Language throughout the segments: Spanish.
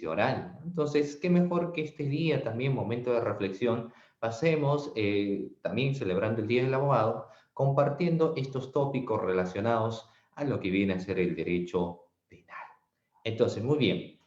juicio oral. Entonces, qué mejor que este día, también momento de reflexión, pasemos también celebrando el Día del Abogado, compartiendo estos tópicos relacionados a lo que viene a ser el derecho penal. Entonces, muy bien.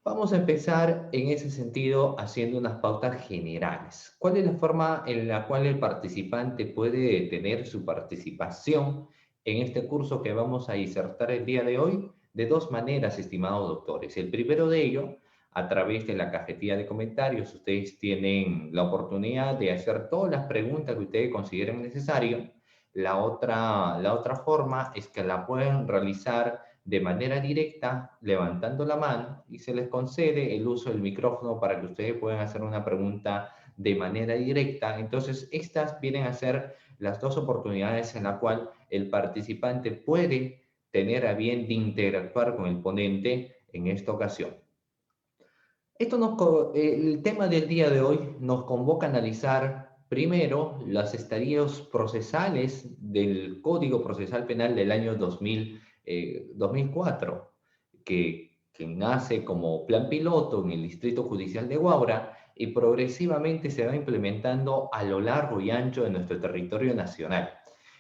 Vamos a empezar en ese sentido haciendo unas pautas generales. ¿Cuál es la forma en la cual el participante puede tener su participación en este curso que vamos a disertar el día de hoy? De dos maneras, estimados doctores. El primero de ello, a través de la cajetilla de comentarios, ustedes tienen la oportunidad de hacer todas las preguntas que ustedes consideren necesario. La otra forma es que la pueden realizar de manera directa, levantando la mano, y se les concede el uso del micrófono para que ustedes puedan hacer una pregunta de manera directa. Entonces, estas vienen a ser las dos oportunidades en la cual el participante puede tener a bien de interactuar con el ponente en esta ocasión. El tema del día de hoy nos convoca a analizar primero los estadios procesales del Código Procesal Penal del año 2004, que nace como plan piloto en el Distrito Judicial de Huaura y progresivamente se va implementando a lo largo y ancho de nuestro territorio nacional.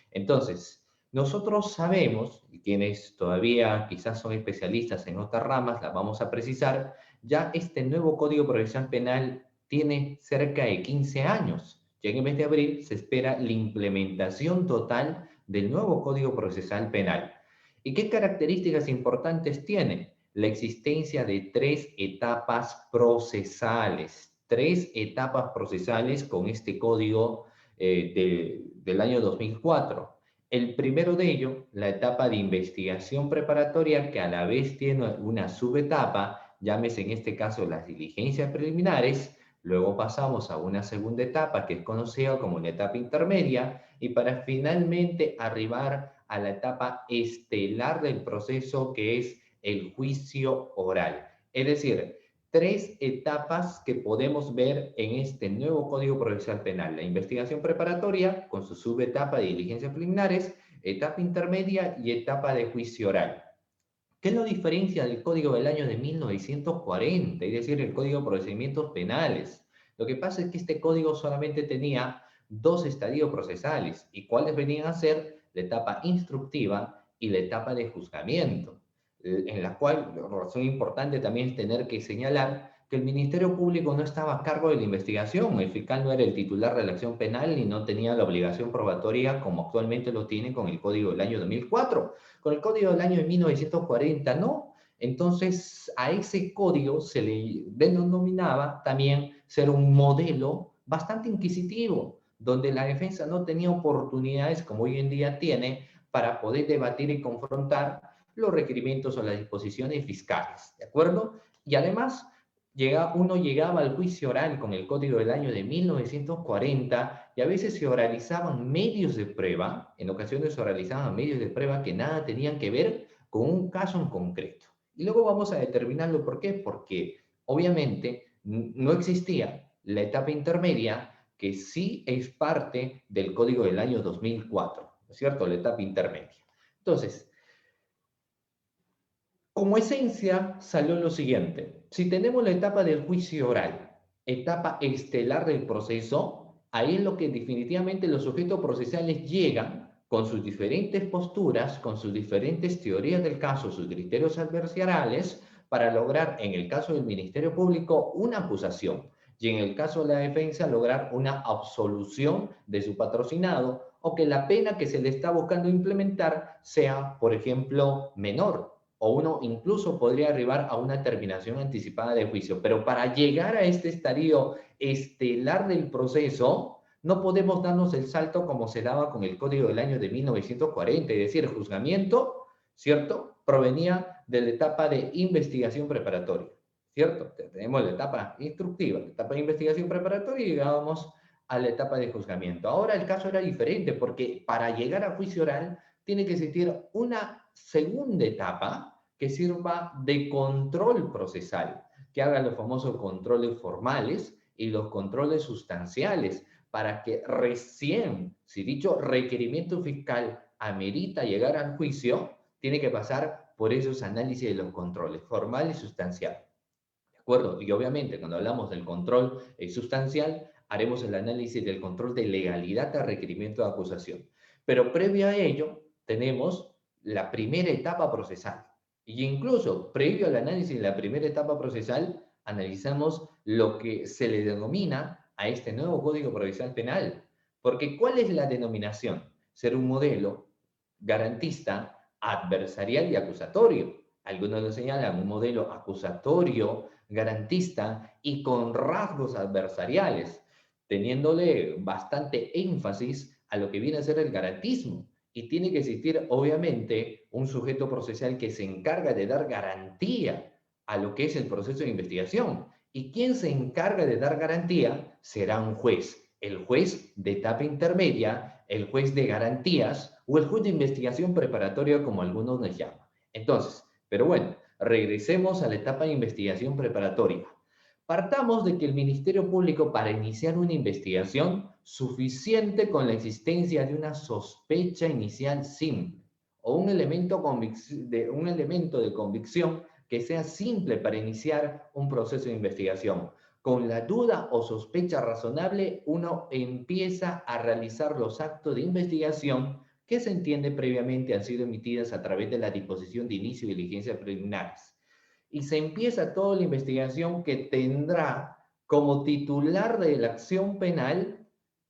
Entonces, nosotros sabemos, y quienes todavía quizás son especialistas en otras ramas, las vamos a precisar, ya este nuevo Código Procesal Penal tiene cerca de 15 años. Ya en el mes de abril se espera la implementación total del nuevo Código Procesal Penal. ¿Y qué características importantes tiene? La existencia de tres etapas procesales. Tres etapas procesales con este código del año 2004. El primero de ello, la etapa de investigación preparatoria, que a la vez tiene una subetapa, llámese en este caso las diligencias preliminares. Luego pasamos a una segunda etapa que es conocida como la etapa intermedia, y para finalmente arribar a la etapa estelar del proceso, que es el juicio oral. Es decir, tres etapas que podemos ver en este nuevo Código Procesal Penal: la investigación preparatoria con su subetapa de diligencias preliminares, etapa intermedia y etapa de juicio oral. ¿Qué lo diferencia del Código del año de 1940, es decir, el Código de Procedimientos Penales? Lo que pasa es que este código solamente tenía dos estadios procesales, y cuáles venían a ser la etapa instructiva y la etapa de juzgamiento, en la cual, razón importante también es tener que señalar que el Ministerio Público no estaba a cargo de la investigación. El fiscal no era el titular de la acción penal y no tenía la obligación probatoria como actualmente lo tiene con el Código del año 2004. Con el Código del año de 1940, no. Entonces, a ese código se le denominaba también ser un modelo bastante inquisitivo, donde la defensa no tenía oportunidades como hoy en día tiene para poder debatir y confrontar los requerimientos o las disposiciones fiscales, ¿de acuerdo? Y además, uno llegaba al juicio oral con el código del año de 1940, y a veces se oralizaban medios de prueba, en ocasiones se oralizaban medios de prueba que nada tenían que ver con un caso en concreto. Y luego vamos a determinarlo por qué, porque obviamente no existía la etapa intermedia, que sí es parte del código del año 2004, ¿no es cierto? La etapa intermedia. Entonces, como esencia salió lo siguiente: si tenemos la etapa del juicio oral, etapa estelar del proceso, ahí es lo que definitivamente los sujetos procesales llegan con sus diferentes posturas, con sus diferentes teorías del caso, sus criterios adversariales, para lograr, en el caso del Ministerio Público, una acusación, y en el caso de la defensa, lograr una absolución de su patrocinado, o que la pena que se le está buscando implementar sea, por ejemplo, menor, o uno incluso podría arribar a una terminación anticipada de juicio. Pero para llegar a este estadio estelar del proceso, no podemos darnos el salto como se daba con el código del año de 1940, es decir, el juzgamiento, ¿cierto?, provenía de la etapa de investigación preparatoria, ¿cierto? Tenemos la etapa instructiva, la etapa de investigación preparatoria, y llegábamos a la etapa de juzgamiento. Ahora el caso era diferente, porque para llegar a juicio oral tiene que existir una segunda etapa que sirva de control procesal, que haga los famosos controles formales y los controles sustanciales, para que recién, si dicho requerimiento fiscal amerita llegar al juicio, tiene que pasar por esos análisis de los controles formal y sustancial. ¿De acuerdo? Y obviamente, cuando hablamos del control sustancial, haremos el análisis del control de legalidad al requerimiento de acusación. Pero previo a ello, tenemos la primera etapa procesal. Y incluso, previo al análisis de la primera etapa procesal, analizamos lo que se le denomina a este nuevo Código Procesal Penal. Porque, ¿cuál es la denominación? Ser un modelo garantista, adversarial y acusatorio. Algunos lo señalan un modelo acusatorio, garantista y con rasgos adversariales, teniéndole bastante énfasis a lo que viene a ser el garantismo. Y tiene que existir, obviamente, un sujeto procesal que se encarga de dar garantía a lo que es el proceso de investigación. ¿Y quien se encarga de dar garantía? Será un juez. El juez de etapa intermedia, el juez de garantías o el juez de investigación preparatoria, como algunos nos llaman. Entonces, pero bueno, regresemos a la etapa de investigación preparatoria. Partamos de que el Ministerio Público, para iniciar una investigación, suficiente con la existencia de una sospecha inicial simple o un elemento de convicción que sea simple para iniciar un proceso de investigación. Con la duda o sospecha razonable, uno empieza a realizar los actos de investigación que se entiende previamente han sido emitidas a través de la disposición de inicio de diligencias preliminares. Y se empieza toda la investigación que tendrá como titular de la acción penal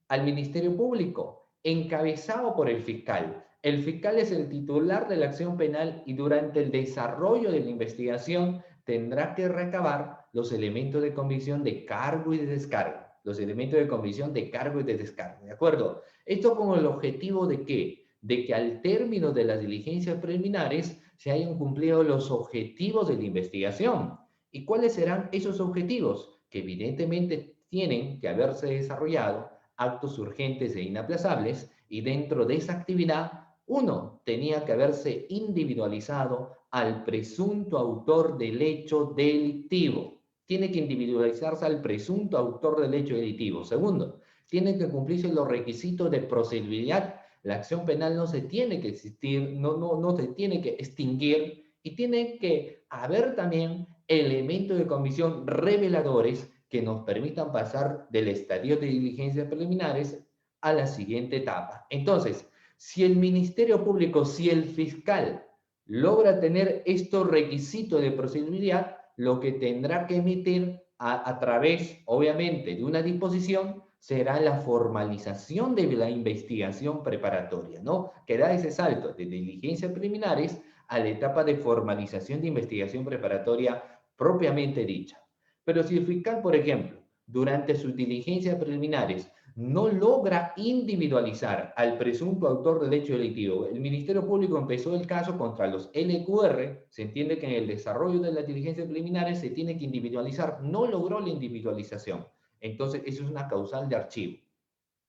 al Ministerio Público, encabezado por el fiscal. El fiscal es el titular de la acción penal y durante el desarrollo de la investigación tendrá que recabar los elementos de convicción de cargo y de descargo. Los elementos de convicción de cargo y de descargo, ¿de acuerdo? Esto con el objetivo de ¿qué? De que al término de las diligencias preliminares se hayan cumplido los objetivos de la investigación. ¿Y cuáles serán esos objetivos? Que evidentemente tienen que haberse desarrollado actos urgentes e inaplazables y dentro de esa actividad, uno, tenía que haberse individualizado al presunto autor del hecho delictivo. Tiene que individualizarse al presunto autor del hecho delictivo. Segundo, tienen que cumplirse los requisitos de procedibilidad. La acción penal no se tiene que existir, no se tiene que extinguir y tiene que haber también elementos de comisión reveladores que nos permitan pasar del estadio de diligencias preliminares a la siguiente etapa. Entonces, si el Ministerio Público, si el fiscal logra tener estos requisitos de procedibilidad, lo que tendrá que emitir a través, obviamente, de una disposición será la formalización de la investigación preparatoria, ¿no? Que da ese salto de diligencias preliminares a la etapa de formalización de investigación preparatoria propiamente dicha. Pero si el fiscal, por ejemplo, durante sus diligencias preliminares no logra individualizar al presunto autor del hecho delictivo, el Ministerio Público empezó el caso contra los LQR, se entiende que en el desarrollo de las diligencias preliminares se tiene que individualizar, no logró la individualización. Entonces, eso es una causal de archivo.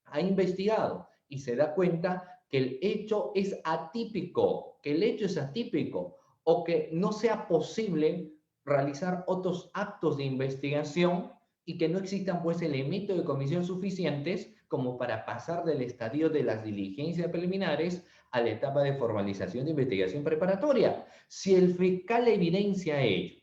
Ha investigado y se da cuenta que el hecho es atípico, o que no sea posible realizar otros actos de investigación y que no existan pues elementos de comisión suficientes como para pasar del estadio de las diligencias preliminares a la etapa de formalización de investigación preparatoria. Si el fiscal evidencia ello,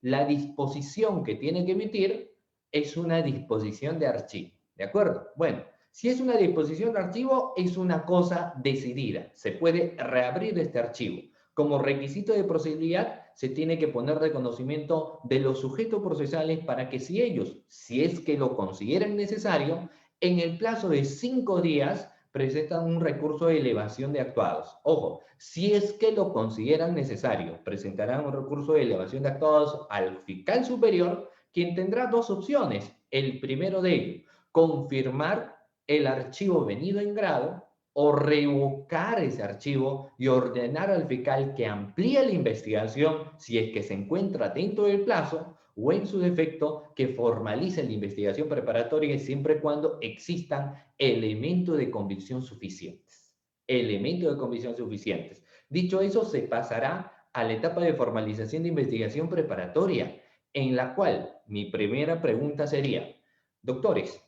la disposición que tiene que emitir es una disposición de archivo, ¿de acuerdo? Bueno, si es una disposición de archivo, es una cosa decidida. Se puede reabrir este archivo. Como requisito de procedibilidad, se tiene que poner de conocimiento de los sujetos procesales para que si ellos, si es que lo consideran necesario, en el plazo de 5 días presentan un recurso de elevación de actuados. Ojo, si es que lo consideran necesario, presentarán un recurso de elevación de actuados al fiscal superior, quien tendrá dos opciones. El primero de ellos, confirmar el archivo venido en grado o revocar ese archivo y ordenar al fiscal que amplíe la investigación si es que se encuentra dentro del plazo o en su defecto que formalice la investigación preparatoria siempre y cuando existan elementos de convicción suficientes. Elementos de convicción suficientes. Dicho eso, se pasará a la etapa de formalización de investigación preparatoria, en la cual mi primera pregunta sería, doctores,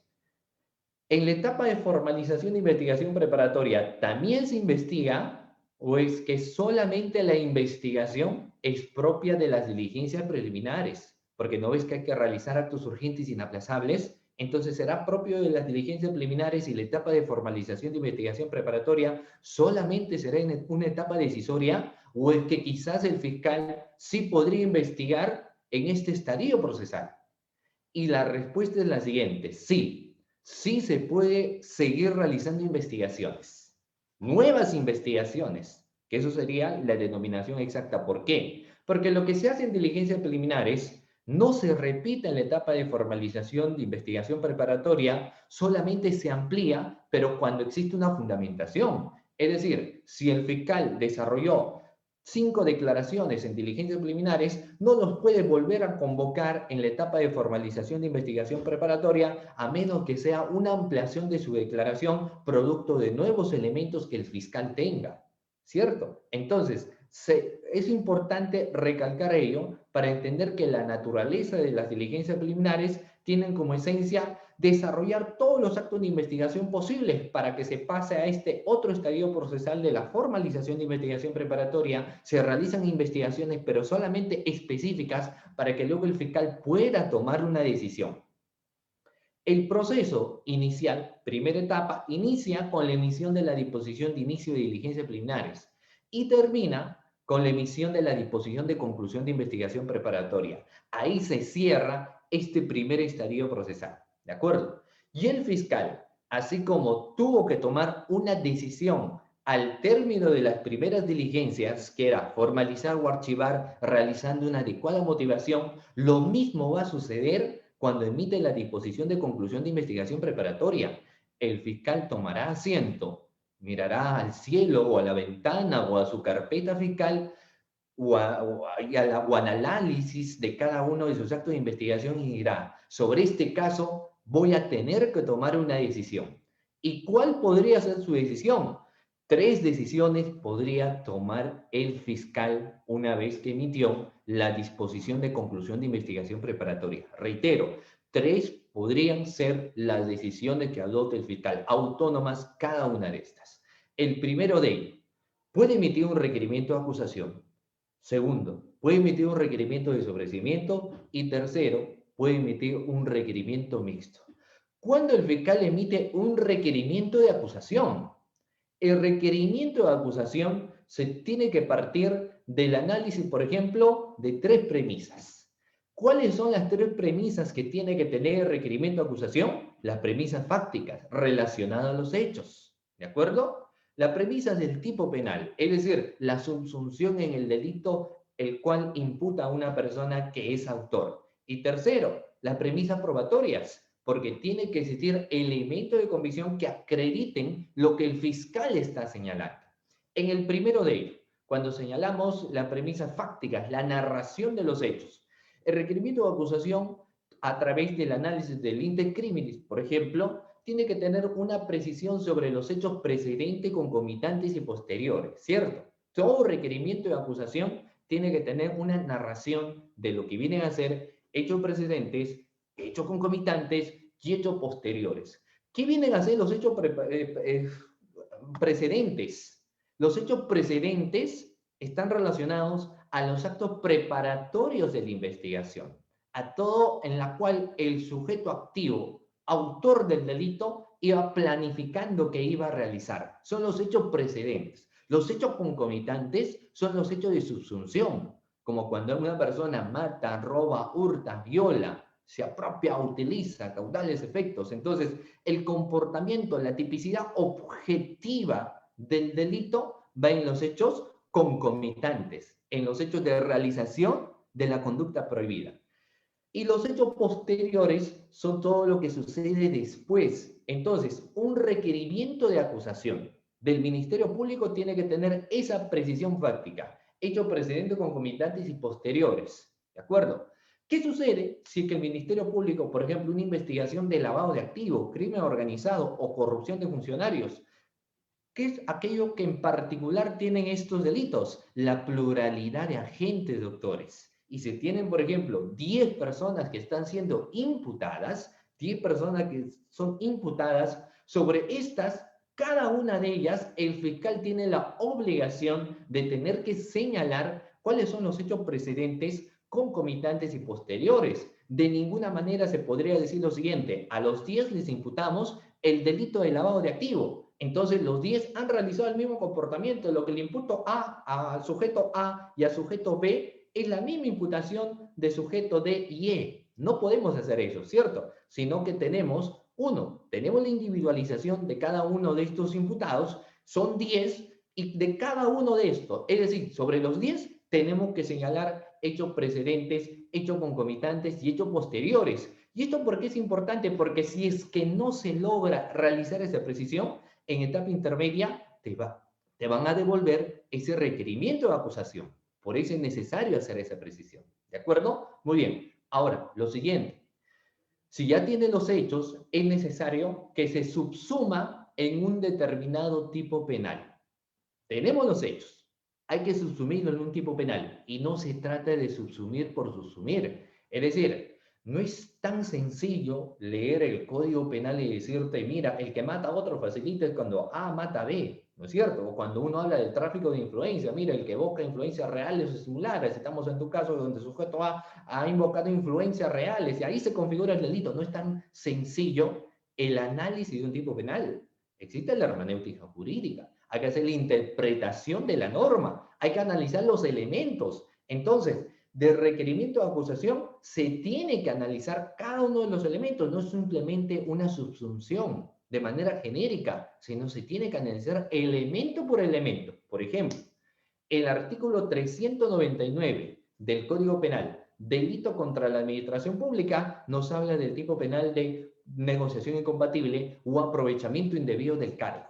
en la etapa de formalización de investigación preparatoria, ¿también se investiga o es que solamente la investigación es propia de las diligencias preliminares? porque no ves que hay que realizar actos urgentes e inaplazables, entonces será propio de las diligencias preliminares y la etapa de formalización de investigación preparatoria solamente será en una etapa decisoria, o es que quizás el fiscal sí podría investigar en este estadio procesal. Y la respuesta es la siguiente: sí, sí se puede seguir realizando investigaciones, nuevas investigaciones, que eso sería la denominación exacta. ¿Por qué? Porque lo que se hace en diligencias preliminares no se repite en la etapa de formalización de investigación preparatoria, solamente se amplía, pero cuando existe una fundamentación. Es decir, si el fiscal desarrolló 5 declaraciones en diligencias preliminares, no los puede volver a convocar en la etapa de formalización de investigación preparatoria, a menos que sea una ampliación de su declaración producto de nuevos elementos que el fiscal tenga, ¿cierto? Entonces, es importante recalcar ello para entender que la naturaleza de las diligencias preliminares tienen como esencia desarrollar todos los actos de investigación posibles para que se pase a este otro estadio procesal de la formalización de investigación preparatoria. Se realizan investigaciones, pero solamente específicas, para que luego el fiscal pueda tomar una decisión. El proceso inicial, primera etapa, inicia con la emisión de la disposición de inicio de diligencias preliminares y termina con la emisión de la disposición de conclusión de investigación preparatoria. Ahí se cierra este primer estadio procesal, ¿de acuerdo? Y el fiscal, así como tuvo que tomar una decisión al término de las primeras diligencias, que era formalizar o archivar realizando una adecuada motivación, lo mismo va a suceder cuando emite la disposición de conclusión de investigación preparatoria. El fiscal tomará asiento, mirará al cielo o a la ventana o a su carpeta fiscal o al análisis de cada uno de sus actos de investigación y dirá: sobre este caso voy a tener que tomar una decisión. ¿Y cuál podría ser su decisión? 3 decisiones podría tomar el fiscal una vez que emitió la disposición de conclusión de investigación preparatoria. Reitero, 3 podrían ser las decisiones que adopte el fiscal, autónomas cada una de estas. El primero de ellos: puede emitir un requerimiento de acusación. Segundo, puede emitir un requerimiento de sobreseimiento. Y tercero, puede emitir un requerimiento mixto. ¿Cuándo el fiscal emite un requerimiento de acusación? El requerimiento de acusación se tiene que partir del análisis, por ejemplo, de 3 premisas. ¿Cuáles son las 3 premisas que tiene que tener el requerimiento de acusación? Las premisas fácticas relacionadas a los hechos, ¿de acuerdo? La premisa del tipo penal, es decir, la subsunción en el delito el cual imputa a una persona que es autor. Y tercero, las premisas probatorias, porque tiene que existir elementos de convicción que acrediten lo que el fiscal está señalando. En el primero de ellos, cuando señalamos las premisas fácticas, la narración de los hechos, el requerimiento de acusación a través del análisis del índice criminis, por ejemplo, tiene que tener una precisión sobre los hechos precedentes, concomitantes y posteriores, ¿cierto? Todo requerimiento de acusación tiene que tener una narración de lo que vienen a ser hechos precedentes, hechos concomitantes y hechos posteriores. ¿Qué vienen a ser los hechos precedentes? Los hechos precedentes están relacionados a los actos preparatorios de la investigación, a todo en la cual el sujeto activo, autor del delito, iba planificando que iba a realizar. Son los hechos precedentes. Los hechos concomitantes son los hechos de subsunción, como cuando una persona mata, roba, hurta, viola, se apropia, utiliza caudales efectos. Entonces, el comportamiento, la tipicidad objetiva del delito va en los hechos concomitantes, en los hechos de realización de la conducta prohibida. Y los hechos posteriores son todo lo que sucede después. Entonces, un requerimiento de acusación del Ministerio Público tiene que tener esa precisión fáctica, hechos precedentes, concomitantes y posteriores. ¿De acuerdo? ¿Qué sucede si que el Ministerio Público, por ejemplo, una investigación de lavado de activos, crimen organizado o corrupción de funcionarios? ¿Qué es aquello que en particular tienen estos delitos? La pluralidad de agentes, doctores. Y se tienen, por ejemplo, 10 personas que están siendo imputadas, 10 personas que son imputadas, sobre estas, cada una de ellas, el fiscal tiene la obligación de tener que señalar cuáles son los hechos precedentes, concomitantes y posteriores. De ninguna manera se podría decir lo siguiente: a los 10 les imputamos el delito de lavado de activo. Entonces los 10 han realizado el mismo comportamiento. Lo que le imputo al sujeto A y al sujeto B es la misma imputación de sujeto D y E. No podemos hacer eso, ¿cierto? Sino que tenemos la individualización de cada uno de estos imputados, son 10, y de cada uno de estos, es decir, sobre los 10, tenemos que señalar hechos precedentes, hechos concomitantes y hechos posteriores. ¿Y esto por qué es importante? Porque si es que no se logra realizar esa precisión, en etapa intermedia te van a devolver ese requerimiento de acusación. Por eso es necesario hacer esa precisión. ¿De acuerdo? Muy bien. Ahora, lo siguiente. Si ya tiene los hechos, es necesario que se subsuma en un determinado tipo penal. Tenemos los hechos. Hay que subsumirlo en un tipo penal. Y no se trata de subsumir por subsumir. Es decir, no es tan sencillo leer el Código Penal y decirte, mira, el que mata a otro facilita es cuando A mata a B, ¿no es cierto? O cuando uno habla del tráfico de influencia, mira, el que evoca influencias reales o similares. Estamos en tu caso donde el sujeto A ha invocado influencias reales y ahí se configura el delito. No es tan sencillo el análisis de un tipo penal. Existe la hermenéutica jurídica. Hay que hacer la interpretación de la norma. Hay que analizar los elementos. Entonces, del requerimiento de acusación se tiene que analizar cada uno de los elementos, no es simplemente una subsunción de manera genérica, sino se tiene que analizar elemento por elemento. Por ejemplo, el artículo 399 del Código Penal, delito contra la administración pública, nos habla del tipo penal de negociación incompatible o aprovechamiento indebido del cargo.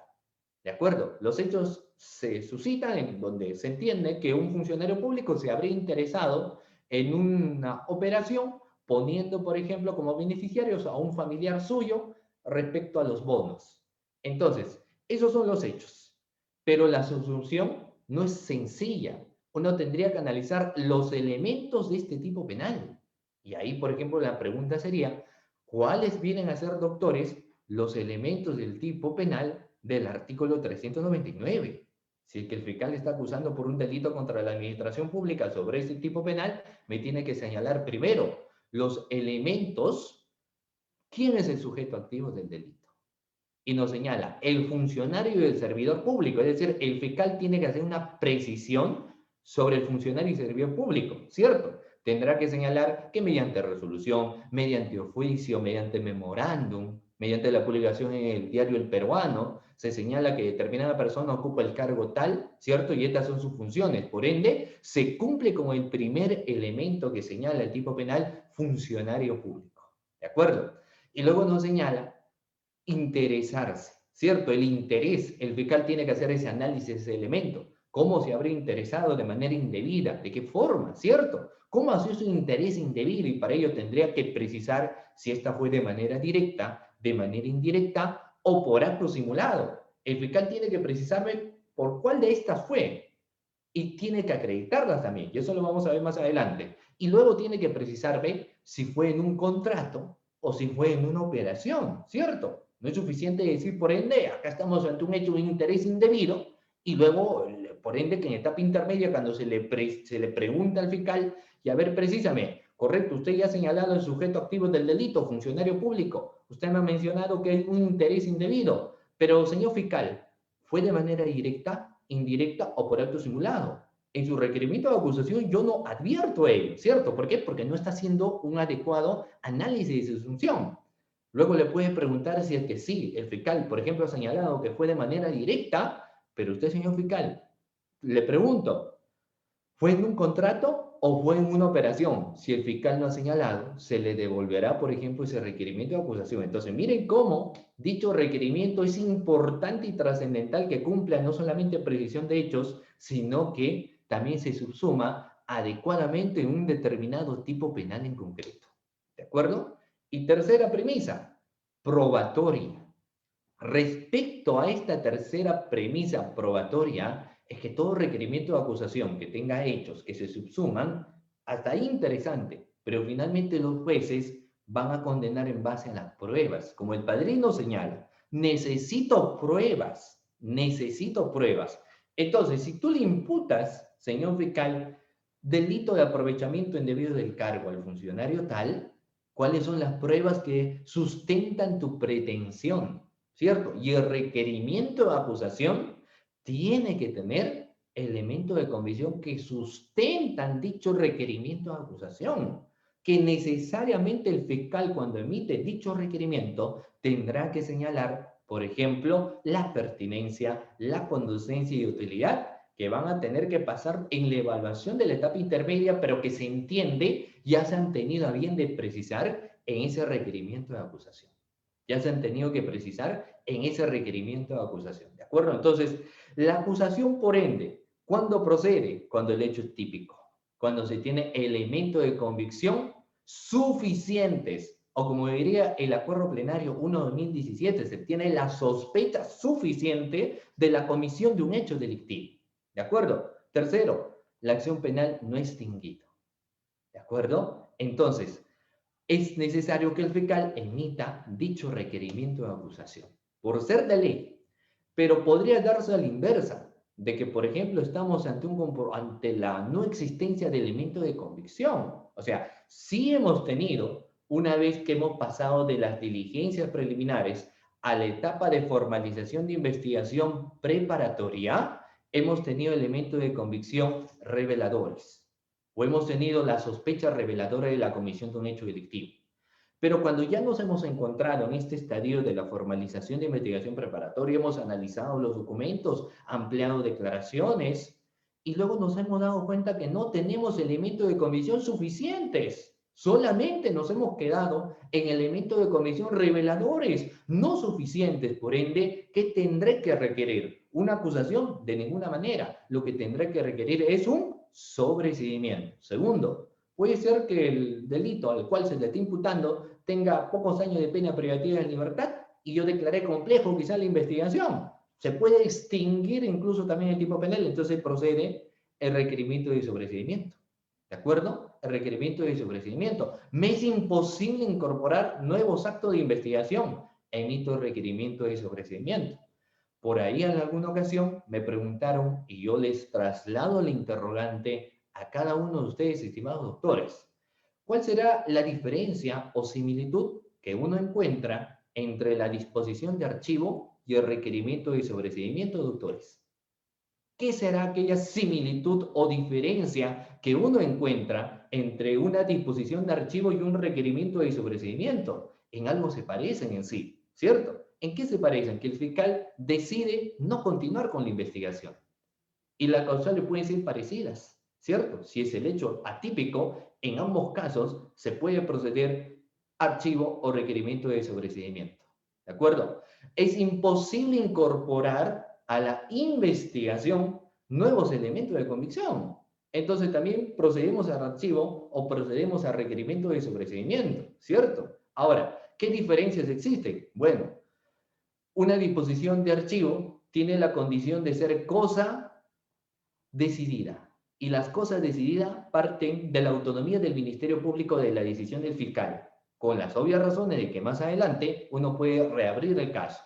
¿De acuerdo? Los hechos se suscitan en donde se entiende que un funcionario público se habría interesado en una operación poniendo, por ejemplo, como beneficiarios a un familiar suyo respecto a los bonos. Entonces, esos son los hechos. Pero la subsunción no es sencilla. Uno tendría que analizar los elementos de este tipo penal. Y ahí, por ejemplo, la pregunta sería, ¿cuáles vienen a ser, doctores, los elementos del tipo penal del artículo 399? Si es que el fiscal está acusando por un delito contra la administración pública sobre este tipo penal, me tiene que señalar primero los elementos, quién es el sujeto activo del delito. Y nos señala el funcionario y el servidor público, es decir, el fiscal tiene que hacer una precisión sobre el funcionario y servidor público, ¿cierto? Tendrá que señalar que mediante resolución, mediante oficio, mediante memorándum, mediante la publicación en el diario El Peruano, se señala que determinada persona ocupa el cargo tal, ¿cierto? Y estas son sus funciones. Por ende, se cumple con el primer elemento que señala el tipo penal, funcionario público. ¿De acuerdo? Y luego nos señala interesarse, ¿cierto? El interés, el fiscal tiene que hacer ese análisis, ese elemento. ¿Cómo se habría interesado de manera indebida? ¿De qué forma? ¿Cierto? ¿Cómo ha sido su interés indebido? Y para ello tendría que precisar si esta fue de manera directa, de manera indirecta o por acto simulado. El fiscal tiene que precisarme por cuál de estas fue y tiene que acreditarlas también. Y eso lo vamos a ver más adelante. Y luego tiene que precisarme si fue en un contrato o si fue en una operación, ¿cierto? No es suficiente decir, por ende, acá estamos ante un hecho de interés indebido, y luego, por ende, que en etapa intermedia, cuando se le pregunta al fiscal, y a ver, precisamente, correcto, usted ya ha señalado el sujeto activo del delito, funcionario público, usted me ha mencionado que hay un interés indebido, pero, señor fiscal, ¿fue de manera directa, indirecta o por acto simulado? En su requerimiento de acusación yo no advierto ello, ¿cierto? ¿Por qué? Porque no está haciendo un adecuado análisis de su función. Luego le puede preguntar si es que sí, el fiscal, por ejemplo, ha señalado que fue de manera directa, pero usted, señor fiscal, le pregunto, ¿fue en un contrato o fue en una operación? Si el fiscal no ha señalado, se le devolverá, por ejemplo, ese requerimiento de acusación. Entonces, miren cómo dicho requerimiento es importante y trascendental que cumpla no solamente precisión de hechos, sino que también se subsuma adecuadamente en un determinado tipo penal en concreto. ¿De acuerdo? Y tercera premisa, probatoria. Respecto a esta tercera premisa probatoria, es que todo requerimiento de acusación que tenga hechos que se subsuman, hasta ahí interesante, pero finalmente los jueces van a condenar en base a las pruebas. Como el padrino señala, necesito pruebas, necesito pruebas. Entonces, si tú le imputas, señor fiscal, Delito de aprovechamiento indebido del cargo al funcionario tal, ¿cuáles son las pruebas que sustentan tu pretensión? ¿Cierto? Y el requerimiento de acusación tiene que tener elementos de convicción que sustentan dicho requerimiento de acusación, que necesariamente el fiscal cuando emite dicho requerimiento tendrá que señalar, por ejemplo, la pertinencia, la conducencia y utilidad que van a tener que pasar en la evaluación de la etapa intermedia, pero que se entiende ya se han tenido a bien de precisar en ese requerimiento de acusación. Ya se han tenido que precisar en ese requerimiento de acusación. ¿De acuerdo? Entonces, la acusación, por ende, ¿cuándo procede? Cuando el hecho es típico, cuando se tiene elementos de convicción suficientes, o como diría el Acuerdo Plenario 1/2017, se tiene la sospecha suficiente de la comisión de un hecho delictivo. ¿De acuerdo? Tercero, la acción penal no extinguida. ¿De acuerdo? Entonces, es necesario que el fiscal emita dicho requerimiento de acusación, por ser de ley, pero podría darse a la inversa, de que, por ejemplo, estamos ante la no existencia de elemento de convicción. O sea, sí hemos tenido, una vez que hemos pasado de las diligencias preliminares a la etapa de formalización de investigación preparatoria, hemos tenido elementos de convicción reveladores, o hemos tenido la sospecha reveladora de la comisión de un hecho delictivo. Pero cuando ya nos hemos encontrado en este estadio de la formalización de investigación preparatoria, hemos analizado los documentos, ampliado declaraciones y luego nos hemos dado cuenta que no tenemos elementos de convicción suficientes. Solamente nos hemos quedado en elementos de convicción reveladores, no suficientes. Por ende, ¿qué tendré que requerir? Una acusación de ninguna manera. Lo que tendré que requerir es un sobreseimiento. Segundo, puede ser que el delito al cual se le está imputando tenga pocos años de pena privativa de libertad y yo declaré complejo quizá la investigación. Se puede extinguir incluso también el tipo penal, entonces procede el requerimiento de sobreseimiento. ¿De acuerdo? El requerimiento de sobreseimiento. Me es imposible incorporar nuevos actos de investigación. Emito el requerimiento de sobreseimiento. Por ahí en alguna ocasión me preguntaron y yo les traslado la interrogante a cada uno de ustedes, estimados doctores. ¿Cuál será la diferencia o similitud que uno encuentra entre la disposición de archivo y el requerimiento de sobreseimiento, doctores? ¿Qué será aquella similitud o diferencia que uno encuentra entre una disposición de archivo y un requerimiento de sobreseimiento? En algo se parecen en sí, ¿cierto? ¿En qué se parecen? Que el fiscal decide no continuar con la investigación y las causales pueden ser parecidas, ¿cierto? Si es el hecho atípico, en ambos casos se puede proceder archivo o requerimiento de sobreseimiento. ¿De acuerdo? Es imposible incorporar a la investigación nuevos elementos de convicción. Entonces también procedemos al archivo o procedemos al requerimiento de sobreseimiento, ¿cierto? Ahora, ¿qué diferencias existen? Bueno, una disposición de archivo tiene la condición de ser cosa decidida. Y las cosas decididas parten de la autonomía del Ministerio Público de la decisión del fiscal, con las obvias razones de que más adelante uno puede reabrir el caso.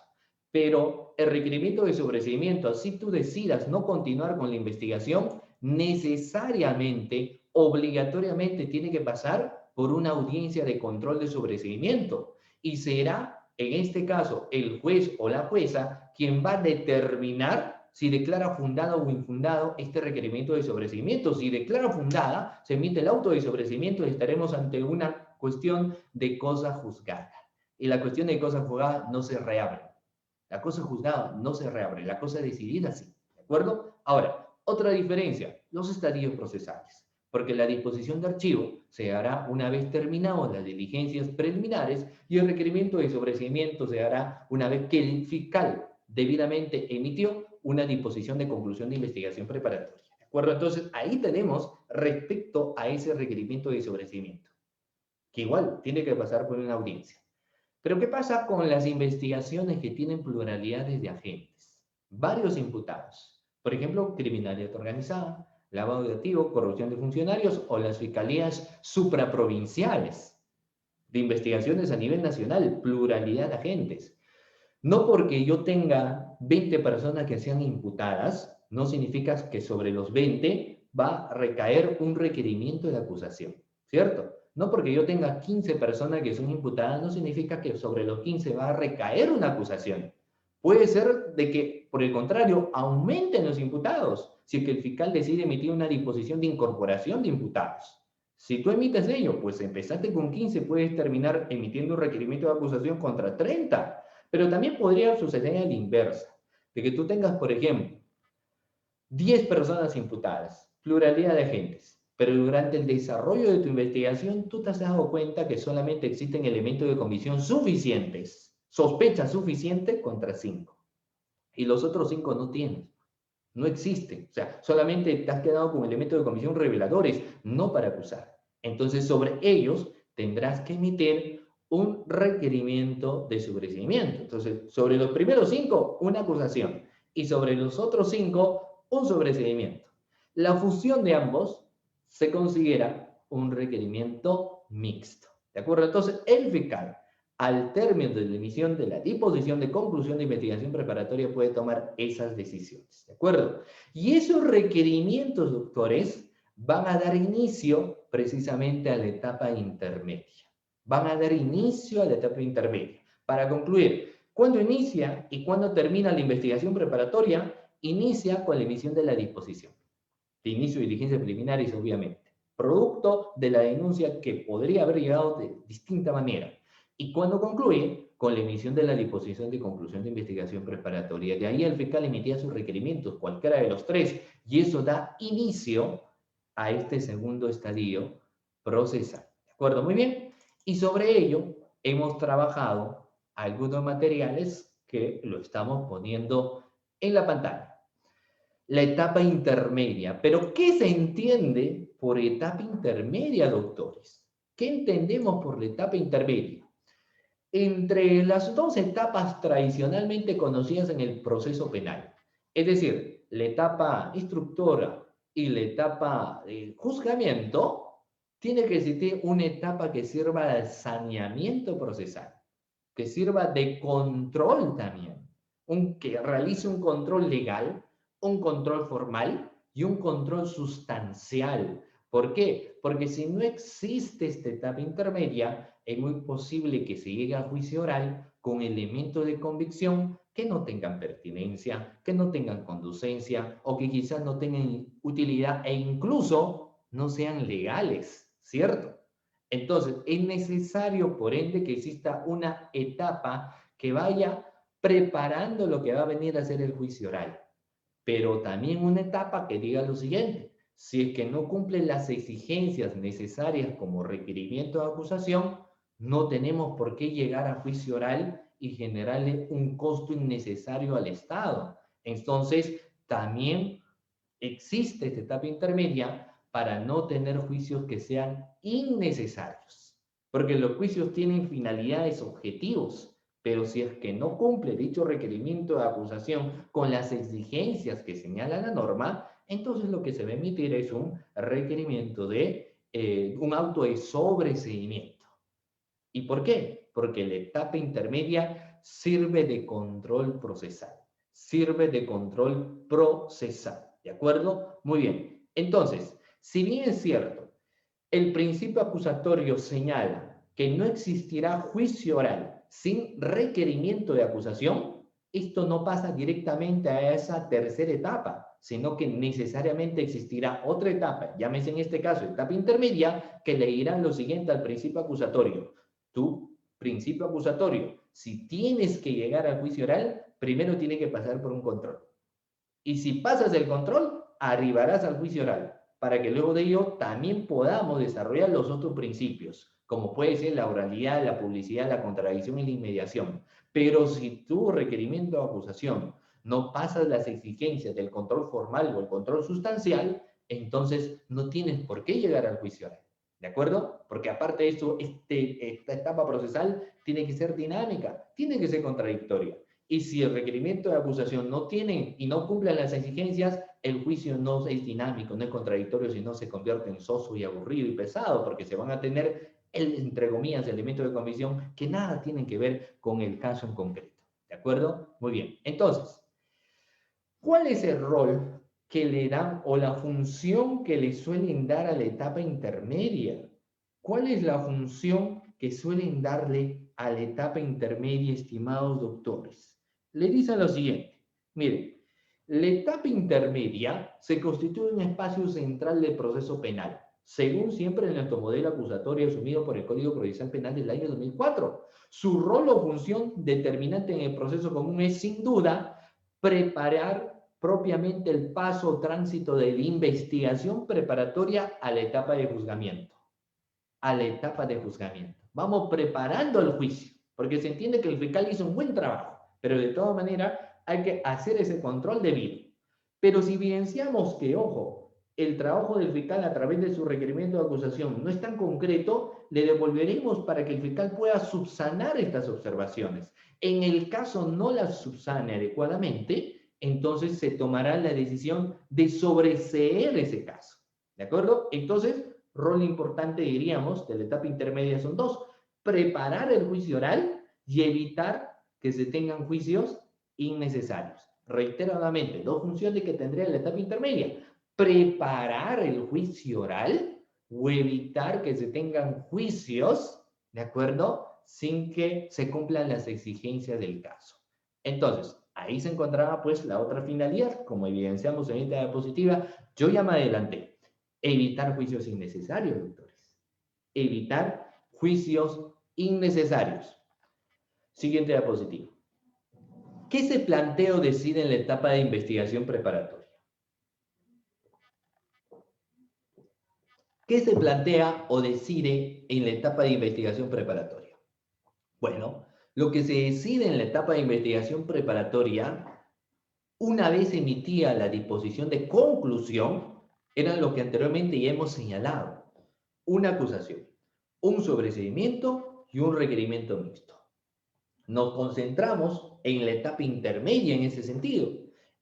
Pero el requerimiento de sobreseimiento, si tú decidas no continuar con la investigación, necesariamente, obligatoriamente tiene que pasar por una audiencia de control de sobreseimiento. Y será, en este caso, el juez o la jueza quien va a determinar si declara fundado o infundado este requerimiento de sobreseimiento. Si declara fundada, se emite el auto de sobreseimiento y estaremos ante una cuestión de cosa juzgada. Y la cuestión de cosa juzgada no se reabre. La cosa juzgada no se reabre, la cosa decidida sí. ¿De acuerdo? Ahora, otra diferencia, los estadios procesales. Porque la disposición de archivo se hará una vez terminadas las diligencias preliminares y el requerimiento de sobreseimiento se hará una vez que el fiscal debidamente emitió una disposición de conclusión de investigación preparatoria. ¿De acuerdo? Entonces, ahí tenemos respecto a ese requerimiento de sobreseimiento, que igual tiene que pasar por una audiencia. Pero ¿qué pasa con las investigaciones que tienen pluralidades de agentes? Varios imputados. Por ejemplo, criminalidad organizada, lavado de activos, corrupción de funcionarios o las fiscalías supraprovinciales de investigaciones a nivel nacional, pluralidad de agentes. No porque yo tenga 20 personas que sean imputadas, no significa que sobre los 20 va a recaer un requerimiento de acusación, ¿cierto? No porque yo tenga 15 personas que son imputadas, no significa que sobre los 15 va a recaer una acusación. Puede ser de que, por el contrario, aumenten los imputados, si es que el fiscal decide emitir una disposición de incorporación de imputados. Si tú emites ello, pues empezaste con 15, puedes terminar emitiendo un requerimiento de acusación contra 30. Pero también podría suceder a la inversa, de que tú tengas, por ejemplo, 10 personas imputadas, pluralidad de agentes, pero durante el desarrollo de tu investigación tú te has dado cuenta que solamente existen elementos de convicción suficientes, sospecha suficiente contra 5, y los otros 5 no tienen, no existen. O sea, solamente te has quedado con elementos de convicción reveladores, no para acusar. Entonces, sobre ellos tendrás que emitir un requerimiento de sobreseimiento. Entonces, sobre los primeros 5, una acusación. Y sobre los otros 5, un sobreseimiento. La fusión de ambos se considera un requerimiento mixto. ¿De acuerdo? Entonces, el fiscal, al término de la emisión de la disposición de conclusión de investigación preparatoria, puede tomar esas decisiones, ¿de acuerdo? Y esos requerimientos, doctores, van a dar inicio precisamente a la etapa intermedia. Van a dar inicio a la etapa intermedia. Para concluir, ¿cuándo inicia y cuándo termina la investigación preparatoria? Inicia con la emisión de la disposición de inicio de diligencias preliminares, obviamente, producto de la denuncia que podría haber llegado de distinta manera. Y cuando concluye, con la emisión de la disposición de conclusión de investigación preparatoria. De ahí el fiscal emitía sus requerimientos, cualquiera de los tres, y eso da inicio a este segundo estadio procesal. ¿De acuerdo? Muy bien. Y sobre ello hemos trabajado algunos materiales que lo estamos poniendo en la pantalla. La etapa intermedia. ¿Pero qué se entiende por etapa intermedia, doctores? ¿Qué entendemos por la etapa intermedia? Entre las dos etapas tradicionalmente conocidas en el proceso penal, es decir, la etapa instructora y la etapa de juzgamiento, tiene que existir una etapa que sirva de saneamiento procesal, que sirva de control también, que realice un control legal, un control formal y un control sustancial. ¿Por qué? Porque si no existe esta etapa intermedia, es muy posible que se llegue a juicio oral con elementos de convicción que no tengan pertinencia, que no tengan conducencia o que quizás no tengan utilidad e incluso no sean legales, ¿cierto? Entonces, es necesario, por ende, que exista una etapa que vaya preparando lo que va a venir a ser el juicio oral, pero también una etapa que diga lo siguiente: si es que no cumplen las exigencias necesarias como requerimiento de acusación, no tenemos por qué llegar a juicio oral y generarle un costo innecesario al Estado. Entonces, también existe esta etapa intermedia para no tener juicios que sean innecesarios, porque los juicios tienen finalidades, objetivos, pero si es que no cumple dicho requerimiento de acusación con las exigencias que señala la norma, entonces lo que se va a emitir es un requerimiento de un auto de sobreseimiento. ¿Y por qué? Porque la etapa intermedia sirve de control procesal, sirve de control procesal. ¿De acuerdo? Muy bien. Entonces, si bien es cierto, el principio acusatorio señala que no existirá juicio oral sin requerimiento de acusación, esto no pasa directamente a esa tercera etapa, sino que necesariamente existirá otra etapa, llámese en este caso etapa intermedia, que le dirá lo siguiente al principio acusatorio. Tu principio acusatorio, si tienes que llegar al juicio oral, primero tiene que pasar por un control. Y si pasas el control, arribarás al juicio oral, para que luego de ello también podamos desarrollar los otros principios, como puede ser la oralidad, la publicidad, la contradicción y la inmediación. Pero si tu requerimiento de acusación no pasas las exigencias del control formal o el control sustancial, entonces no tienes por qué llegar al juicio oral. ¿De acuerdo? Porque aparte de eso, esta etapa procesal tiene que ser dinámica, tiene que ser contradictoria. Y si el requerimiento de acusación no tiene y no cumple las exigencias, el juicio no es dinámico, no es contradictorio, sino se convierte en soso y aburrido y pesado, porque se van a tener, entre comillas, elementos de convicción que nada tienen que ver con el caso en concreto. ¿De acuerdo? Muy bien. Entonces, ¿cuál es el rol que le dan o la función que le suelen dar a la etapa intermedia. ¿Cuál es la función que suelen darle a la etapa intermedia, estimados doctores? Le dicen lo siguiente, miren, la etapa intermedia se constituye un espacio central del proceso penal, según siempre en nuestro modelo acusatorio asumido por el Código Procesal Penal del año 2004. Su rol o función determinante en el proceso común es, sin duda, preparar propiamente el paso o tránsito de la investigación preparatoria a la etapa de juzgamiento. A la etapa de juzgamiento. Vamos preparando el juicio, porque se entiende que el fiscal hizo un buen trabajo, pero de todas maneras hay que hacer ese control debido. Pero si evidenciamos que, ojo, el trabajo del fiscal a través de su requerimiento de acusación no es tan concreto, le devolveremos para que el fiscal pueda subsanar estas observaciones. En el caso no las subsane adecuadamente, entonces se tomará la decisión de sobreseer ese caso. ¿De acuerdo? Entonces, rol importante, diríamos, de la etapa intermedia son dos: preparar el juicio oral y evitar que se tengan juicios innecesarios. Reiteradamente, dos funciones que tendría la etapa intermedia: preparar el juicio oral o evitar que se tengan juicios, ¿de acuerdo?, sin que se cumplan las exigencias del caso. Entonces, ahí se encontraba pues la otra finalidad, como evidenciamos en esta diapositiva. Yo ya me adelanté. Evitar juicios innecesarios, doctores. Evitar juicios innecesarios. Siguiente diapositiva. ¿Qué se plantea o decide en la etapa de investigación preparatoria? ¿Qué se plantea o decide en la etapa de investigación preparatoria? Bueno, lo que se decide en la etapa de investigación preparatoria, una vez emitida la disposición de conclusión, era lo que anteriormente ya hemos señalado: una acusación, un sobreseimiento y un requerimiento mixto. Nos concentramos en la etapa intermedia en ese sentido.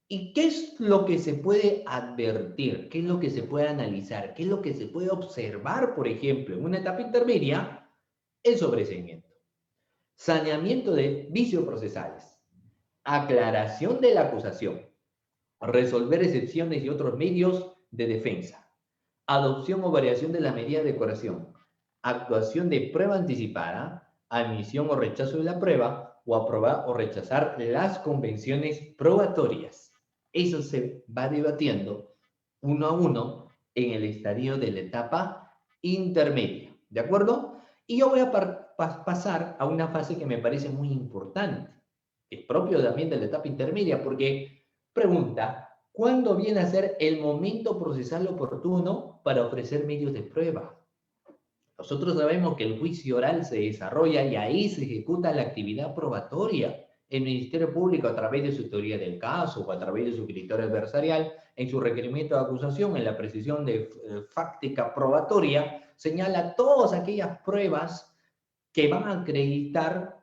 ¿Y qué es lo que se puede advertir? ¿Qué es lo que se puede analizar? ¿Qué es lo que se puede observar, por ejemplo, en una etapa intermedia? El sobreseimiento, saneamiento de vicios procesales, aclaración de la acusación, resolver excepciones y otros medios de defensa, adopción o variación de la medida de coerción, actuación de prueba anticipada, admisión o rechazo de la prueba, o aprobar o rechazar las convenciones probatorias. Eso se va debatiendo uno a uno en el estadio de la etapa intermedia, ¿de acuerdo? Y yo voy a pasar a una fase que me parece muy importante, es propio también de la etapa intermedia, porque pregunta: ¿cuándo viene a ser el momento procesal oportuno para ofrecer medios de prueba? Nosotros sabemos que el juicio oral se desarrolla y ahí se ejecuta la actividad probatoria. El Ministerio Público, a través de su teoría del caso o a través de su criterio adversarial, en su requerimiento de acusación, en la precisión de fáctica probatoria, señala todas aquellas pruebas que van a acreditar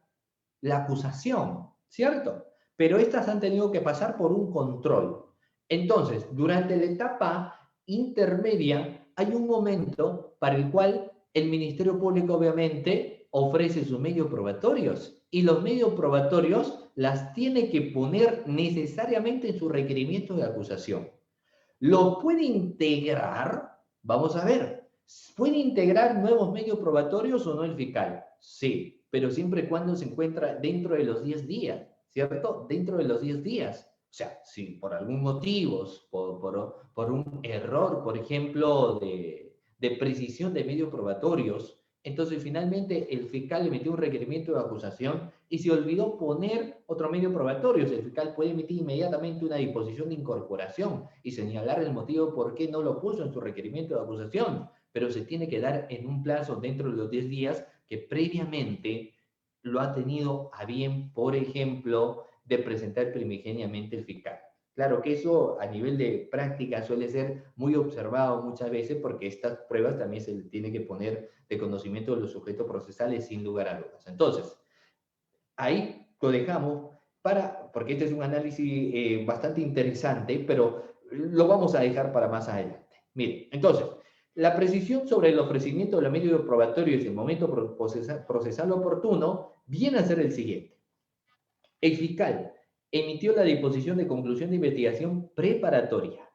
la acusación, ¿cierto? Pero estas han tenido que pasar por un control. Entonces, durante la etapa intermedia hay un momento para el cual el Ministerio Público obviamente ofrece sus medios probatorios y los medios probatorios las tiene que poner necesariamente en su requerimiento de acusación. ¿Lo puede integrar? Vamos a ver. ¿Puede integrar nuevos medios probatorios o no el fiscal? Sí, pero siempre y cuando se encuentra dentro de los 10 días, ¿cierto? Dentro de los 10 días. O sea, si por algún motivo, por un error, por ejemplo, de precisión de medios probatorios, entonces finalmente el fiscal emitió un requerimiento de acusación y se olvidó poner otro medio probatorio. El fiscal puede emitir inmediatamente una disposición de incorporación y señalar el motivo por qué no lo puso en su requerimiento de acusación, pero se tiene que dar en un plazo dentro de los 10 días que previamente lo ha tenido a bien, por ejemplo, de presentar primigeniamente el fiscal. Claro que eso a nivel de práctica suele ser muy observado muchas veces, porque estas pruebas también se le tiene que poner de conocimiento de los sujetos procesales sin lugar a dudas. Entonces, ahí lo dejamos porque este es un análisis bastante interesante, pero lo vamos a dejar para más adelante. Miren, entonces, la precisión sobre el ofrecimiento de los medios probatorios y el momento procesal oportuno viene a ser el siguiente. El fiscal emitió la disposición de conclusión de investigación preparatoria.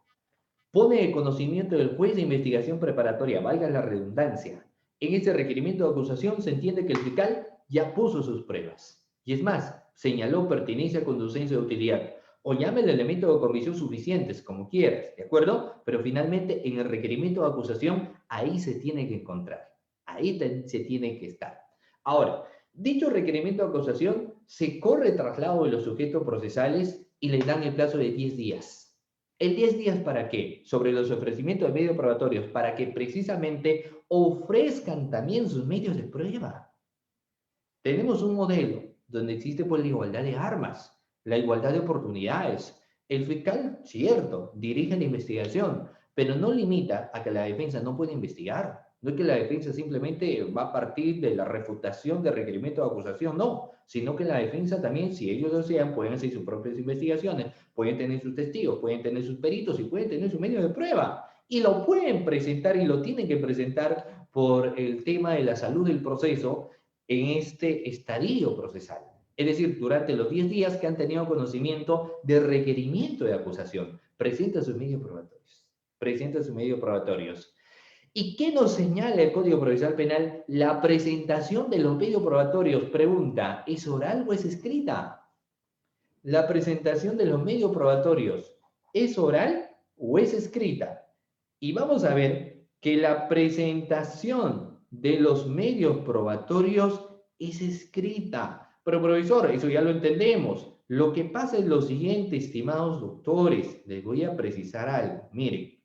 Pone el conocimiento del juez de investigación preparatoria, valga la redundancia. En este requerimiento de acusación se entiende que el fiscal ya puso sus pruebas. Y es más, señaló pertinencia, conducencia de utilidad. O llame el elemento de convicción suficientes, como quieras, ¿de acuerdo? Pero finalmente en el requerimiento de acusación, ahí se tiene que encontrar. Ahí se tiene que estar. Ahora, dicho requerimiento de acusación se corre traslado de los sujetos procesales y le dan el plazo de 10 días. ¿El 10 días para qué? Sobre los ofrecimientos de medios probatorios, para que precisamente ofrezcan también sus medios de prueba. Tenemos un modelo donde existe pues la igualdad de armas, la igualdad de oportunidades. El fiscal, cierto, dirige la investigación, pero no limita a que la defensa no pueda investigar. No es que la defensa simplemente va a partir de la refutación de requerimiento de acusación, no, sino que la defensa también, si ellos desean, pueden hacer sus propias investigaciones, pueden tener sus testigos, pueden tener sus peritos y pueden tener sus medios de prueba. Y lo pueden presentar y lo tienen que presentar por el tema de la salud del proceso en este estadio procesal. Es decir, durante los 10 días que han tenido conocimiento de requerimiento de acusación, presenta sus medios probatorios. Presenta sus medios probatorios. ¿Y qué nos señala el Código Procesal Penal? La presentación de los medios probatorios. Pregunta, ¿es oral o es escrita? La presentación de los medios probatorios, ¿es oral o es escrita? Y vamos a ver que la presentación de los medios probatorios es escrita. Pero profesor, eso ya lo entendemos. Lo que pasa es lo siguiente, estimados doctores, les voy a precisar algo. Miren,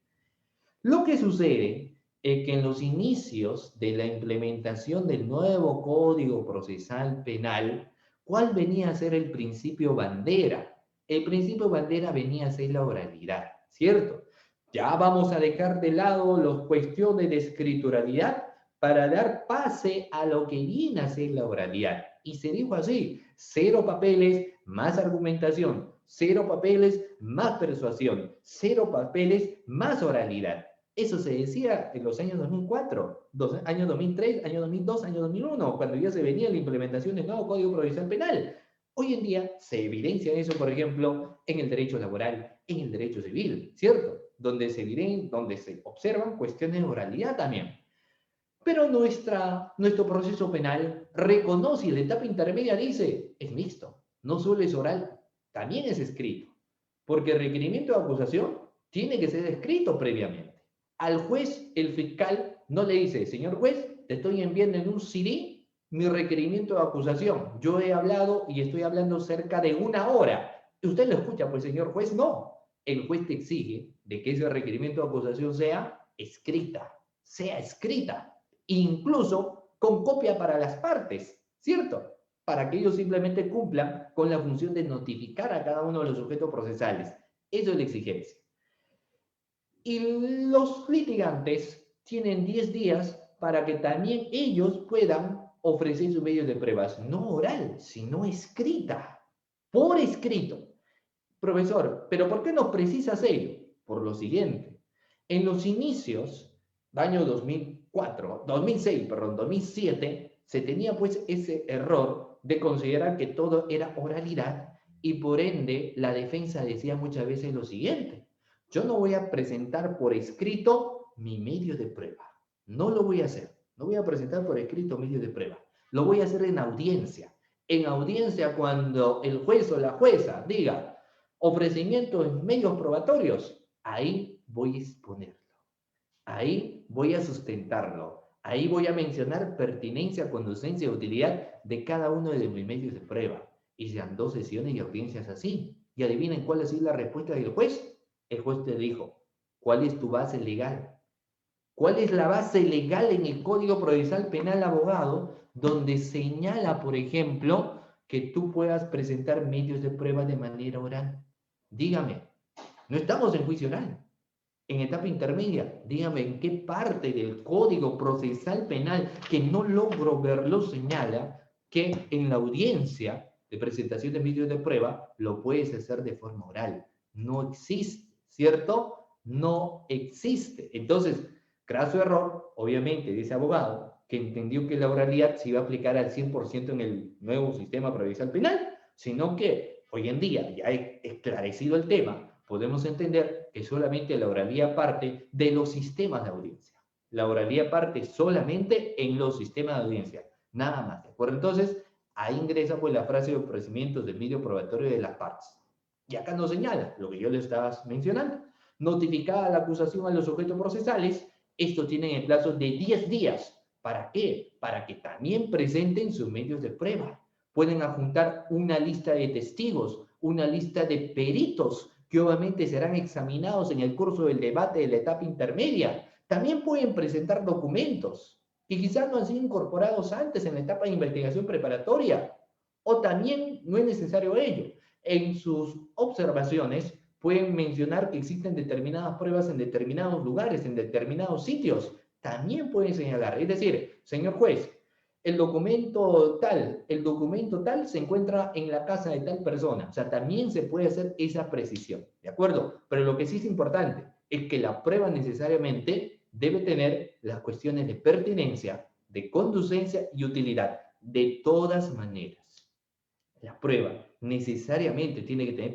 lo que sucede es que en los inicios de la implementación del nuevo Código Procesal Penal, ¿cuál venía a ser el principio bandera? El principio bandera venía a ser la oralidad, ¿cierto? Ya vamos a dejar de lado las cuestiones de escrituralidad para dar pase a lo que viene a ser la oralidad. Y se dijo así, 0 papeles más argumentación, 0 papeles más persuasión, 0 papeles más oralidad. Eso se decía en los años 2004, año 2003, año 2002, año 2001, cuando ya se venía la implementación del nuevo Código Procesal Penal. Hoy en día se evidencia eso, por ejemplo, en el derecho laboral, en el derecho civil, ¿cierto? Donde se observan cuestiones de oralidad también. Pero nuestro proceso penal reconoce y la etapa intermedia dice, es mixto, no solo es oral, también es escrito, porque el requerimiento de acusación tiene que ser escrito previamente. Al juez, el fiscal no le dice, señor juez, te estoy enviando en un CD mi requerimiento de acusación. Yo he hablado y estoy hablando cerca de 1 hora. Y usted lo escucha, pues señor juez, no. El juez te exige de que ese requerimiento de acusación sea escrita, incluso con copia para las partes, ¿cierto? Para que ellos simplemente cumplan con la función de notificar a cada uno de los sujetos procesales. Eso es la exigencia. Y los litigantes tienen 10 días para que también ellos puedan ofrecer sus medios de pruebas, no oral, sino escrita, por escrito. Profesor, ¿pero por qué no precisas ello? Por lo siguiente, en los inicios, año 2004, 2006, perdón, 2007, se tenía pues ese error de considerar que todo era oralidad y por ende la defensa decía muchas veces lo siguiente, yo no voy a presentar por escrito mi medio de prueba, no lo voy a hacer, no voy a presentar por escrito medio de prueba, lo voy a hacer en audiencia. En audiencia cuando el juez o la jueza diga, ofrecimiento en medios probatorios, ahí voy a exponerlo, ahí voy a sustentarlo, ahí voy a mencionar pertinencia, conducencia y utilidad de cada uno de mis medios de prueba. Y sean 2 sesiones y audiencias así. Y adivinen cuál ha sido la respuesta del juez. El juez te dijo, ¿cuál es tu base legal? ¿Cuál es la base legal en el Código Procesal Penal, abogado, donde señala, por ejemplo, que tú puedas presentar medios de prueba de manera oral? Dígame, no estamos en juicio oral, en etapa intermedia. Dígame en qué parte del Código Procesal Penal que no logro verlo señala que en la audiencia de presentación de medios de prueba lo puedes hacer de forma oral. No existe, ¿cierto? No existe. Entonces, craso error, obviamente, de ese abogado que entendió que la oralidad se iba a aplicar al 100% en el nuevo sistema procesal penal, sino que hoy en día ya he esclarecido el tema, podemos entender que solamente la oralía parte de los sistemas de audiencia. La oralía parte solamente en los sistemas de audiencia, nada más, ¿de acuerdo? Entonces, ahí ingresa pues la frase de ofrecimientos del medio probatorio de las partes. Y acá nos señala lo que yo le estaba mencionando. Notificada la acusación a los sujetos procesales, estos tienen el plazo de 10 días. ¿Para qué? Para que también presenten sus medios de prueba. Pueden adjuntar una lista de testigos, una lista de peritos que obviamente serán examinados en el curso del debate de la etapa intermedia. También pueden presentar documentos que quizás no han sido incorporados antes en la etapa de investigación preparatoria, o también no es necesario ello. En sus observaciones pueden mencionar que existen determinadas pruebas en determinados lugares, en determinados sitios. También pueden señalar, es decir, señor juez, el documento tal se encuentra en la casa de tal persona. O sea, también se puede hacer esa precisión, ¿de acuerdo? Pero lo que sí es importante es que la prueba necesariamente debe tener las cuestiones de pertinencia, de conducencia y utilidad, de todas maneras. La prueba necesariamente tiene que tener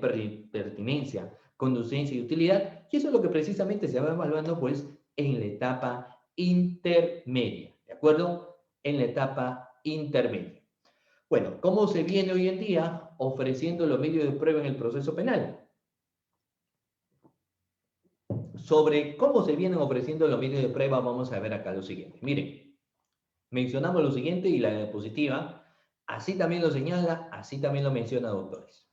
pertinencia, conducencia y utilidad, y eso es lo que precisamente se va evaluando pues en la etapa intermedia, ¿de acuerdo? En la etapa intermedia. Bueno, ¿cómo se viene hoy en día ofreciendo los medios de prueba en el proceso penal? Sobre cómo se vienen ofreciendo los medios de prueba, vamos a ver acá lo siguiente. Miren, mencionamos lo siguiente y la diapositiva, así también lo señala, así también lo menciona doctores.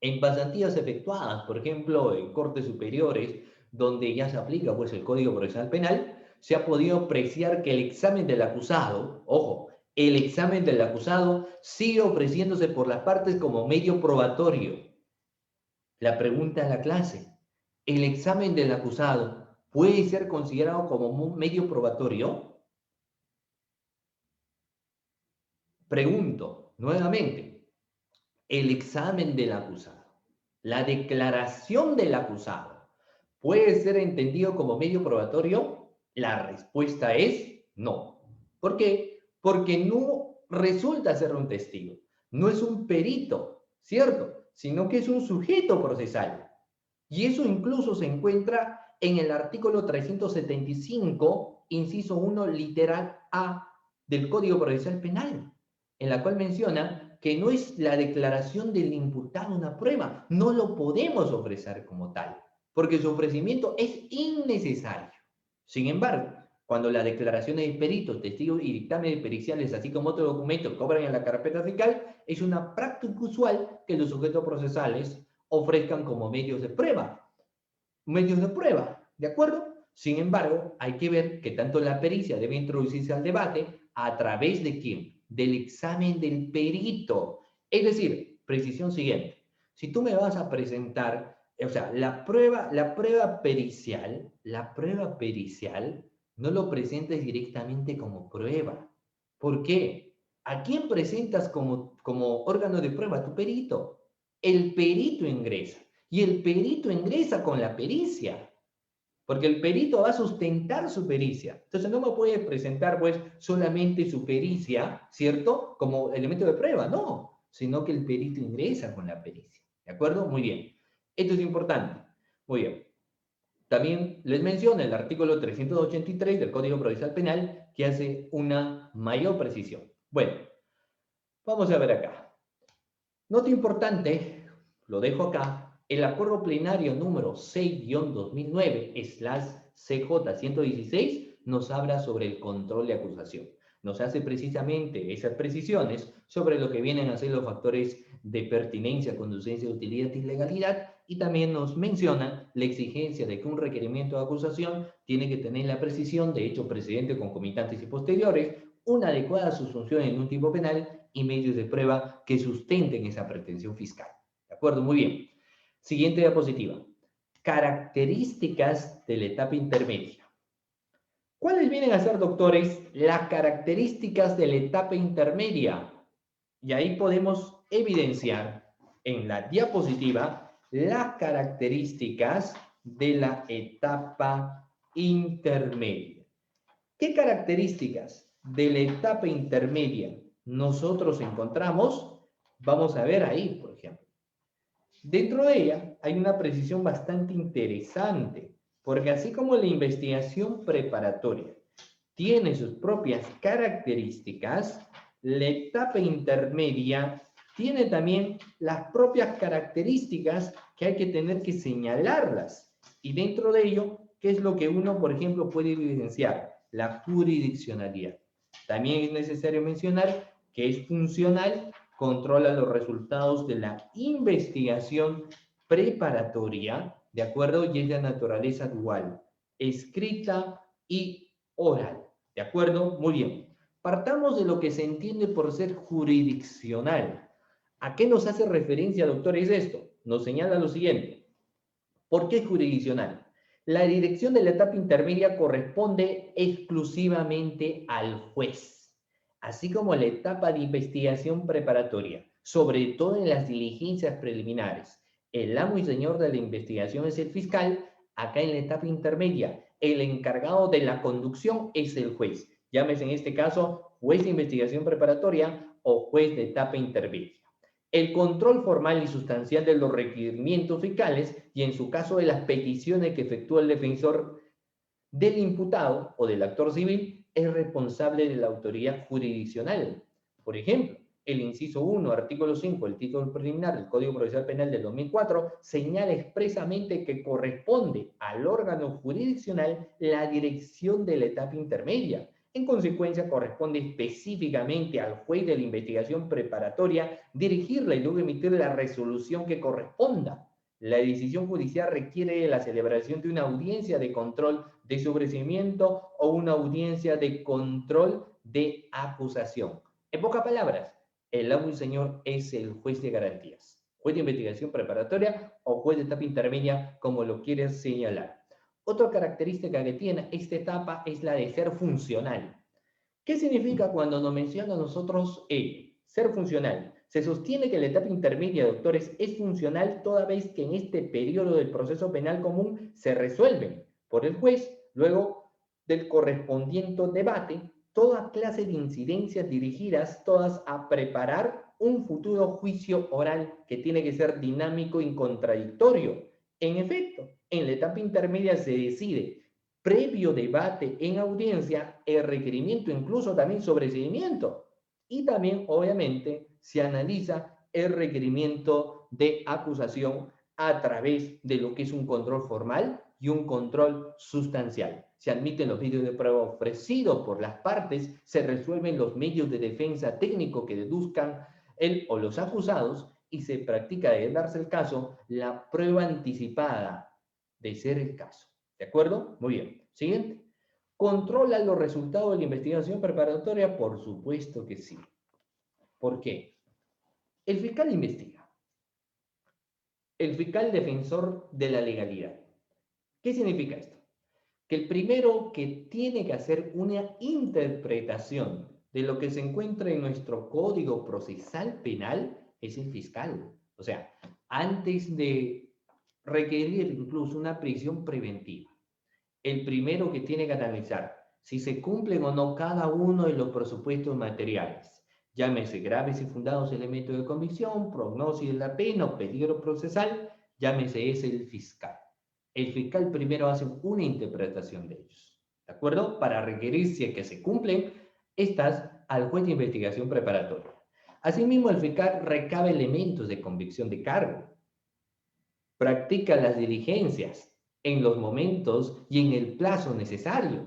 En pasantías efectuadas, por ejemplo, en cortes superiores, donde ya se aplica pues el Código Procesal Penal, se ha podido apreciar que el examen del acusado, ojo, el examen del acusado sigue ofreciéndose por las partes como medio probatorio. La pregunta en la clase, ¿el examen del acusado puede ser considerado como un medio probatorio? Pregunto nuevamente, ¿el examen del acusado, la declaración del acusado, puede ser entendido como medio probatorio? La respuesta es no. ¿Por qué? Porque no resulta ser un testigo, no es un perito, ¿cierto? Sino que es un sujeto procesal. Y eso incluso se encuentra en el artículo 375, inciso 1, literal A del Código Procesal Penal, en la cual menciona que no es la declaración del imputado una prueba, no lo podemos ofrecer como tal, porque su ofrecimiento es innecesario. Sin embargo, cuando las declaraciones de peritos, testigos y dictámenes periciales, así como otros documentos, cobran en la carpeta fiscal, es una práctica usual que los sujetos procesales ofrezcan como medios de prueba. Medios de prueba, ¿de acuerdo? Sin embargo, hay que ver que tanto la pericia debe introducirse al debate a través de quién, del examen del perito. Es decir, precisión siguiente. Si tú me vas a presentar, o sea, la prueba pericial, no lo presentes directamente como prueba. ¿Por qué? ¿A quién presentas como órgano de prueba? Tu perito. El perito ingresa. Y el perito ingresa con la pericia, porque el perito va a sustentar su pericia. Entonces no me puede presentar pues solamente su pericia, ¿cierto? Como elemento de prueba, no, sino que el perito ingresa con la pericia. ¿De acuerdo? Muy bien. Esto es importante. Muy bien. También les menciono el artículo 383 del Código Procesal Penal que hace una mayor precisión. Bueno, vamos a ver acá. Nota importante, lo dejo acá, el acuerdo plenario número 6-2009/CJ116 nos habla sobre el control de acusación. Nos hace precisamente esas precisiones sobre lo que vienen a ser los factores de pertinencia, conducencia, utilidad y legalidad, y también nos menciona la exigencia de que un requerimiento de acusación tiene que tener la precisión de hechos precedentes, concomitantes y posteriores, una adecuada subsunción en un tipo penal y medios de prueba que sustenten esa pretensión fiscal. ¿De acuerdo? Muy bien. Siguiente diapositiva. Características de la etapa intermedia. ¿Cuáles vienen a ser, doctores, las características de la etapa intermedia? Y ahí podemos evidenciar en la diapositiva las características de la etapa intermedia. ¿Qué características de la etapa intermedia nosotros encontramos? Vamos a ver ahí, por ejemplo. Dentro de ella hay una precisión bastante interesante, porque así como la investigación preparatoria tiene sus propias características, la etapa intermedia tiene también las propias características que hay que tener que señalarlas. Y dentro de ello, ¿qué es lo que uno, por ejemplo, puede evidenciar? La jurisdiccionalidad. También es necesario mencionar que es funcional, controla los resultados de la investigación preparatoria, ¿de acuerdo? Y es de naturaleza dual, escrita y oral. ¿De acuerdo? Muy bien. Partamos de lo que se entiende por ser jurisdiccional. ¿A qué nos hace referencia, doctores, esto? Nos señala lo siguiente. ¿Por qué jurisdiccional? La dirección de la etapa intermedia corresponde exclusivamente al juez, así como la etapa de investigación preparatoria, sobre todo en las diligencias preliminares. El amo y señor de la investigación es el fiscal, acá en la etapa intermedia, el encargado de la conducción es el juez. Llámese en este caso juez de investigación preparatoria o juez de etapa intermedia. El control formal y sustancial de los requerimientos fiscales y en su caso de las peticiones que efectúa el defensor del imputado o del actor civil es responsable de la autoridad jurisdiccional. Por ejemplo, el inciso 1, artículo 5, el título preliminar del Código Procesal Penal del 2004 señala expresamente que corresponde al órgano jurisdiccional la dirección de la etapa intermedia. En consecuencia, corresponde específicamente al juez de la investigación preparatoria dirigirla y luego emitir la resolución que corresponda. La decisión judicial requiere la celebración de una audiencia de control de sobreseimiento o una audiencia de control de acusación. En pocas palabras, el amo y señor es el juez de garantías, juez de investigación preparatoria o juez de etapa intermedia, como lo quieres señalar. Otra característica que tiene esta etapa es la de ser funcional. ¿Qué significa cuando nos menciona a nosotros ser funcional? Se sostiene que la etapa intermedia, doctores, es funcional toda vez que en este periodo del proceso penal común se resuelven por el juez, luego del correspondiente debate, toda clase de incidencias dirigidas todas a preparar un futuro juicio oral que tiene que ser dinámico y contradictorio. En efecto, en la etapa intermedia se decide previo debate en audiencia, el requerimiento incluso también sobreseimiento. Y también, obviamente, se analiza el requerimiento de acusación a través de lo que es un control formal y un control sustancial. Se admiten los medios de prueba ofrecidos por las partes, se resuelven los medios de defensa técnico que deduzcan él o los acusados y se practica, de darse el caso, la prueba anticipada de ser el caso. ¿De acuerdo? Muy bien. Siguiente. ¿Controla los resultados de la investigación preparatoria? Por supuesto que sí. ¿Por qué? El fiscal investiga. El fiscal defensor de la legalidad. ¿Qué significa esto? Que el primero que tiene que hacer una interpretación de lo que se encuentra en nuestro Código Procesal Penal es el fiscal. O sea, antes de requerir incluso una prisión preventiva, el primero que tiene que analizar si se cumplen o no cada uno de los presupuestos materiales, llámese graves y fundados elementos de convicción, prognosis de la pena o peligro procesal, llámese es el fiscal. El fiscal primero hace una interpretación de ellos, ¿de acuerdo? Para requerir si es que se cumplen estas al juez de investigación preparatoria. Asimismo, el fiscal recaba elementos de convicción de cargo, practica las diligencias en los momentos y en el plazo necesario.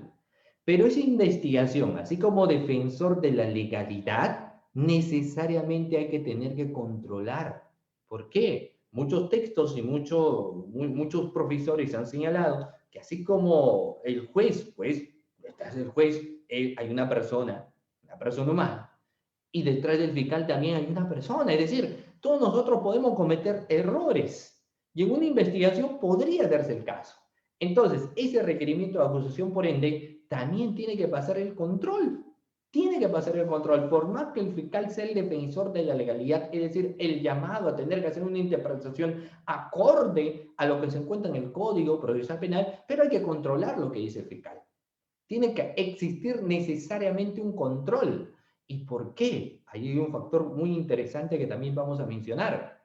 Pero esa investigación, así como defensor de la legalidad, necesariamente hay que tener que controlar. ¿Por qué? Muchos textos y muchos profesores han señalado que así como el juez, pues, detrás del juez hay una persona humana, y detrás del fiscal también hay una persona. Es decir, todos nosotros podemos cometer errores y en una investigación podría darse el caso. Entonces, ese requerimiento de acusación, por ende, también tiene que pasar el control. Tiene que pasar el control, por más que el fiscal sea el defensor de la legalidad, es decir, el llamado a tener que hacer una interpretación acorde a lo que se encuentra en el Código Procesal Penal, pero hay que controlar lo que dice el fiscal. Tiene que existir necesariamente un control. ¿Y por qué? Ahí hay un factor muy interesante que también vamos a mencionar.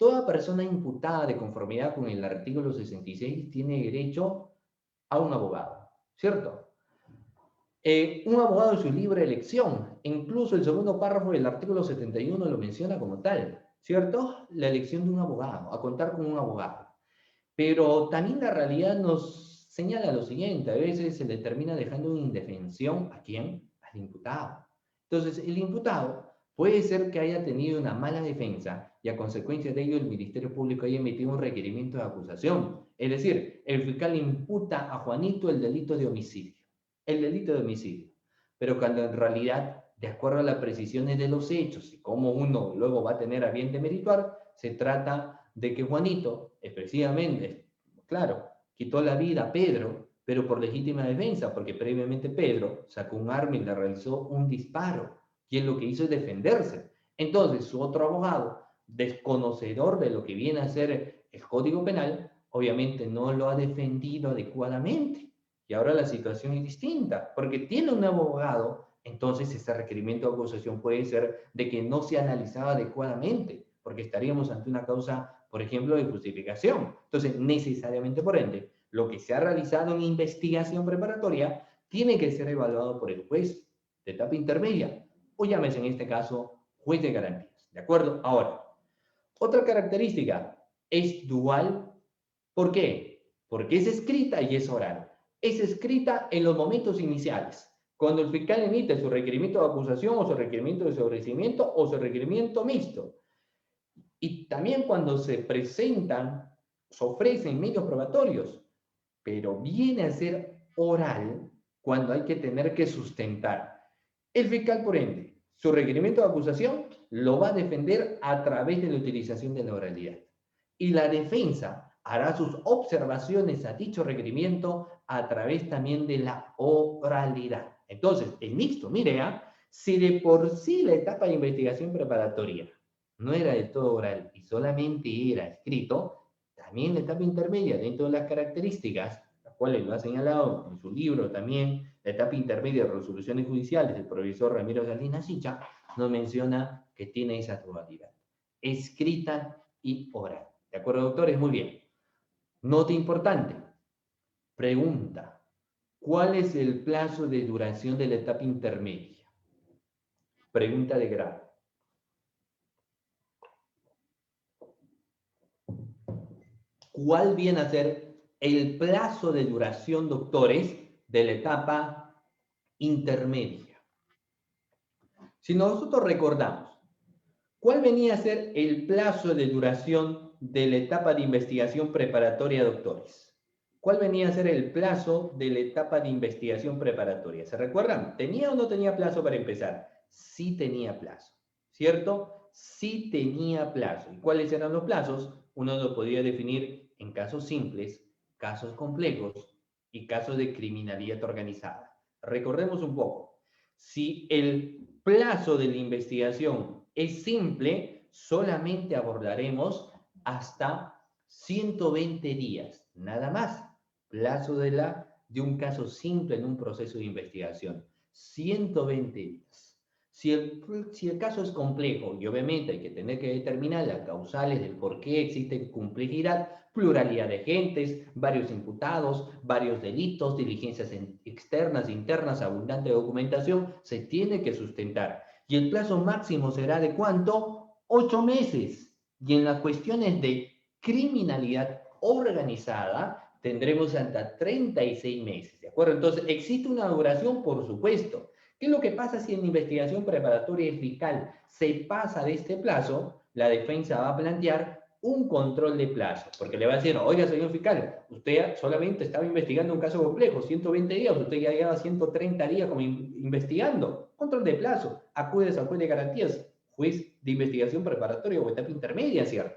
Toda persona imputada de conformidad con el artículo 66 tiene derecho a un abogado, ¿cierto? Un abogado de su libre elección. Incluso el segundo párrafo del artículo 71 lo menciona como tal, ¿cierto? La elección de un abogado, a contar con un abogado. Pero también la realidad nos señala lo siguiente, a veces se le termina dejando una indefensión, ¿a quién? Al imputado. Entonces, el imputado puede ser que haya tenido una mala defensa y a consecuencia de ello el Ministerio Público haya emitido un requerimiento de acusación. Es decir, el fiscal imputa a Juanito el delito de homicidio. El delito de homicidio. Pero cuando en realidad, de acuerdo a las precisiones de los hechos y cómo uno luego va a tener a bien de merituar, se trata de que Juanito, expresivamente, claro, quitó la vida a Pedro, pero por legítima defensa, porque previamente Pedro sacó un arma y le realizó un disparo, y él lo que hizo es defenderse. Entonces, su otro abogado, desconocedor de lo que viene a ser el Código Penal, obviamente no lo ha defendido adecuadamente. Y ahora la situación es distinta, porque tiene un nuevo abogado, entonces este requerimiento de acusación puede ser de que no se ha analizado adecuadamente, porque estaríamos ante una causa, por ejemplo, de justificación. Entonces, necesariamente, por ende, lo que se ha realizado en investigación preparatoria tiene que ser evaluado por el juez de etapa intermedia, o llámese en este caso juez de garantías. ¿De acuerdo? Ahora, otra característica es dual. ¿Por qué? Porque es escrita y es oral. Es escrita en los momentos iniciales, cuando el fiscal emite su requerimiento de acusación o su requerimiento de sobreseimiento o su requerimiento mixto. Y también cuando se presentan, se ofrecen medios probatorios, pero viene a ser oral cuando hay que tener que sustentar. El fiscal, por ende, su requerimiento de acusación lo va a defender a través de la utilización de la oralidad. Y la defensa hará sus observaciones a dicho requerimiento a través también de la oralidad. Entonces, el mixto, mire, si de por sí la etapa de investigación preparatoria no era de todo oral y solamente era escrito, también la etapa intermedia, dentro de las características, las cuales lo ha señalado en su libro también, la etapa intermedia de resoluciones judiciales, el profesor Ramiro Salinas Sicha, nos menciona que tiene esa dualidad, escrita y oral. ¿De acuerdo, doctores? Muy bien. Nota importante. Pregunta. ¿Cuál es el plazo de duración de la etapa intermedia? Pregunta de grado. ¿Cuál viene a ser el plazo de duración, doctores, de la etapa intermedia? Si nosotros recordamos, ¿cuál venía a ser el plazo de duración de la etapa de investigación preparatoria, doctores? ¿Cuál venía a ser el plazo de la etapa de investigación preparatoria? ¿Se recuerdan? ¿Tenía o no tenía plazo para empezar? Sí tenía plazo, ¿cierto? Sí tenía plazo. ¿Y cuáles eran los plazos? Uno lo podía definir en casos simples, casos complejos y casos de criminalidad organizada. Recordemos un poco. Si el plazo de la investigación es simple, solamente abordaremos hasta 120 días, nada más. Plazo de un caso simple en un proceso de investigación. 120 días. Si el caso es complejo, y obviamente hay que tener que determinar las causales del por qué existe complejidad, pluralidad de agentes, varios imputados, varios delitos, diligencias externas, internas, abundante documentación, se tiene que sustentar. Y el plazo máximo será de ¿cuánto? 8 meses. Y en las cuestiones de criminalidad organizada tendremos hasta 36 meses, ¿de acuerdo? Entonces, ¿existe una duración? Por supuesto. ¿Qué es lo que pasa si en investigación preparatoria y fiscal se pasa de este plazo? La defensa va a plantear un control de plazo, porque le va a decir, oiga, señor fiscal, usted solamente estaba investigando un caso complejo, 120 días, usted ya lleva 130 días como investigando. Control de plazo, acudes al juez de garantías, juez de investigación preparatoria o etapa intermedia, ¿cierto?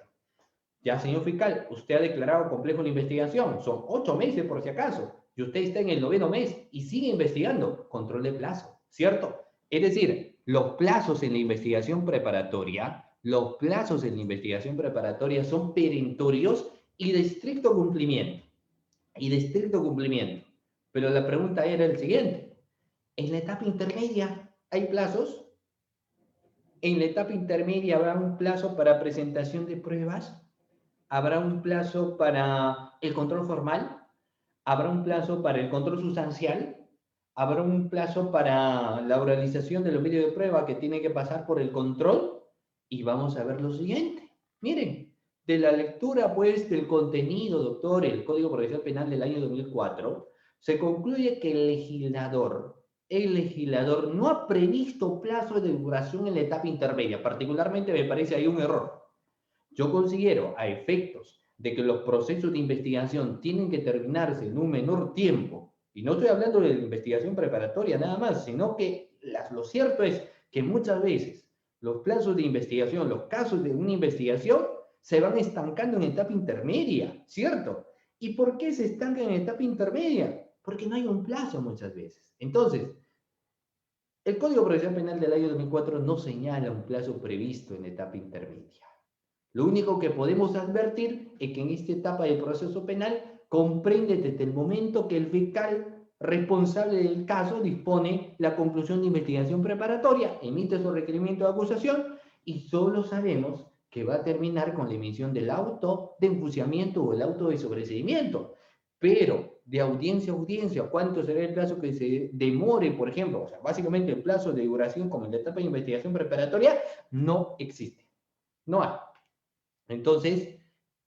Ya, señor fiscal, usted ha declarado complejo la investigación, son 8 meses por si acaso, y usted está en el 9º mes y sigue investigando, control de plazo, ¿cierto? Es decir, los plazos en la investigación preparatoria, son perentorios y de estricto cumplimiento, Pero la pregunta era el siguiente, ¿en la etapa intermedia hay plazos? En la etapa intermedia habrá un plazo para presentación de pruebas, habrá un plazo para el control formal, habrá un plazo para el control sustancial, habrá un plazo para la oralización de los medios de prueba que tiene que pasar por el control y vamos a ver lo siguiente. Miren, de la lectura pues del contenido, doctor, el Código Procesal Penal del año 2004, se concluye que el legislador no ha previsto plazo de duración en la etapa intermedia. Particularmente me parece ahí un error. Yo considero, a efectos de que los procesos de investigación tienen que terminarse en un menor tiempo, y no estoy hablando de la investigación preparatoria nada más, sino que lo cierto es que muchas veces los plazos de investigación, los casos de una investigación, se van estancando en etapa intermedia, ¿cierto? ¿Y por qué se estancan en etapa intermedia? Porque no hay un plazo muchas veces. Entonces, el Código Procesal Penal del año 2004 no señala un plazo previsto en etapa intermedia. Lo único que podemos advertir es que en esta etapa del proceso penal comprende desde el momento que el fiscal responsable del caso dispone la conclusión de investigación preparatoria, emite su requerimiento de acusación y solo sabemos que va a terminar con la emisión del auto de enjuiciamiento o el auto de sobreseimiento. Pero de audiencia a audiencia, ¿cuánto será el plazo que se demore, por ejemplo? O sea, básicamente el plazo de duración como en la etapa de investigación preparatoria no existe. No hay. Entonces,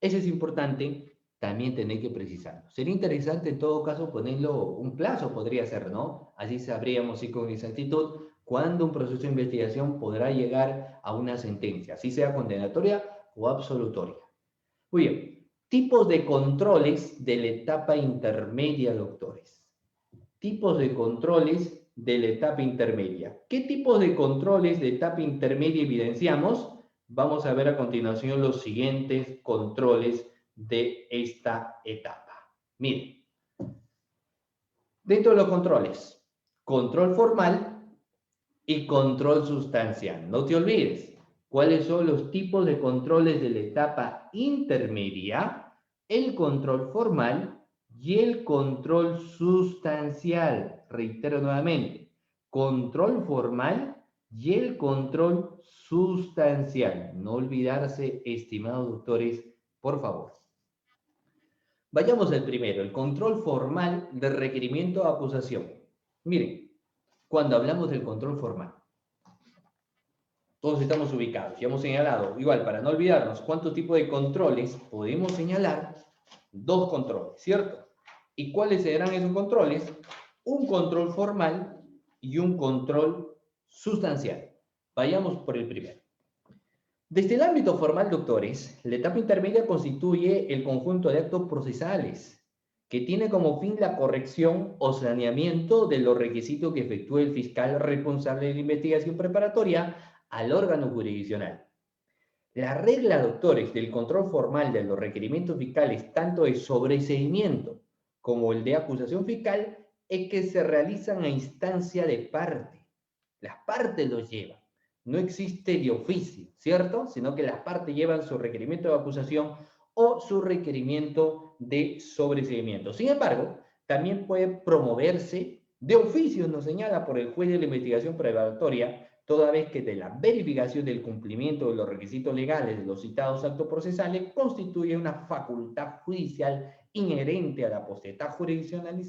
eso es importante también tener que precisarlo. Sería interesante en todo caso ponerlo un plazo, podría ser, ¿no? Así sabríamos sí, con exactitud cuándo un proceso de investigación podrá llegar a una sentencia, así sea condenatoria o absolutoria. Muy bien, tipos de controles de la etapa intermedia, doctores. Tipos de controles de la etapa intermedia. ¿Qué tipos de controles de etapa intermedia evidenciamos? Vamos a ver a continuación los siguientes controles de esta etapa. Miren, dentro de los controles, control formal y control sustancial. No te olvides, ¿cuáles son los tipos de controles de la etapa intermedia? El control formal y el control sustancial. Reitero nuevamente, control formal y el control sustancial. No olvidarse, estimados doctores, por favor. Vayamos al primero, el control formal de requerimiento de acusación. Miren, cuando hablamos del control formal, todos estamos ubicados. Ya hemos señalado, igual, para no olvidarnos cuántos tipos de controles podemos señalar, dos controles, ¿cierto? ¿Y cuáles serán esos controles? Un control formal y un control sustancial. Vayamos por el primero. Desde el ámbito formal, doctores, la etapa intermedia constituye el conjunto de actos procesales que tiene como fin la corrección o saneamiento de los requisitos que efectúe el fiscal responsable de la investigación preparatoria al órgano jurisdiccional. La regla, doctores, del control formal de los requerimientos fiscales, tanto de sobreseimiento como el de acusación fiscal, es que se realizan a instancia de parte. Las partes los llevan. No existe de oficio, ¿cierto? Sino que las partes llevan su requerimiento de acusación o su requerimiento de sobreseimiento. Sin embargo, también puede promoverse de oficio, nos señala por el juez de la investigación preparatoria, toda vez que de la verificación del cumplimiento de los requisitos legales de los citados actos procesales constituye una facultad judicial inherente a la potestad jurisdiccional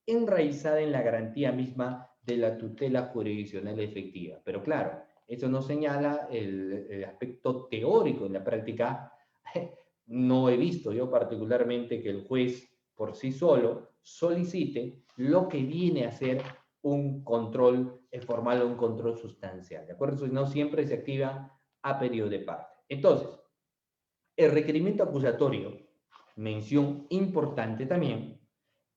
enraizada en la garantía misma de la tutela jurisdiccional efectiva. Pero claro, eso no señala el aspecto teórico en la práctica. No he visto yo particularmente que el juez por sí solo solicite lo que viene a ser un control formal o un control sustancial, ¿de acuerdo? Si no, siempre se activa a periodo de parte. Entonces, el requerimiento acusatorio, mención importante también,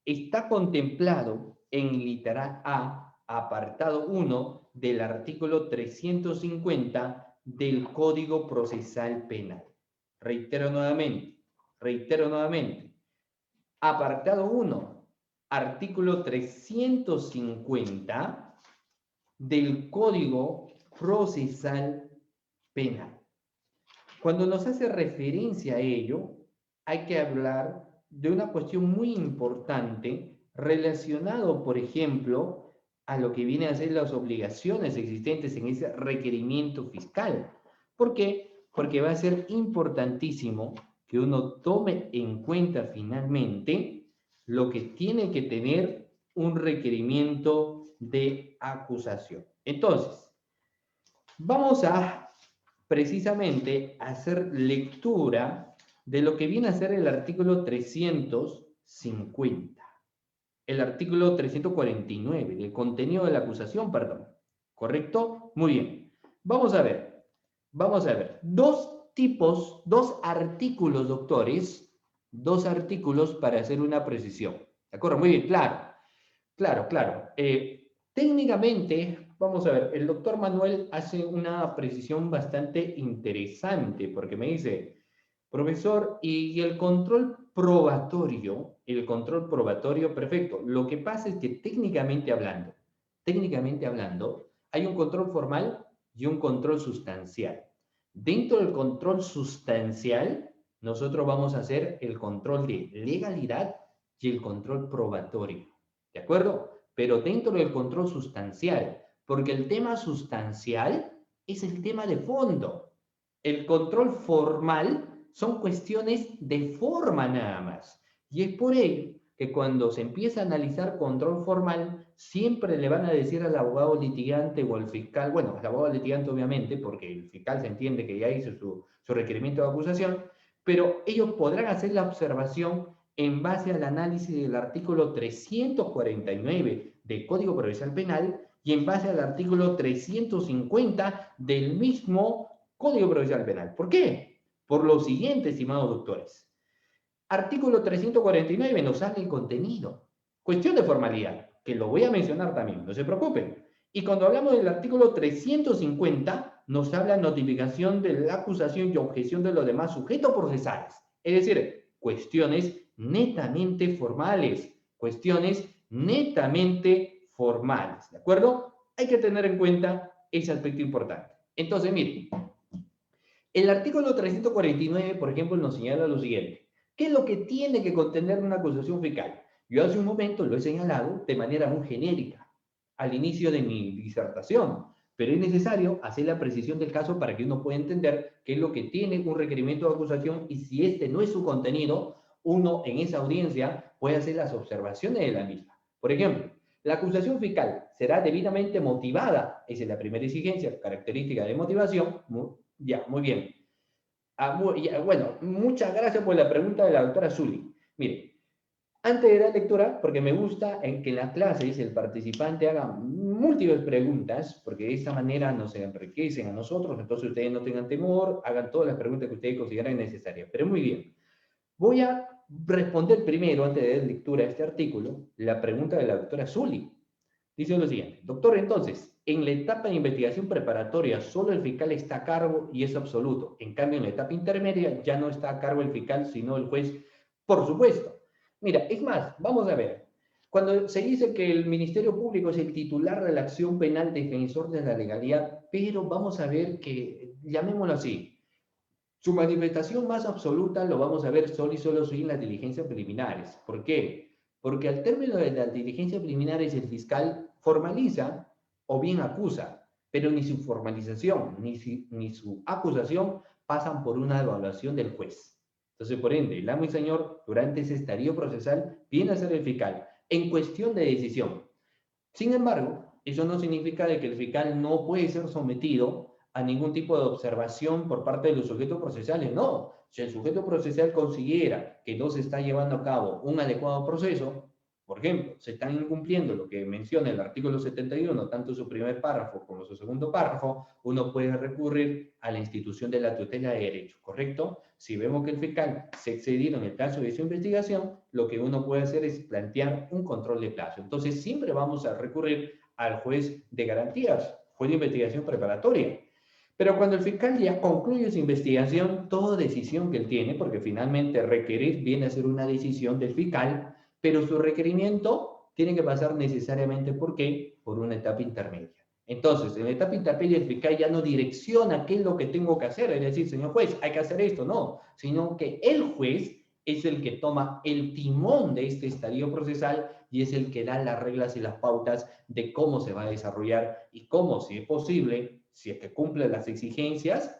está contemplado en literal A, apartado 1 del artículo 350 del Código Procesal Penal. Reitero nuevamente, apartado 1, artículo 350 del Código Procesal Penal. Cuando nos hace referencia a ello, hay que hablar de una cuestión muy importante relacionado, por ejemplo, a lo que viene a ser las obligaciones existentes en ese requerimiento fiscal. ¿Por qué? Porque va a ser importantísimo que uno tome en cuenta finalmente lo que tiene que tener un requerimiento de acusación. Entonces, vamos a precisamente hacer lectura de lo que viene a ser el artículo 350, el artículo 349, del contenido de la acusación, perdón. ¿Correcto? Muy bien. Vamos a ver. Vamos a ver. Dos artículos, doctores, dos artículos para hacer una precisión. ¿De acuerdo? Muy bien, claro. Claro, claro. Técnicamente, vamos a ver, el doctor Manuel hace una precisión bastante interesante porque me dice, profesor, y el control probatorio, perfecto. Lo que pasa es que técnicamente hablando, hay un control formal y un control sustancial. Dentro del control sustancial, nosotros vamos a hacer el control de legalidad y el control probatorio. ¿De acuerdo? Pero dentro del control sustancial, porque el tema sustancial es el tema de fondo. El control formal son cuestiones de forma nada más. Y es por ello que cuando se empieza a analizar control formal, siempre le van a decir al abogado litigante o al fiscal, bueno, al abogado litigante obviamente, porque el fiscal se entiende que ya hizo su requerimiento de acusación, pero ellos podrán hacer la observación en base al análisis del artículo 349 del Código Procesal Penal y en base al artículo 350 del mismo Código Procesal Penal. ¿Por qué? Por lo siguiente, estimados doctores. Artículo 349 nos habla el contenido. Cuestión de formalidad, que lo voy a mencionar también, no se preocupen. Y cuando hablamos del artículo 350, nos habla notificación de la acusación y objeción de los demás sujetos procesales. Es decir, cuestiones netamente formales, ¿de acuerdo? Hay que tener en cuenta ese aspecto importante. Entonces, miren, el artículo 349, por ejemplo, nos señala lo siguiente. ¿Qué es lo que tiene que contener una acusación fiscal? Yo hace un momento lo he señalado de manera muy genérica al inicio de mi disertación, pero es necesario hacer la precisión del caso para que uno pueda entender qué es lo que tiene un requerimiento de acusación y si este no es su contenido, uno en esa audiencia puede hacer las observaciones de la misma. Por ejemplo, la acusación fiscal será debidamente motivada, esa es la primera exigencia, característica de motivación, muy bien. Bueno, muchas gracias por la pregunta de la doctora Zuli. Mire, antes de dar lectura, porque me gusta en que en las clases el participante haga múltiples preguntas, porque de esta manera nos enriquecen a nosotros, entonces ustedes no tengan temor, hagan todas las preguntas que ustedes consideren necesarias. Pero muy bien, voy a responder primero, antes de dar lectura a este artículo, la pregunta de la doctora Zuli. Dice lo siguiente, doctor, entonces, en la etapa de investigación preparatoria solo el fiscal está a cargo y es absoluto. En cambio, en la etapa intermedia ya no está a cargo el fiscal, sino el juez, por supuesto. Mira, es más, vamos a ver. Cuando se dice que el Ministerio Público es el titular de la acción penal defensor de la legalidad, pero vamos a ver que, llamémoslo así, su manifestación más absoluta lo vamos a ver solo y solo en las diligencias preliminares. ¿Por qué? Porque al término de las diligencias preliminares el fiscal formaliza o bien acusa, pero ni su formalización ni su acusación pasan por una evaluación del juez. Entonces, por ende, el amo y señor durante ese estadio procesal viene a ser el fiscal en cuestión de decisión. Sin embargo, eso no significa de que el fiscal no puede ser sometido a ningún tipo de observación por parte de los sujetos procesales. No, si el sujeto procesal considera que no se está llevando a cabo un adecuado proceso, por ejemplo, se están incumpliendo lo que menciona el artículo 71, tanto su primer párrafo como su segundo párrafo, uno puede recurrir a la institución de la tutela de derecho, ¿correcto? Si vemos que el fiscal se excedió en el plazo de su investigación, lo que uno puede hacer es plantear un control de plazo. Entonces, siempre vamos a recurrir al juez de garantías, juez de investigación preparatoria. Pero cuando el fiscal ya concluye su investigación, toda decisión que él tiene, porque finalmente requerir viene a ser una decisión del fiscal, pero su requerimiento tiene que pasar necesariamente, ¿por qué? Por una etapa intermedia. Entonces, en la etapa intermedia el fiscal ya no direcciona qué es lo que tengo que hacer, es decir, señor juez, hay que hacer esto, no, sino que el juez es el que toma el timón de este estadio procesal y es el que da las reglas y las pautas de cómo se va a desarrollar y cómo, si es posible, si es que cumple las exigencias,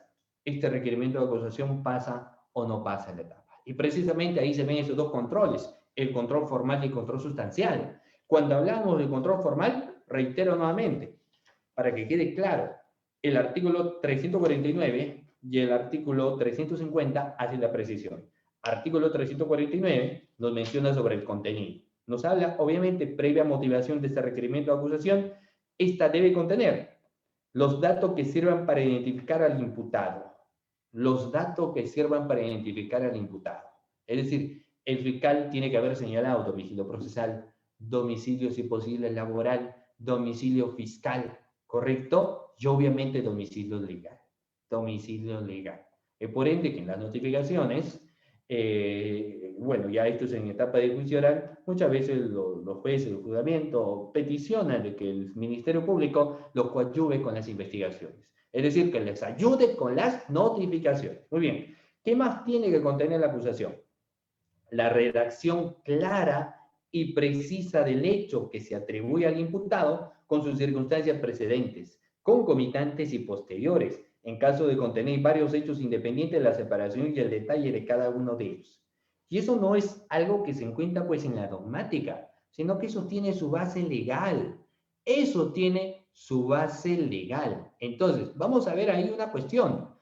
este requerimiento de acusación pasa o no pasa en la etapa. Y precisamente ahí se ven esos dos controles, el control formal y el control sustancial. Cuando hablamos del control formal, reitero nuevamente, para que quede claro, el artículo 349 y el artículo 350 hacen la precisión. Artículo 349 nos menciona sobre el contenido. Nos habla, obviamente, previa motivación de este requerimiento de acusación. Esta debe contener los datos que sirvan para identificar al imputado. Los datos que sirvan para identificar al imputado. Es decir, el fiscal tiene que haber señalado domicilio procesal, domicilio, si posible, laboral, domicilio fiscal, ¿correcto? Y obviamente domicilio legal. Domicilio legal. Por ende, que en las notificaciones, bueno, ya esto es en etapa de juicio oral, muchas veces los jueces del juzgamiento peticionan de que el Ministerio Público los coadyuve con las investigaciones. Es decir, que les ayude con las notificaciones. Muy bien. ¿Qué más tiene que contener la acusación? La redacción clara y precisa del hecho que se atribuye al imputado con sus circunstancias precedentes, concomitantes y posteriores, en caso de contener varios hechos independientes de la separación y el detalle de cada uno de ellos. Y eso no es algo que se encuentra pues en la dogmática, sino que eso tiene su base legal. Eso tiene su base legal. Entonces, vamos a ver ahí una cuestión.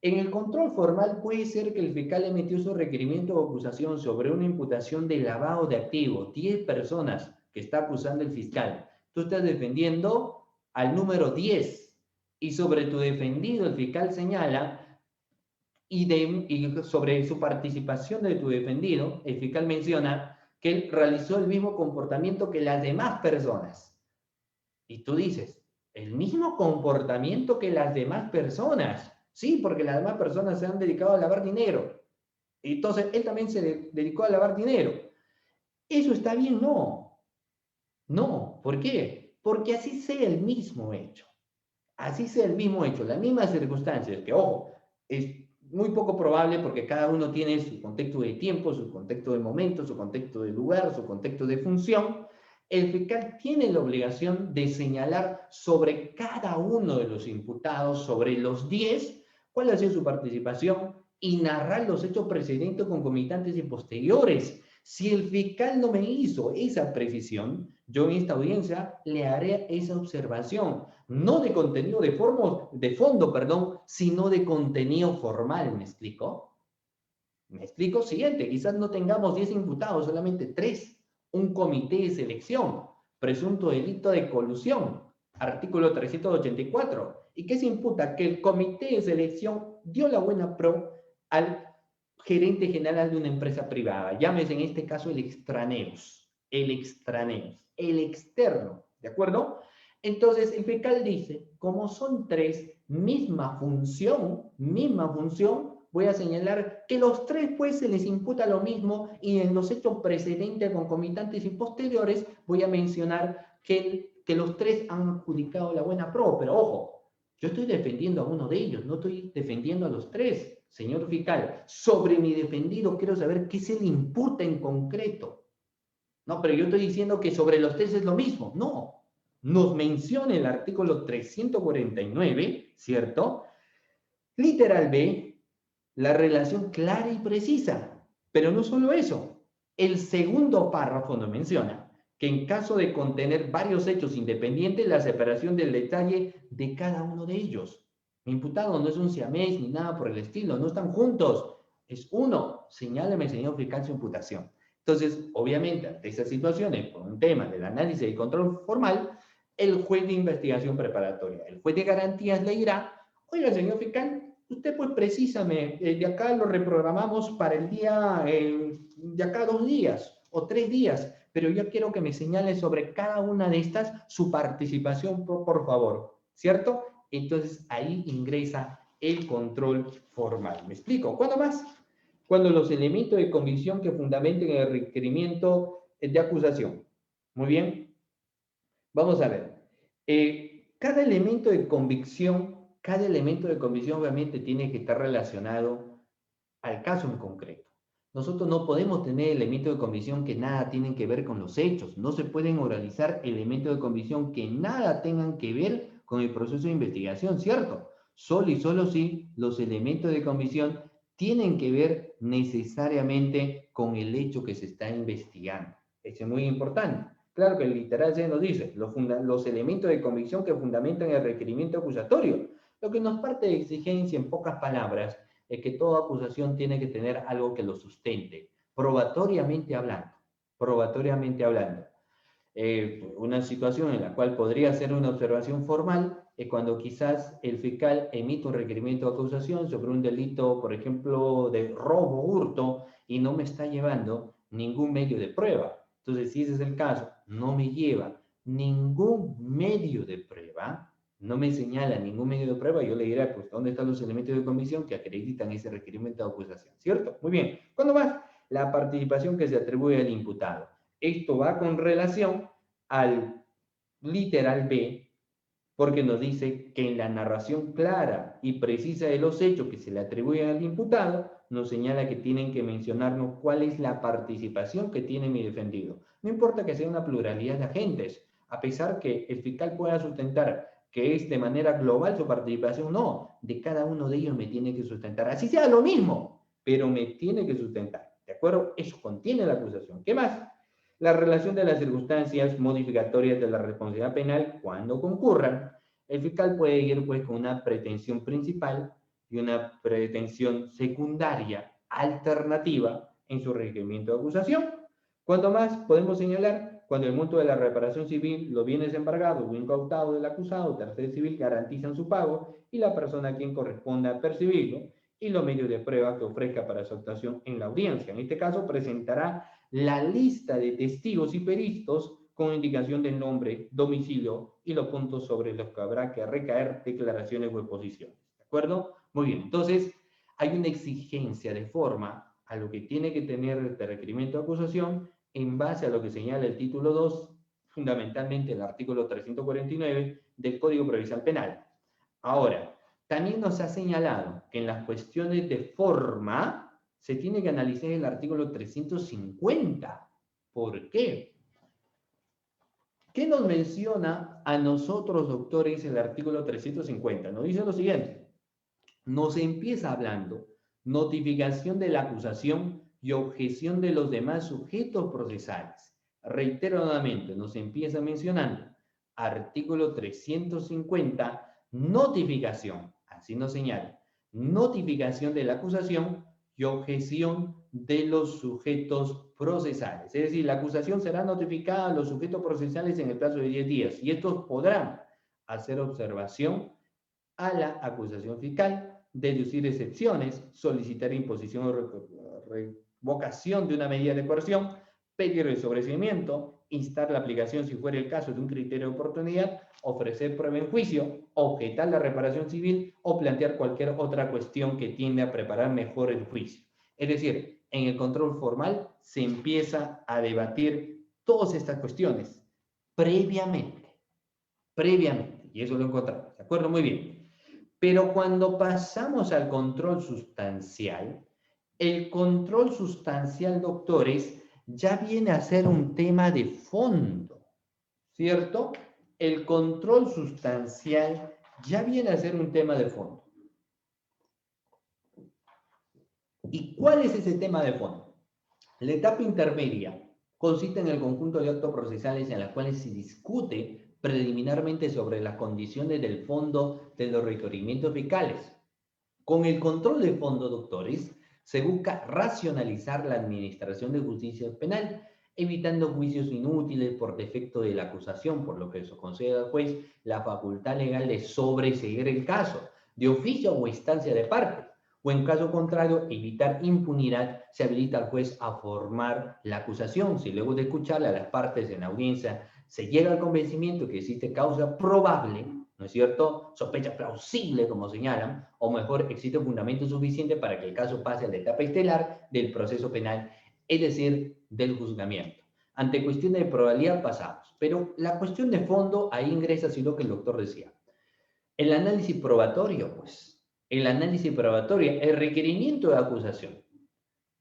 En el control formal puede ser que el fiscal emitió su requerimiento o acusación sobre una imputación de lavado de activos, 10 personas que está acusando el fiscal. Tú estás defendiendo al número 10 y sobre tu defendido el fiscal señala y sobre su participación de tu defendido, el fiscal menciona que él realizó el mismo comportamiento que las demás personas. Y tú dices, el mismo comportamiento que las demás personas. Sí, porque las demás personas se han dedicado a lavar dinero. Entonces, él también se dedicó a lavar dinero. ¿Eso está bien? No. No. ¿Por qué? Porque así sea el mismo hecho. Así sea el mismo hecho, las mismas circunstancias, que ojo, es muy poco probable porque cada uno tiene su contexto de tiempo, su contexto de momento, su contexto de lugar, su contexto de función. El fiscal tiene la obligación de señalar sobre cada uno de los imputados, sobre los 10, cuál ha sido su participación y narrar los hechos precedentes, concomitantes y posteriores. Si el fiscal no me hizo esa precisión, yo en esta audiencia le haré esa observación, no de contenido de fondo, perdón, sino de contenido formal, ¿me explico? Me explico siguiente, quizás no tengamos 10 imputados, solamente 3. Un comité de selección, presunto delito de colusión, artículo 384. ¿Y qué se imputa? Que el comité de selección dio la buena pro al gerente general de una empresa privada, llámese en este caso el extraneos, el externo, ¿de acuerdo? Entonces el fiscal dice, como son 3, misma función, voy a señalar que los 3 pues se les imputa lo mismo y en los hechos precedentes, concomitantes y posteriores voy a mencionar que los 3 han adjudicado la buena pro, pero ojo, yo estoy defendiendo a uno de ellos, no estoy defendiendo a los 3. Señor fiscal, sobre mi defendido quiero saber qué se le imputa en concreto. No, pero yo estoy diciendo que sobre los 3 es lo mismo. No, nos menciona el artículo 349, ¿cierto? Literal B, la relación clara y precisa. Pero no solo eso, el segundo párrafo nos menciona que en caso de contener varios hechos independientes, la separación del detalle de cada uno de ellos. Mi imputado no es un siamés ni nada por el estilo, no están juntos, es uno. Señáleme, señor fiscal, su imputación. Entonces, obviamente, ante esas situaciones, por un tema del análisis y control formal, el juez de investigación preparatoria, el juez de garantías le dirá, oiga, señor fiscal, usted pues precisame, de acá lo reprogramamos para el día, de acá 2 días o 3 días, pero yo quiero que me señale sobre cada una de estas su participación, por favor, ¿cierto? Entonces ahí ingresa el control formal. ¿Me explico? ¿Cuándo más? Cuando los elementos de convicción que fundamenten el requerimiento de acusación. Muy bien. Vamos a ver. Cada elemento de convicción obviamente tiene que estar relacionado al caso en concreto. Nosotros no podemos tener elementos de convicción que nada tienen que ver con los hechos. No se pueden oralizar elementos de convicción que nada tengan que ver con el proceso de investigación, ¿cierto? Solo y solo si los elementos de convicción tienen que ver necesariamente con el hecho que se está investigando. Eso es muy importante. Claro que el literal se nos dice, los elementos de convicción que fundamentan el requerimiento acusatorio. Lo que nos parte de exigencia, en pocas palabras, es que toda acusación tiene que tener algo que lo sustente, probatoriamente hablando. Probatoriamente hablando. Una situación en la cual podría ser una observación formal es cuando quizás el fiscal emite un requerimiento de acusación sobre un delito, por ejemplo, de robo, hurto, y no me está llevando ningún medio de prueba. Entonces, si ese es el caso, no me lleva ningún medio de prueba, no me señala ningún medio de prueba, yo le diré, pues, ¿dónde están los elementos de convicción que acreditan ese requerimiento de acusación? ¿Cierto? Muy bien. ¿Cuándo más? La participación que se atribuye al imputado. Esto va con relación al literal B, porque nos dice que en la narración clara y precisa de los hechos que se le atribuyen al imputado, nos señala que tienen que mencionarnos cuál es la participación que tiene mi defendido. No importa que sea una pluralidad de agentes, a pesar que el fiscal pueda sustentar que es de manera global su participación, no, de cada uno de ellos me tiene que sustentar, así sea lo mismo, pero me tiene que sustentar, ¿de acuerdo? Eso contiene la acusación. ¿Qué más? La relación de las circunstancias modificatorias de la responsabilidad penal cuando concurran. El fiscal puede ir pues con una pretensión principal y una pretensión secundaria alternativa en su requerimiento de acusación. Cuando más podemos señalar cuando el monto de la reparación civil, los bienes embargados o incautados del acusado, tercero civil, garantizan su pago y la persona a quien corresponda percibirlo y los medios de prueba que ofrezca para su actuación en la audiencia. En este caso, presentará la lista de testigos y peritos con indicación del nombre, domicilio y los puntos sobre los que habrá que recaer declaraciones o exposiciones. ¿De acuerdo? Muy bien. Entonces, hay una exigencia de forma a lo que tiene que tener este requerimiento de acusación en base a lo que señala el título 2, fundamentalmente el artículo 349 del Código Procesal Penal. Ahora, también nos ha señalado que en las cuestiones de forma se tiene que analizar el artículo 350. ¿Por qué? ¿Qué nos menciona a nosotros, doctores, el artículo 350? Nos dice lo siguiente. Nos empieza hablando notificación de la acusación y objeción de los demás sujetos procesales. Reitero nuevamente, nos empieza mencionando artículo 350, notificación, así nos señala, notificación de la acusación y objeción de los sujetos procesales. Es decir, la acusación será notificada a los sujetos procesales en el plazo de 10 días y estos podrán hacer observación a la acusación fiscal, deducir excepciones, solicitar imposición o revocación de una medida de coerción, pedir el sobreseimiento, instar la aplicación, si fuera el caso, de un criterio de oportunidad, ofrecer prueba en juicio, objetar la reparación civil o plantear cualquier otra cuestión que tiende a preparar mejor el juicio. Es decir, en el control formal se empieza a debatir todas estas cuestiones previamente, y eso lo encontramos, ¿de acuerdo? Muy bien. Pero cuando pasamos al control sustancial, el control sustancial, doctores, ya viene a ser un tema de fondo, ¿cierto? El control sustancial ya viene a ser un tema de fondo. ¿Y cuál es ese tema de fondo? La etapa intermedia consiste en el conjunto de actos procesales en los cuales se discute preliminarmente sobre las condiciones del fondo de los requerimientos fiscales. Con el control de fondo, doctores, se busca racionalizar la administración de justicia penal, evitando juicios inútiles por defecto de la acusación, por lo que se concede al juez la facultad legal de sobreseer el caso, de oficio o instancia de parte, o en caso contrario, evitar impunidad, se habilita al juez a formar la acusación. Si luego de escuchar a las partes en la audiencia se llega al convencimiento que existe causa probable, ¿no es cierto? Sospecha plausible, como señalan, o mejor, existe fundamento suficiente para que el caso pase a la etapa estelar del proceso penal, es decir, del juzgamiento. Ante cuestiones de probabilidad pasamos, pero la cuestión de fondo ahí ingresa, así lo que el doctor decía. El análisis probatorio, pues, el análisis probatorio, el requerimiento de acusación.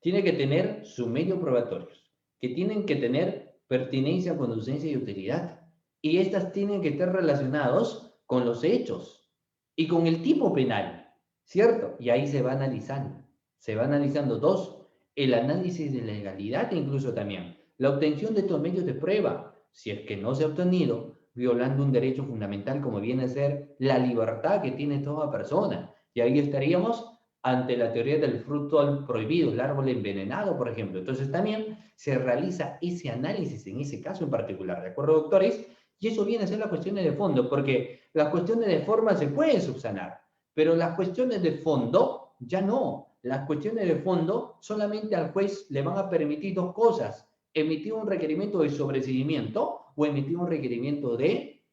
tiene que tener sus medios probatorios, que tienen que tener pertinencia, conducencia y utilidad. Y estas tienen que estar relacionados con los hechos y con el tipo penal, ¿cierto? Y ahí se va analizando. Se va analizando dos, el análisis de legalidad incluso también, la obtención de estos medios de prueba, si es que no se ha obtenido, violando un derecho fundamental como viene a ser la libertad que tiene toda persona. Y ahí estaríamos ante la teoría del fruto prohibido, el árbol envenenado, por ejemplo. Entonces también se realiza ese análisis en ese caso en particular, ¿de acuerdo, doctores? Y eso viene a ser las cuestiones de fondo, porque las cuestiones de forma se pueden subsanar, pero las cuestiones de fondo ya no. Las cuestiones de fondo solamente al juez le van a permitir dos cosas: emitir un requerimiento de sobreseimiento o emitir un requerimiento de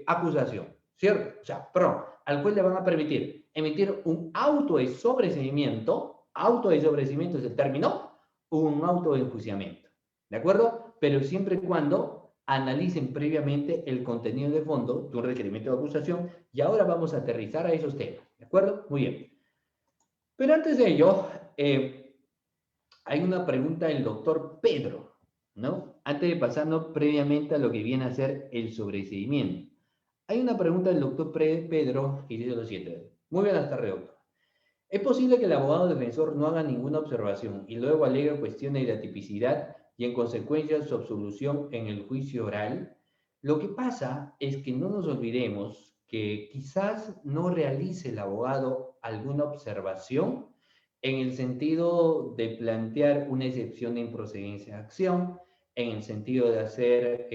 acusación, ¿cierto? O sea, perdón, al juez le van a permitir emitir un auto de sobreseimiento es el término, o un auto de enjuiciamiento, ¿de acuerdo? Pero siempre y cuando analicen previamente el contenido de fondo de un requerimiento de acusación, y ahora vamos a aterrizar a esos temas, ¿de acuerdo? Muy bien. Pero antes de ello, hay una pregunta del doctor Pedro, ¿no? Antes de pasarnos previamente a lo que viene a ser el sobreseimiento. Hay una pregunta del doctor Pedro y dice lo siguiente. Muy buenas tardes, doctor. ¿Es posible que el abogado defensor no haga ninguna observación y luego alegue cuestiones de atipicidad y en consecuencia su absolución en el juicio oral? Lo que pasa es que no nos olvidemos que quizás no realice el abogado alguna observación en el sentido de plantear una excepción de improcedencia de acción, en el sentido de hacer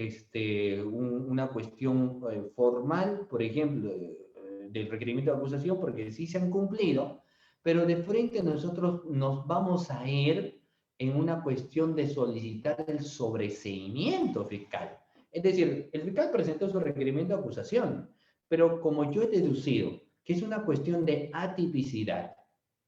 una cuestión formal, por ejemplo, del requerimiento de acusación, porque sí se han cumplido, pero de frente nosotros nos vamos a ir en una cuestión de solicitar el sobreseimiento fiscal. Es decir, el fiscal presentó su requerimiento de acusación, pero como yo he deducido que es una cuestión de atipicidad,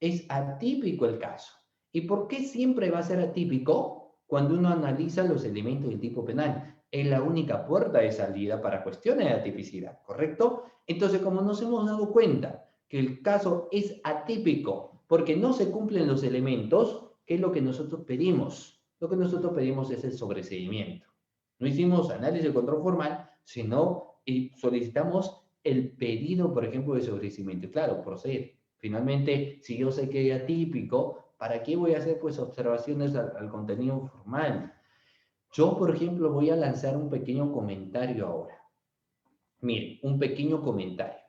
es atípico el caso. ¿Y por qué siempre va a ser atípico? Cuando uno analiza los elementos del tipo penal. Es la única puerta de salida para cuestiones de atipicidad, ¿correcto? Entonces, como nos hemos dado cuenta que el caso es atípico porque no se cumplen los elementos, ¿qué es lo que nosotros pedimos? Lo que nosotros pedimos es el sobreseimiento. No hicimos análisis de control formal, sino solicitamos el pedido, por ejemplo, de sobreseimiento. Claro, procede. Finalmente, si yo sé que es atípico, ¿para qué voy a hacer pues observaciones al contenido formal? Yo, por ejemplo, voy a lanzar un pequeño comentario ahora. Miren, un pequeño comentario.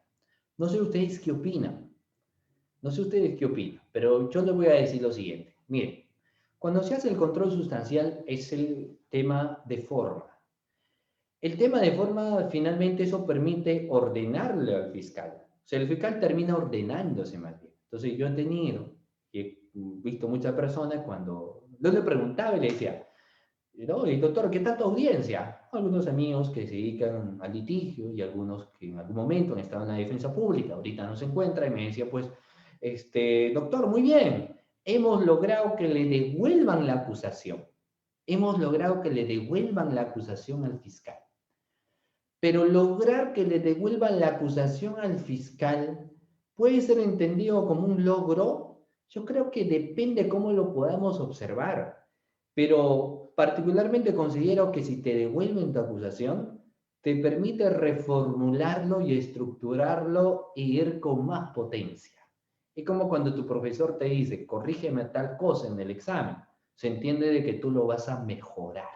No sé ustedes qué opinan. No sé ustedes qué opinan, pero yo les voy a decir lo siguiente. Miren, cuando se hace el control sustancial es el tema de forma. El tema de forma, finalmente, eso permite ordenarle al fiscal. O sea, el fiscal termina ordenándose más bien. Entonces, yo he tenido y he visto muchas personas cuando yo le preguntaba y le decía, ¿no? Y doctor, ¿qué tanta audiencia? Algunos amigos que se dedican al litigio y algunos que en algún momento han estado en la defensa pública, ahorita no se encuentra, y me decía, pues, doctor, muy bien, hemos logrado que le devuelvan la acusación. Hemos logrado que le devuelvan la acusación al fiscal. Pero lograr que le devuelvan la acusación al fiscal puede ser entendido como un logro. Yo creo que depende cómo lo podamos observar. Pero particularmente considero que si te devuelven tu acusación, te permite reformularlo y estructurarlo e ir con más potencia. Es como cuando tu profesor te dice, corrígeme tal cosa en el examen. Se entiende de que tú lo vas a mejorar.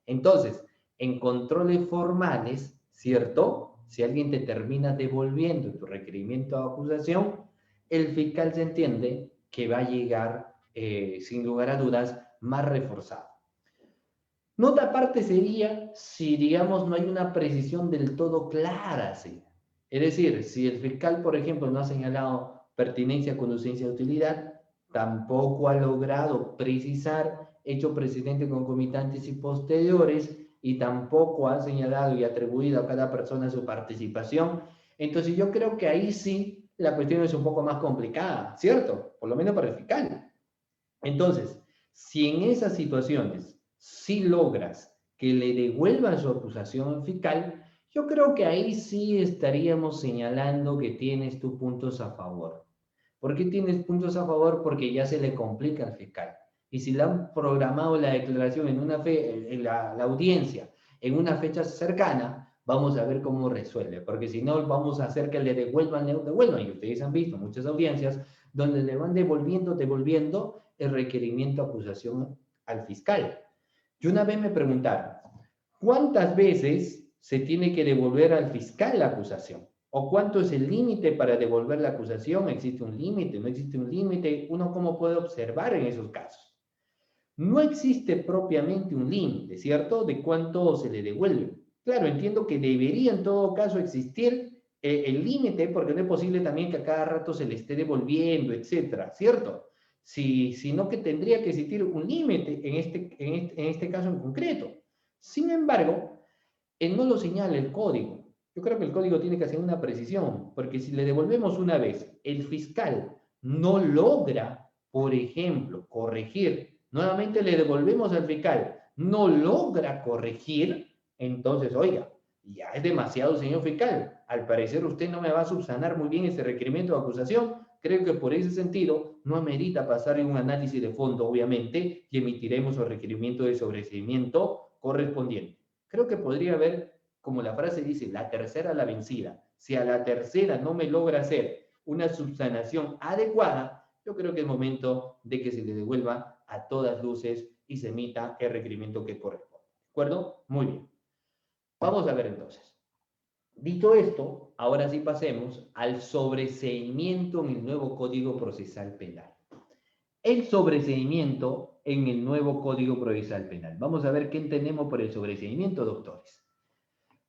Entonces, en controles formales, ¿cierto? Si alguien te termina devolviendo tu requerimiento de acusación, el fiscal se entiende que va a llegar, sin lugar a dudas, más reforzado. Nota aparte sería si, digamos, no hay una precisión del todo clara, ¿sí? Es decir, si el fiscal, por ejemplo, no ha señalado pertinencia, conducencia de utilidad, tampoco ha logrado precisar hecho precedente concomitantes y posteriores, y tampoco ha señalado y atribuido a cada persona su participación, entonces yo creo que ahí sí la cuestión es un poco más complicada, ¿cierto? Por lo menos para el fiscal. Entonces, si en esas situaciones sí logras que le devuelvan su acusación al fiscal, yo creo que ahí sí estaríamos señalando que tienes tus puntos a favor. ¿Por qué tienes puntos a favor? Porque ya se le complica al fiscal. Y si le han programado la declaración en la audiencia en una fecha cercana, vamos a ver cómo resuelve. Porque si no, vamos a hacer que le devuelvan. Y ustedes han visto muchas audiencias donde le van devolviendo el requerimiento de acusación al fiscal. Y una vez me preguntaron, ¿cuántas veces se tiene que devolver al fiscal la acusación? ¿O cuánto es el límite para devolver la acusación? ¿Existe un límite? ¿No existe un límite? ¿Uno cómo puede observar en esos casos? No existe propiamente un límite, ¿cierto? De cuánto se le devuelve. Claro, entiendo que debería en todo caso existir el límite, porque no es posible también que a cada rato se le esté devolviendo, etcétera, ¿cierto? Sino que tendría que existir un límite en este caso en concreto. Sin embargo, no lo señala el código. Yo creo que el código tiene que hacer una precisión, porque si le devolvemos una vez, el fiscal no logra, por ejemplo, corregir, nuevamente le devolvemos al fiscal, no logra corregir, entonces, oiga, ya es demasiado, señor fiscal. Al parecer usted no me va a subsanar muy bien ese requerimiento de acusación. Creo que por ese sentido no amerita pasar en un análisis de fondo, obviamente, y emitiremos el requerimiento de sobreseimiento correspondiente. Creo que podría haber, como la frase dice, la tercera la vencida. Si a la tercera no me logra hacer una subsanación adecuada, yo creo que es momento de que se le devuelva a todas luces y se emita el requerimiento que corresponde. ¿De acuerdo? Muy bien. Vamos a ver entonces. Dicho esto, ahora sí pasemos al sobreseimiento en el nuevo Código Procesal Penal. El sobreseimiento en el nuevo Código Procesal Penal. Vamos a ver qué entendemos por el sobreseimiento, doctores.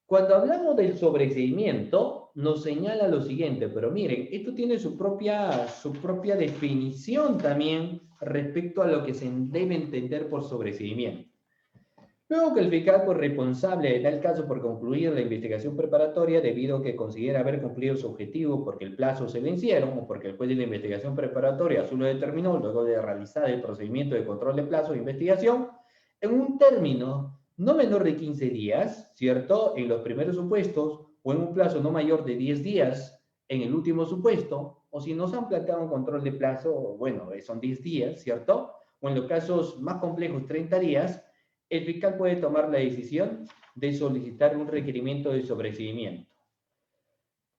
Cuando hablamos del sobreseimiento, nos señala lo siguiente, pero miren, esto tiene su propia definición también respecto a lo que se debe entender por sobreseimiento. Luego que el fiscal responsable da el caso por concluir la investigación preparatoria debido a que considera haber cumplido su objetivo porque el plazo se vencieron o porque el juez de la investigación preparatoria así lo determinó luego de realizar el procedimiento de control de plazo de investigación en un término no menor de 15 días, ¿cierto? En los primeros supuestos o en un plazo no mayor de 10 días en el último supuesto, o si nos han planteado un control de plazo, bueno, son 10 días, ¿cierto? O en los casos más complejos, 30 días, el fiscal puede tomar la decisión de solicitar un requerimiento de sobreseimiento.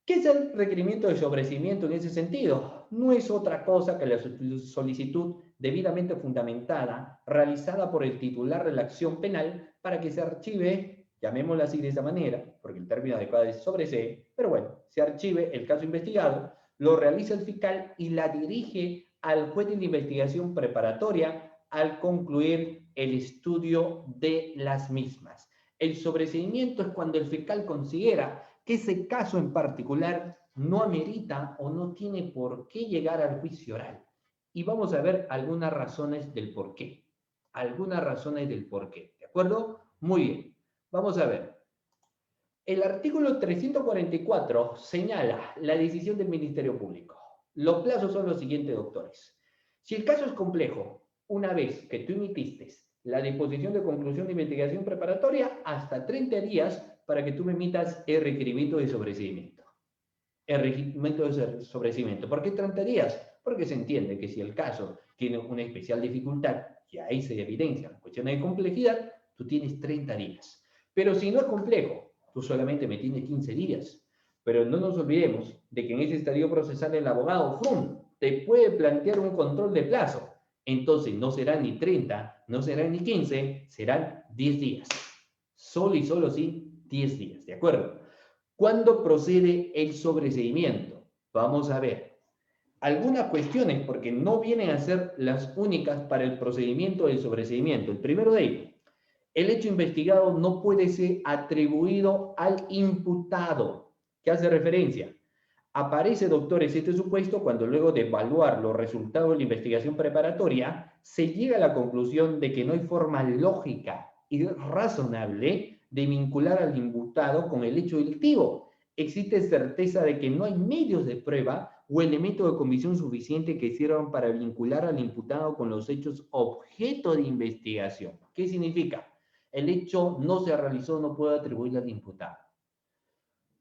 ¿Qué es el requerimiento de sobreseimiento en ese sentido? No es otra cosa que la solicitud debidamente fundamentada realizada por el titular de la acción penal para que se archive, llamémoslo así de esa manera, porque el término adecuado es sobresee, pero bueno, se archive el caso investigado, lo realiza el fiscal y la dirige al juez de la investigación preparatoria al concluir el estudio de las mismas. El sobreseimiento es cuando el fiscal considera que ese caso en particular no amerita o no tiene por qué llegar al juicio oral. Y vamos a ver algunas razones del por qué. Algunas razones del por qué. ¿De acuerdo? Muy bien. Vamos a ver. El artículo 344 señala la decisión del Ministerio Público. Los plazos son los siguientes, doctores. Si el caso es complejo, una vez que tú emitiste la disposición de conclusión de investigación preparatoria, hasta 30 días para que tú me emitas el requerimiento de sobreseimiento. El requerimiento de sobreseimiento. ¿Por qué 30 días? Porque se entiende que si el caso tiene una especial dificultad, y ahí se evidencia la cuestión de complejidad, tú tienes 30 días. Pero si no es complejo, tú solamente me tienes 15 días. Pero no nos olvidemos de que en ese estadio procesal el abogado te puede plantear un control de plazo. Entonces no serán ni 30, no serán ni 15, serán 10 días. Solo y solo sí, 10 días, ¿de acuerdo? ¿Cuándo procede el sobreseimiento? Vamos a ver. Algunas cuestiones, porque no vienen a ser las únicas para el procedimiento del sobreseimiento. El primero de ellos, el hecho investigado no puede ser atribuido al imputado. ¿Qué hace referencia? Aparece, doctores, este supuesto cuando luego de evaluar los resultados de la investigación preparatoria, se llega a la conclusión de que no hay forma lógica y razonable de vincular al imputado con el hecho delictivo. Existe certeza de que no hay medios de prueba o elementos de convicción suficiente que sirvan para vincular al imputado con los hechos objeto de investigación. ¿Qué significa? El hecho no se realizó, no puede atribuirle al imputado.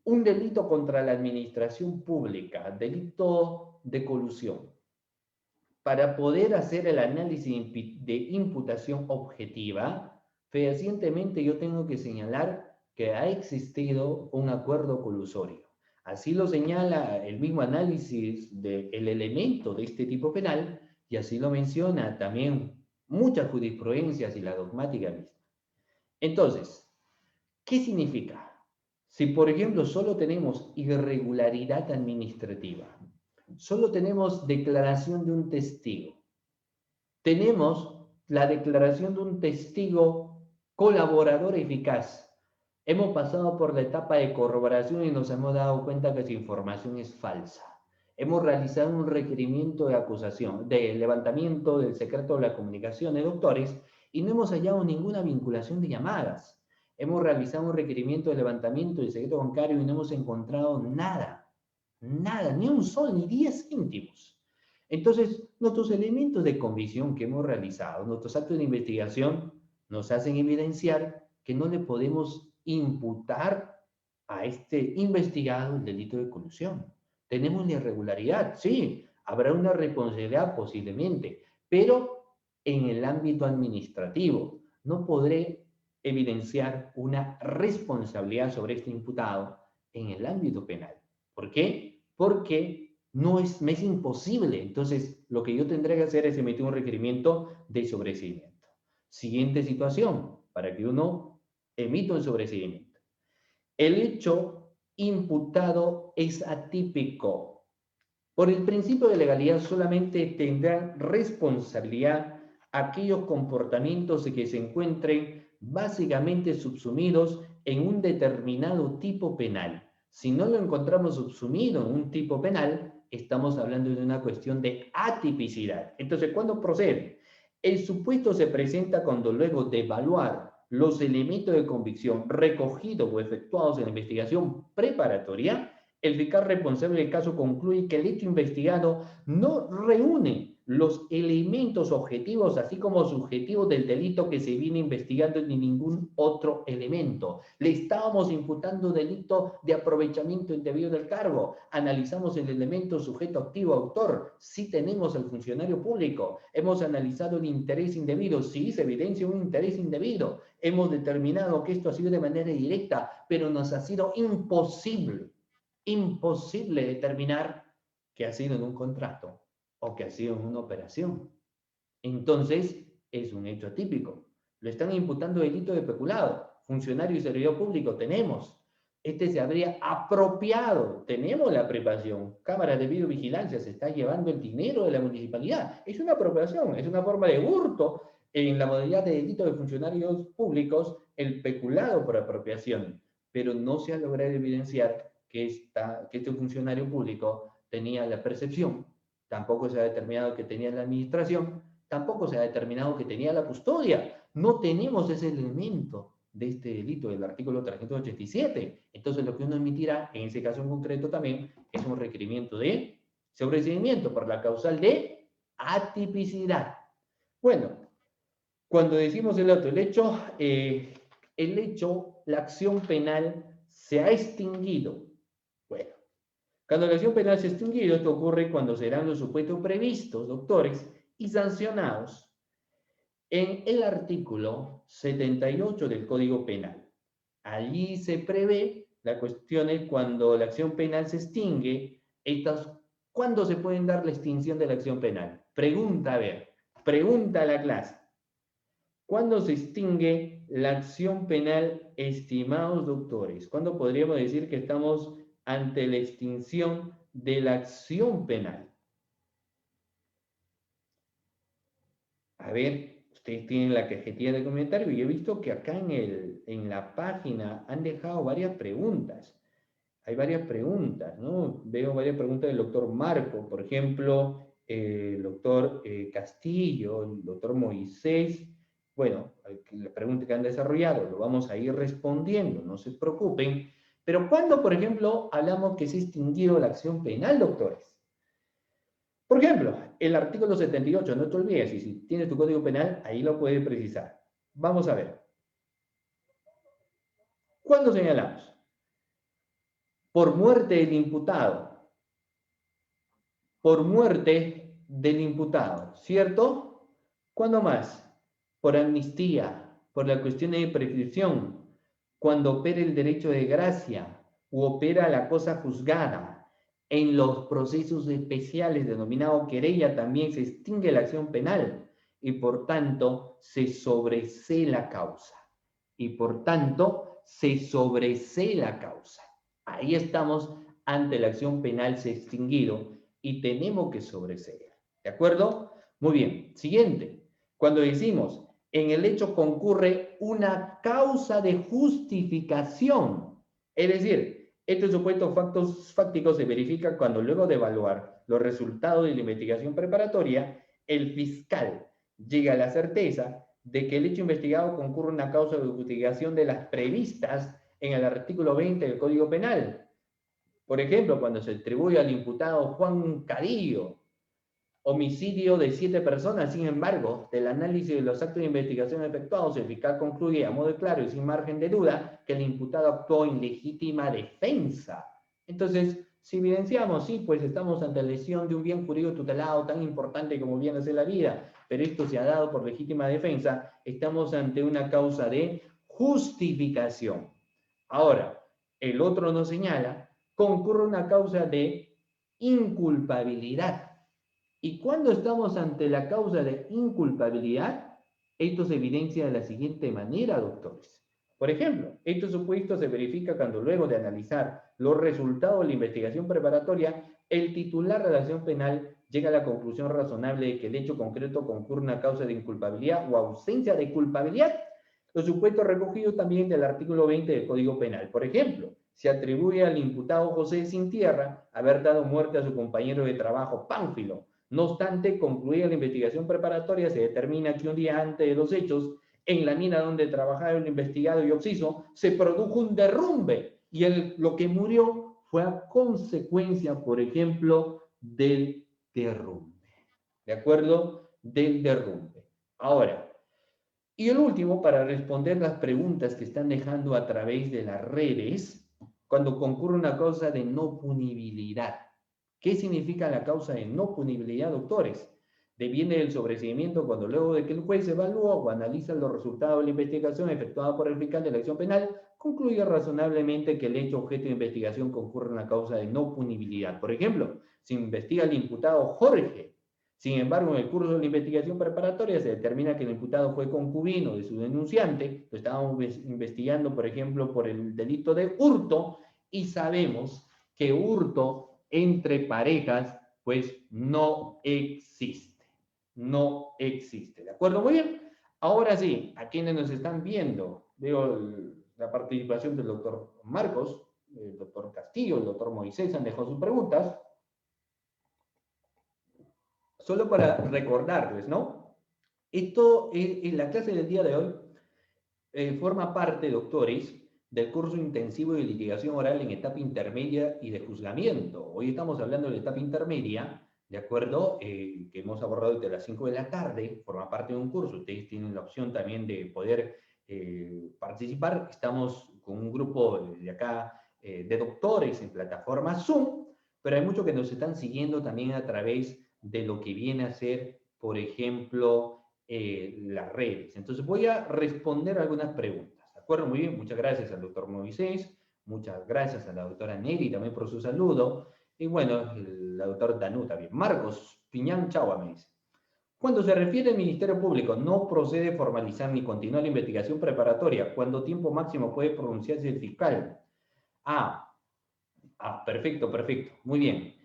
Un delito contra la administración pública, delito de colusión. Para poder hacer el análisis de imputación objetiva, fehacientemente yo tengo que señalar que ha existido un acuerdo colusorio. Así lo señala el mismo análisis del elemento de este tipo penal y así lo menciona también muchas jurisprudencias y la dogmática misma. Entonces, ¿qué significa? Si, por ejemplo, solo tenemos irregularidad administrativa, solo tenemos declaración de un testigo, tenemos la declaración de un testigo colaborador eficaz, hemos pasado por la etapa de corroboración y nos hemos dado cuenta que esa información es falsa. Hemos realizado un requerimiento de acusación, de levantamiento del secreto de la comunicación de doctores y no hemos hallado ninguna vinculación de llamadas. Hemos realizado un requerimiento de levantamiento del secreto bancario y no hemos encontrado nada, nada, ni un sol, ni 10 céntimos. Entonces, nuestros elementos de convicción que hemos realizado, nuestros actos de investigación, nos hacen evidenciar que no le podemos imputar a este investigado el delito de colusión. Tenemos la irregularidad, sí, habrá una responsabilidad posiblemente, pero en el ámbito administrativo no podré evidenciar una responsabilidad sobre este imputado en el ámbito penal. ¿Por qué? Porque me es imposible. Entonces, lo que yo tendré que hacer es emitir un requerimiento de sobreseimiento. Siguiente situación, para que uno emita un sobreseimiento. El hecho imputado es atípico. Por el principio de legalidad solamente tendrán responsabilidad aquellos comportamientos que se encuentren básicamente subsumidos en un determinado tipo penal. Si no lo encontramos subsumido en un tipo penal, estamos hablando de una cuestión de atipicidad. Entonces, ¿cuándo procede? El supuesto se presenta cuando luego de evaluar los elementos de convicción recogidos o efectuados en la investigación preparatoria, el fiscal responsable del caso concluye que el hecho investigado no reúne los elementos objetivos así como subjetivos del delito que se viene investigando ni ningún otro elemento. Le estábamos imputando delito de aprovechamiento indebido del cargo. Analizamos el elemento sujeto activo autor. Sí tenemos al funcionario público. Hemos analizado el interés indebido. Sí se evidencia un interés indebido. Hemos determinado que esto ha sido de manera directa, pero nos ha sido imposible determinar que ha sido en un contrato o que ha sido en una operación. Entonces, es un hecho atípico. Lo están imputando delito de peculado. Funcionario y servidor público tenemos. Este se habría apropiado. Tenemos la privación. Cámara de videovigilancia se está llevando el dinero de la municipalidad. Es una apropiación, es una forma de hurto en la modalidad de delito de funcionarios públicos, el peculado por apropiación. Pero no se ha logrado evidenciar que este funcionario público tenía la percepción, tampoco se ha determinado que tenía la administración, tampoco se ha determinado que tenía la custodia. No tenemos ese elemento de este delito del artículo 387. Entonces, lo que uno emitirá, en ese caso en concreto también, es un requerimiento de sobreseimiento por la causal de atipicidad. Bueno, cuando decimos el hecho, la acción penal se ha extinguido. Bueno, cuando la acción penal se ha extinguido, esto ocurre cuando serán los supuestos previstos, doctores, y sancionados en el artículo 78 del Código Penal. Allí se prevé la cuestión es cuando la acción penal se extingue, ¿cuándo se pueden dar la extinción de la acción penal? Pregunta, a ver, pregunta a la clase. ¿Cuándo se extingue la acción penal, estimados doctores? ¿Cuándo podríamos decir que estamos ante la extinción de la acción penal? A ver, ustedes tienen la cajetilla de comentarios y he visto que acá en la página han dejado varias preguntas. Hay varias preguntas, ¿no? Veo varias preguntas del doctor Marco, por ejemplo, el doctor Castillo, el doctor Moisés. Bueno, la pregunta que han desarrollado lo vamos a ir respondiendo, no se preocupen. Pero ¿cuándo, por ejemplo, hablamos que se ha extinguido la acción penal, doctores? Por ejemplo, el artículo 78, no te olvides, y si tienes tu código penal, ahí lo puedes precisar. Vamos a ver. ¿Cuándo señalamos? Por muerte del imputado. por muerte del imputado, ¿cierto? ¿Cuándo más? Por amnistía, por la cuestión de prescripción, cuando opera el derecho de gracia u opera la cosa juzgada. En los procesos especiales denominado querella también se extingue la acción penal y por tanto se sobresee la causa. Y por tanto se sobresee la causa. Ahí estamos ante la acción penal se ha extinguido y tenemos que sobreseer. ¿De acuerdo? Muy bien. Siguiente. Cuando decimos, en el hecho concurre una causa de justificación. Es decir, estos supuestos factos fácticos se verifican cuando luego de evaluar los resultados de la investigación preparatoria, el fiscal llega a la certeza de que el hecho investigado concurre una causa de justificación de las previstas en el artículo 20 del Código Penal. Por ejemplo, cuando se atribuye al imputado Juan Cadillo homicidio de 7 personas, sin embargo, del análisis de los actos de investigación efectuados, el fiscal concluye a modo claro y sin margen de duda que el imputado actuó en legítima defensa. Entonces, si evidenciamos, sí, pues estamos ante la lesión de un bien jurídico tutelado tan importante como viene a ser la vida, pero esto se ha dado por legítima defensa, estamos ante una causa de justificación. Ahora, el otro nos señala, concurre una causa de inculpabilidad. Y cuando estamos ante la causa de inculpabilidad, esto se evidencia de la siguiente manera, doctores. Por ejemplo, estos supuestos se verifica cuando luego de analizar los resultados de la investigación preparatoria, el titular de la acción penal llega a la conclusión razonable de que el hecho concreto concurre una causa de inculpabilidad o ausencia de culpabilidad. Los supuestos recogidos también del artículo 20 del Código Penal. Por ejemplo, se atribuye al imputado José Sintierra haber dado muerte a su compañero de trabajo Pánfilo. No obstante, concluida la investigación preparatoria, se determina que un día antes de los hechos, en la mina donde trabajaba el investigado y occiso, se produjo un derrumbe y lo que murió fue a consecuencia, por ejemplo, del derrumbe. ¿De acuerdo? Del derrumbe. Ahora, y el último, para responder las preguntas que están dejando a través de las redes, cuando concurre una causa de no punibilidad. ¿Qué significa la causa de no punibilidad, doctores? Deviene del sobreseimiento cuando luego de que el juez evalúa o analiza los resultados de la investigación efectuada por el fiscal de la acción penal, concluye razonablemente que el hecho objeto de investigación concurre en una causa de no punibilidad. Por ejemplo, si investiga al imputado Jorge, sin embargo, en el curso de la investigación preparatoria se determina que el imputado fue concubino de su denunciante, lo estábamos investigando, por ejemplo, por el delito de hurto, y sabemos que hurto entre parejas, pues no existe. No existe. ¿De acuerdo? Muy bien. Ahora sí, a quienes nos están viendo, veo la participación del doctor Marcos, el doctor Castillo, el doctor Moisés han dejado sus preguntas. Solo para recordarles, ¿no? Esto en la clase del día de hoy forma parte, doctores, del curso intensivo de litigación oral en etapa intermedia y de juzgamiento. Hoy estamos hablando de la etapa intermedia, ¿de acuerdo? Que hemos abordado desde las 5 de la tarde, forma parte de un curso. Ustedes tienen la opción también de poder participar. Estamos con un grupo de acá de doctores en plataforma Zoom, pero hay muchos que nos están siguiendo también a través de lo que viene a ser, por ejemplo, las redes. Entonces voy a responder algunas preguntas. ¿De acuerdo? Muy bien. Muchas gracias al doctor Moisés. Muchas gracias a la doctora Neri también por su saludo. Y bueno, la doctora Danú también. Marcos Piñán Chagua me dice. Cuando se refiere al Ministerio Público, no procede formalizar ni continuar la investigación preparatoria. ¿Cuánto tiempo máximo puede pronunciarse el fiscal? Perfecto, perfecto. Muy bien.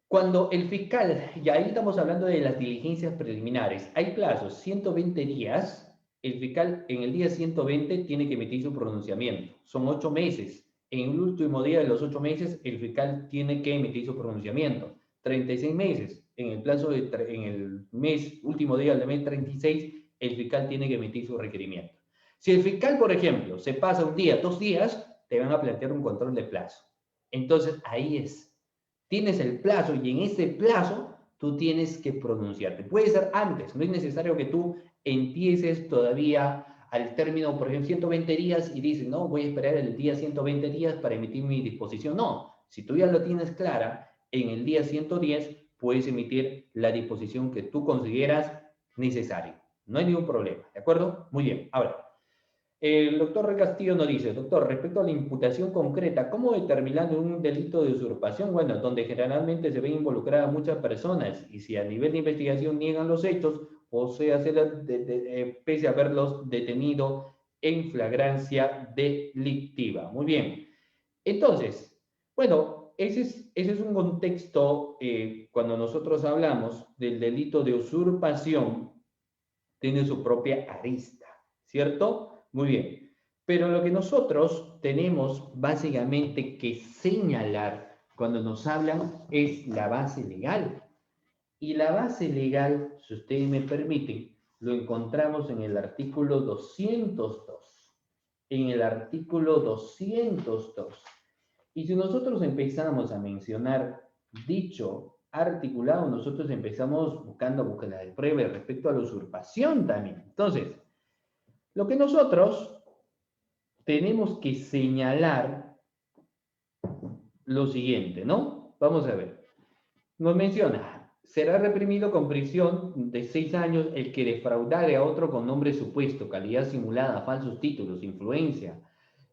Cuando el fiscal, y ahí estamos hablando de las diligencias preliminares, hay plazos, 120 días, el fiscal en el día 120 tiene que emitir su pronunciamiento. Son 8 meses. En el último día de los 8 meses, el fiscal tiene que emitir su pronunciamiento. 36 meses. En el plazo en el mes, último día del mes 36, el fiscal tiene que emitir su requerimiento. Si el fiscal, por ejemplo, se pasa un día, 2 días, te van a plantear un control de plazo. Entonces, ahí es. Tienes el plazo y en ese plazo tú tienes que pronunciarte. Puede ser antes, no es necesario que tú empieces todavía al término, por ejemplo, 120 días y dices, no, voy a esperar el día 120 días para emitir mi disposición. No, si tú ya lo tienes clara, en el día 110 puedes emitir la disposición que tú consideras necesaria. No hay ningún problema, ¿de acuerdo? Muy bien. Ahora, el doctor Rey Castillo nos dice, doctor, respecto a la imputación concreta, ¿cómo determinar un delito de usurpación? Bueno, donde generalmente se ven involucradas muchas personas y si a nivel de investigación niegan los hechos, o sea, pese a haberlos detenido en flagrancia delictiva. Muy bien. Entonces, bueno, ese es un contexto cuando nosotros hablamos del delito de usurpación, tiene su propia arista, ¿cierto? Muy bien. Pero lo que nosotros tenemos básicamente que señalar cuando nos hablan es la base legal. Y la base legal, si ustedes me permiten, lo encontramos en el artículo 202. En el artículo 202. Y si nosotros empezamos a mencionar dicho articulado, nosotros empezamos buscando búsqueda de prueba respecto a la usurpación también. Entonces, lo que nosotros tenemos que señalar lo siguiente, ¿no? Vamos a ver. Nos menciona, será reprimido con prisión de 6 años el que defraudare a otro con nombre supuesto, calidad simulada, falsos títulos, influencia,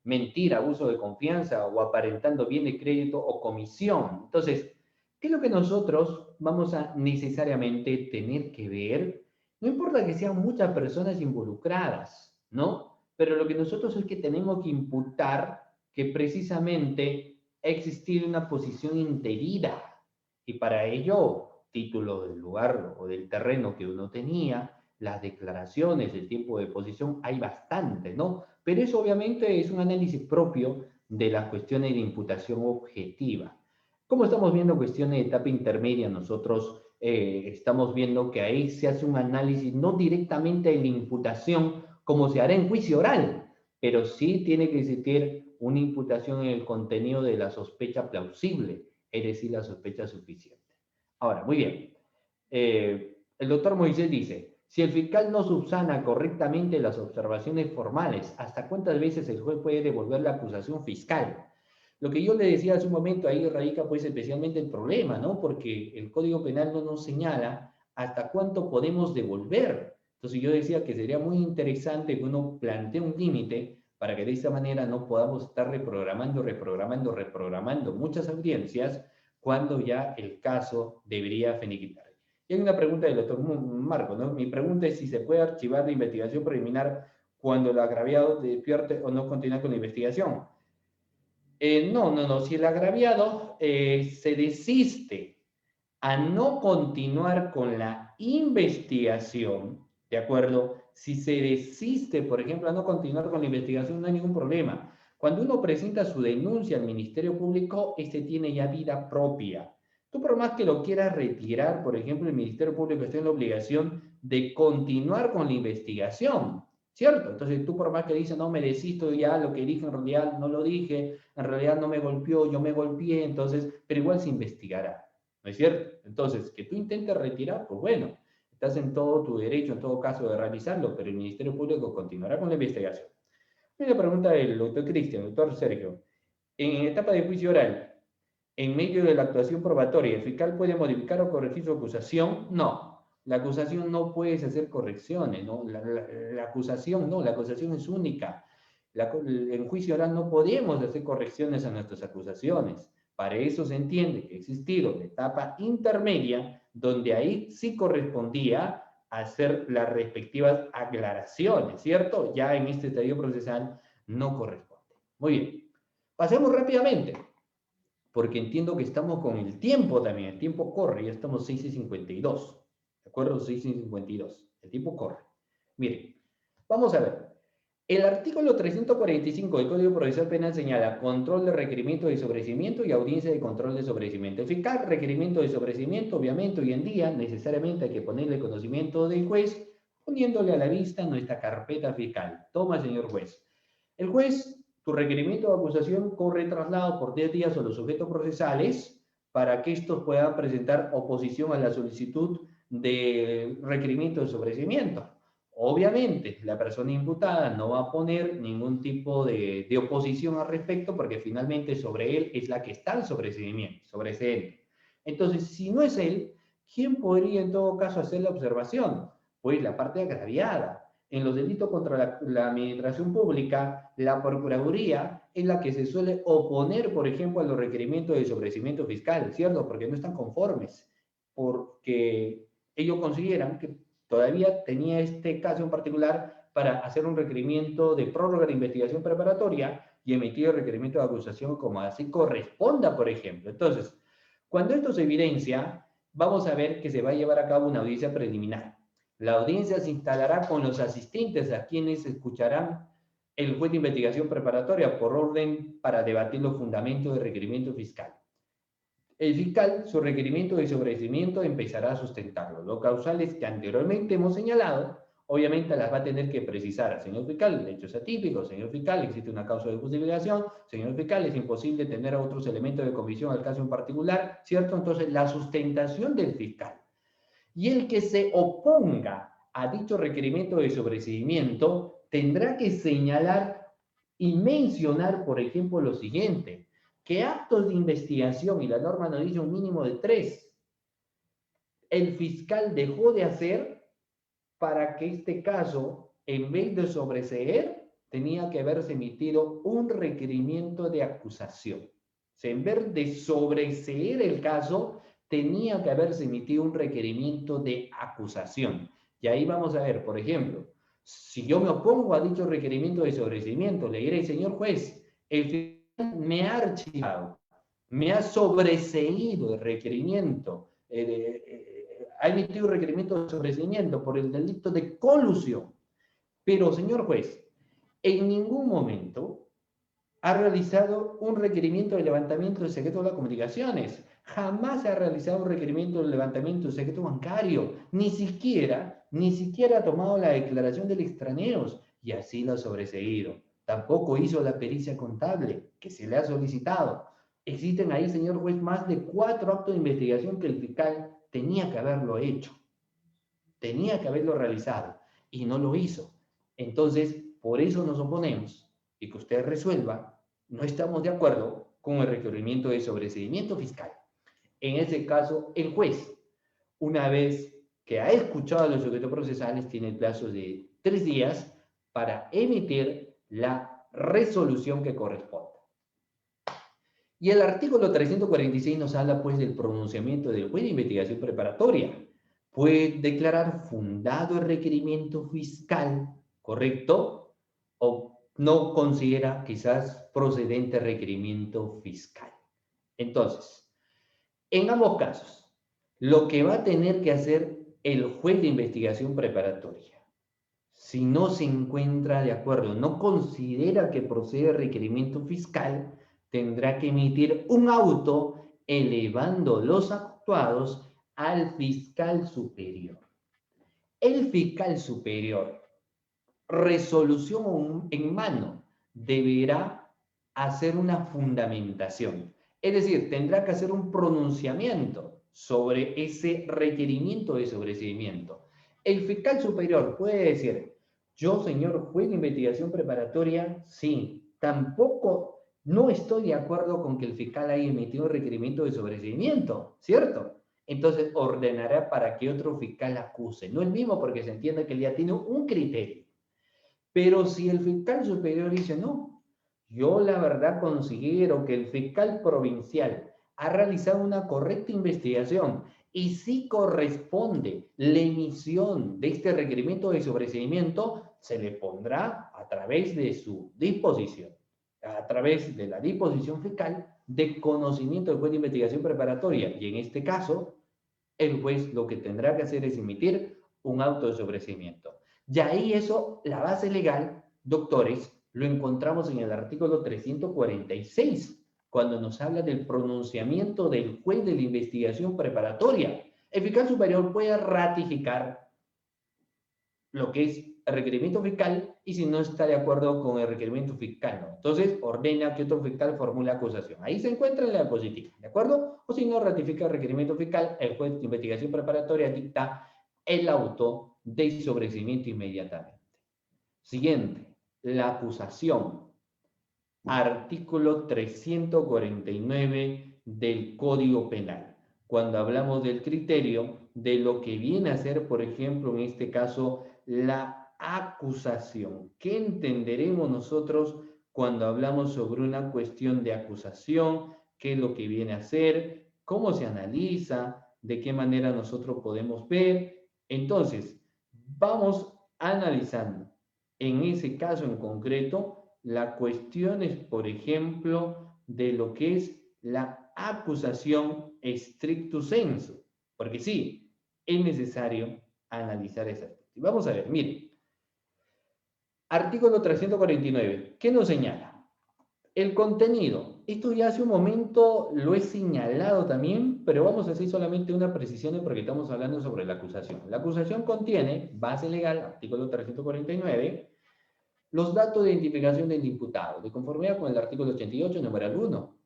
mentira, abuso de confianza o aparentando bien de crédito o comisión. Entonces, ¿qué es lo que nosotros vamos a necesariamente tener que ver? No importa que sean muchas personas involucradas, ¿no? Pero lo que nosotros es que tenemos que imputar que precisamente ha existido una posición indebida y para ello, título del lugar o del terreno que uno tenía, las declaraciones, el tiempo de posición, hay bastante, ¿no? Pero eso obviamente es un análisis propio de las cuestiones de imputación objetiva. Como estamos viendo cuestiones de etapa intermedia, nosotros estamos viendo que ahí se hace un análisis no directamente de la imputación como se hará en juicio oral, pero sí tiene que existir una imputación en el contenido de la sospecha plausible, es decir, la sospecha suficiente. Ahora, muy bien. El doctor Moisés dice, si el fiscal no subsana correctamente las observaciones formales, ¿hasta cuántas veces el juez puede devolver la acusación fiscal? Lo que yo le decía hace un momento, ahí radica pues especialmente el problema, ¿no? Porque el Código Penal no nos señala hasta cuánto podemos devolver. Entonces yo decía que sería muy interesante que uno plantee un límite para que de esta manera no podamos estar reprogramando muchas audiencias cuando ya el caso debería finiquitar. Y hay una pregunta del doctor Marco, ¿no? Mi pregunta es si se puede archivar la investigación preliminar cuando el agraviado despierte o no continúa con la investigación. No. Si el agraviado se desiste a no continuar con la investigación, ¿de acuerdo? Si se desiste, por ejemplo, a no continuar con la investigación, no hay ningún problema. Cuando uno presenta su denuncia al Ministerio Público, este tiene ya vida propia. Tú por más que lo quieras retirar, por ejemplo, el Ministerio Público está en la obligación de continuar con la investigación, ¿cierto? Entonces tú por más que dices, no, me desisto ya, lo que dije en realidad no lo dije, en realidad no me golpeó, yo me golpeé, entonces, pero igual se investigará. ¿No es cierto? Entonces, que tú intentes retirar, pues bueno, estás en todo tu derecho, en todo caso, de realizarlo, pero el Ministerio Público continuará con la investigación. Una pregunta del doctor Cristian, doctor Sergio. En etapa de juicio oral, en medio de la actuación probatoria, ¿el fiscal puede modificar o corregir su acusación? No. La acusación no puedes hacer correcciones, ¿no? La acusación no, la acusación es única. En juicio oral no podemos hacer correcciones a nuestras acusaciones. Para eso se entiende que ha existido la etapa intermedia, donde ahí sí correspondía hacer las respectivas aclaraciones, ¿cierto? Ya en este estadio procesal no corresponde. Muy bien. Pasemos rápidamente, porque entiendo que estamos con el tiempo también. El tiempo corre, ya estamos 6:52. ¿De acuerdo? 6:52. El tiempo corre. Miren, vamos a ver. El artículo 345 del Código Procesal Penal señala control de requerimiento de sobreseimiento y audiencia de control de sobreseimiento. Eficaz requerimiento de sobreseimiento, obviamente hoy en día necesariamente hay que ponerle conocimiento del juez, poniéndole a la vista nuestra carpeta fiscal. Toma, señor juez. El juez, tu requerimiento de acusación corre traslado por 10 días a los sujetos procesales para que estos puedan presentar oposición a la solicitud de requerimiento de sobreseimiento. Obviamente, la persona imputada no va a poner ningún tipo de oposición al respecto porque finalmente sobre él es la que está el sobreseimiento. Entonces, si no es él, ¿quién podría en todo caso hacer la observación? Pues la parte agraviada. En los delitos contra la administración pública, la Procuraduría es la que se suele oponer, por ejemplo, a los requerimientos de sobrecimiento fiscal, ¿cierto? Porque no están conformes, porque ellos consideran que todavía tenía este caso en particular para hacer un requerimiento de prórroga de investigación preparatoria y emitir el requerimiento de acusación como así corresponda, por ejemplo. Entonces, cuando esto se evidencia, vamos a ver que se va a llevar a cabo una audiencia preliminar. La audiencia se instalará con los asistentes a quienes escucharán el juez de investigación preparatoria por orden para debatir los fundamentos del requerimiento fiscal. El fiscal, su requerimiento de sobreseimiento empezará a sustentarlo. Los causales que anteriormente hemos señalado, obviamente las va a tener que precisar. Señor fiscal, el hecho es atípico. Señor fiscal, existe una causa de justificación. Señor fiscal, es imposible tener otros elementos de comisión al caso en particular, ¿cierto? Entonces, la sustentación del fiscal. Y el que se oponga a dicho requerimiento de sobreseimiento tendrá que señalar y mencionar, por ejemplo, lo siguiente: que actos de investigación, y la norma nos dice un mínimo de 3, el fiscal dejó de hacer para que este caso, en vez de sobreseer, tenía que haberse emitido un requerimiento de acusación. O sea, en vez de sobreseer el caso, tenía que haberse emitido un requerimiento de acusación. Y ahí vamos a ver, por ejemplo, si yo me opongo a dicho requerimiento de sobreseimiento, le diré, señor juez, el fiscal me ha archivado, me ha sobreseído el requerimiento, ha emitido un requerimiento de sobreseimiento por el delito de colusión. Pero, señor juez, en ningún momento ha realizado un requerimiento de levantamiento del secreto de las comunicaciones. Jamás ha realizado un requerimiento de levantamiento del secreto bancario. Ni siquiera ha tomado la declaración del extraneos y así lo ha sobreseído. Tampoco hizo la pericia contable que se le ha solicitado. Existen ahí, señor juez, más de 4 actos de investigación que el fiscal tenía que haberlo hecho. Tenía que haberlo realizado y no lo hizo. Entonces, por eso nos oponemos y que usted resuelva. No estamos de acuerdo con el requerimiento de sobreseimiento fiscal. En ese caso, el juez, una vez que ha escuchado a los sujetos procesales, tiene el plazo de 3 días para emitir la resolución que corresponda. Y el artículo 346 nos habla pues del pronunciamiento del juez de investigación preparatoria. Puede declarar fundado el requerimiento fiscal, ¿correcto? O no considera quizás procedente el requerimiento fiscal. Entonces, en ambos casos, lo que va a tener que hacer el juez de investigación preparatoria, si no se encuentra de acuerdo, no considera que procede el requerimiento fiscal, tendrá que emitir un auto elevando los actuados al fiscal superior. El fiscal superior, resolución en mano, deberá hacer una fundamentación. Es decir, tendrá que hacer un pronunciamiento sobre ese requerimiento de sobreseimiento. El fiscal superior puede decir: yo, señor juez de investigación preparatoria, sí, tampoco, no estoy de acuerdo con que el fiscal haya emitido un requerimiento de sobreseimiento, ¿cierto? Entonces ordenará para que otro fiscal acuse, no el mismo, porque se entiende que él ya tiene un criterio. Pero si el fiscal superior dice: no, yo la verdad considero que el fiscal provincial ha realizado una correcta investigación y sí corresponde la emisión de este requerimiento de sobreseimiento, se le pondrá a través de su disposición, a través de la disposición fiscal de conocimiento del juez de investigación preparatoria. Y en este caso, el juez lo que tendrá que hacer es emitir un auto de sobreseimiento. Y ahí eso, la base legal, doctores, lo encontramos en el artículo 346, cuando nos habla del pronunciamiento del juez de la investigación preparatoria. El fiscal superior puede ratificar lo que es el requerimiento fiscal y si no está de acuerdo con el requerimiento fiscal, no. Entonces ordena que otro fiscal formule acusación. Ahí se encuentra en la diapositiva, ¿de acuerdo? O si no ratifica el requerimiento fiscal, el juez de investigación preparatoria dicta el auto de sobreseimiento inmediatamente. Siguiente, la acusación. Artículo 349 del Código Penal. cuando hablamos del criterio de lo que viene a ser, por ejemplo, en este caso, la acusación. ¿Qué entenderemos nosotros cuando hablamos sobre una cuestión de acusación? ¿Qué es lo que viene a ser? ¿Cómo se analiza? ¿De qué manera nosotros podemos ver? Entonces, vamos analizando en ese caso en concreto las cuestiones, por ejemplo, de lo que es la acusación stricto sensu, porque sí, es necesario analizar ese aspecto. Y vamos a ver, miren, artículo 349, ¿qué nos señala? El contenido. Esto ya hace un momento lo he señalado también, pero vamos a hacer solamente una precisión porque estamos hablando sobre la acusación. La acusación contiene, base legal, artículo 349, los datos de identificación del imputado, de conformidad con el artículo 88, numeral 1.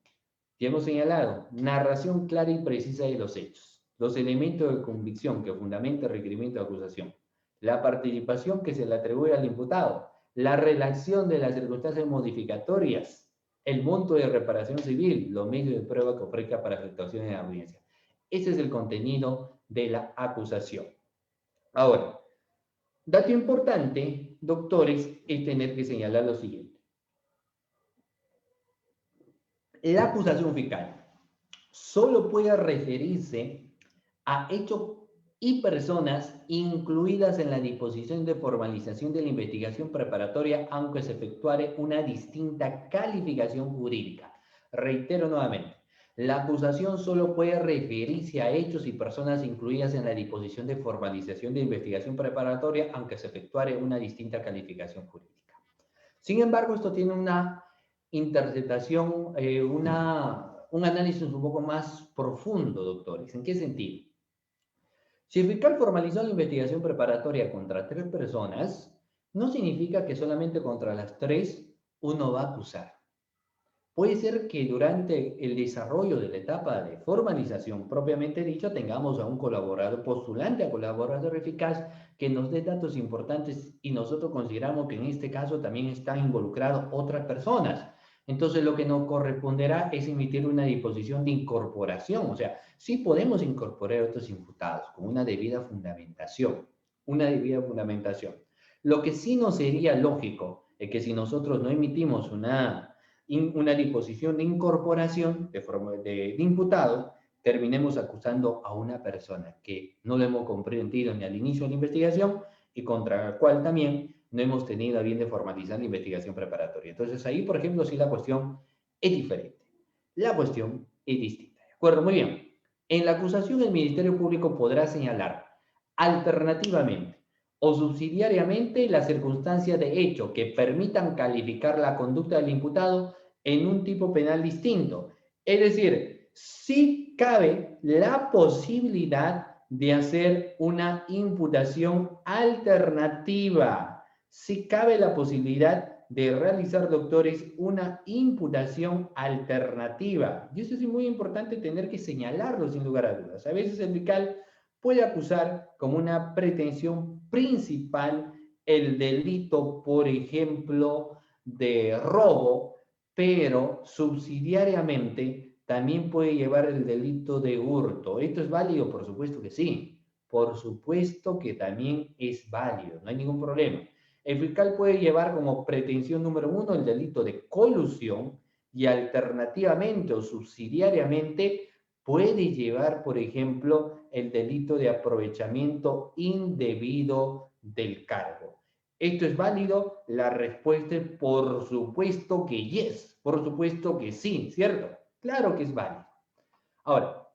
Ya hemos señalado, narración clara y precisa de los hechos, los elementos de convicción que fundamenta el requerimiento de acusación, la participación que se le atribuye al imputado, la relación de las circunstancias modificatorias, el monto de reparación civil, los medios de prueba que ofrezca para afectación en la audiencia. Ese es el contenido de la acusación. Ahora, dato importante, doctores, es tener que señalar lo siguiente. La acusación fiscal solo puede referirse a hechos y personas incluidas en la disposición de formalización de la investigación preparatoria, aunque se efectuare una distinta calificación jurídica. Reitero nuevamente, la acusación solo puede referirse a hechos y personas incluidas en la disposición de formalización de investigación preparatoria, aunque se efectuare una distinta calificación jurídica. Sin embargo, esto tiene una interpretación, un análisis un poco más profundo, doctores. ¿En qué sentido? Si el fiscal formalizó la investigación preparatoria contra 3 personas, no significa que solamente contra las 3 uno va a acusar. Puede ser que durante el desarrollo de la etapa de formalización propiamente dicho tengamos a un colaborador postulante, a colaborador eficaz que nos dé datos importantes y nosotros consideramos que en este caso también están involucradas otras personas. Entonces lo que nos corresponderá es emitir una disposición de incorporación, o sea, sí podemos incorporar a otros imputados con una debida fundamentación, Lo que sí no sería lógico es que si nosotros no emitimos una disposición de incorporación de imputado, terminemos acusando a una persona que no lo hemos comprendido ni al inicio de la investigación y contra la cual también no hemos tenido a bien de formalizar la investigación preparatoria. Entonces ahí, por ejemplo, sí la cuestión es diferente. La cuestión es distinta. ¿De acuerdo? Muy bien. En la acusación el Ministerio Público podrá señalar alternativamente o subsidiariamente las circunstancias de hecho que permitan calificar la conducta del imputado en un tipo penal distinto. Es decir, sí cabe la posibilidad de hacer una imputación alternativa. Sí cabe la posibilidad de realizar, doctores, una imputación alternativa. Y eso es muy importante tener que señalarlo sin lugar a dudas. A veces el fiscal puede acusar como una pretensión principal el delito, por ejemplo, de robo, pero subsidiariamente también puede llevar el delito de hurto. ¿Esto es válido? Por supuesto que sí. Por supuesto que también es válido, no hay ningún problema. El fiscal puede llevar como pretensión número 1 el delito de colusión y alternativamente o subsidiariamente puede llevar, por ejemplo, el delito de aprovechamiento indebido del cargo. ¿Esto es válido? La respuesta es por supuesto que yes, por supuesto que sí, ¿cierto? Claro que es válido. Ahora,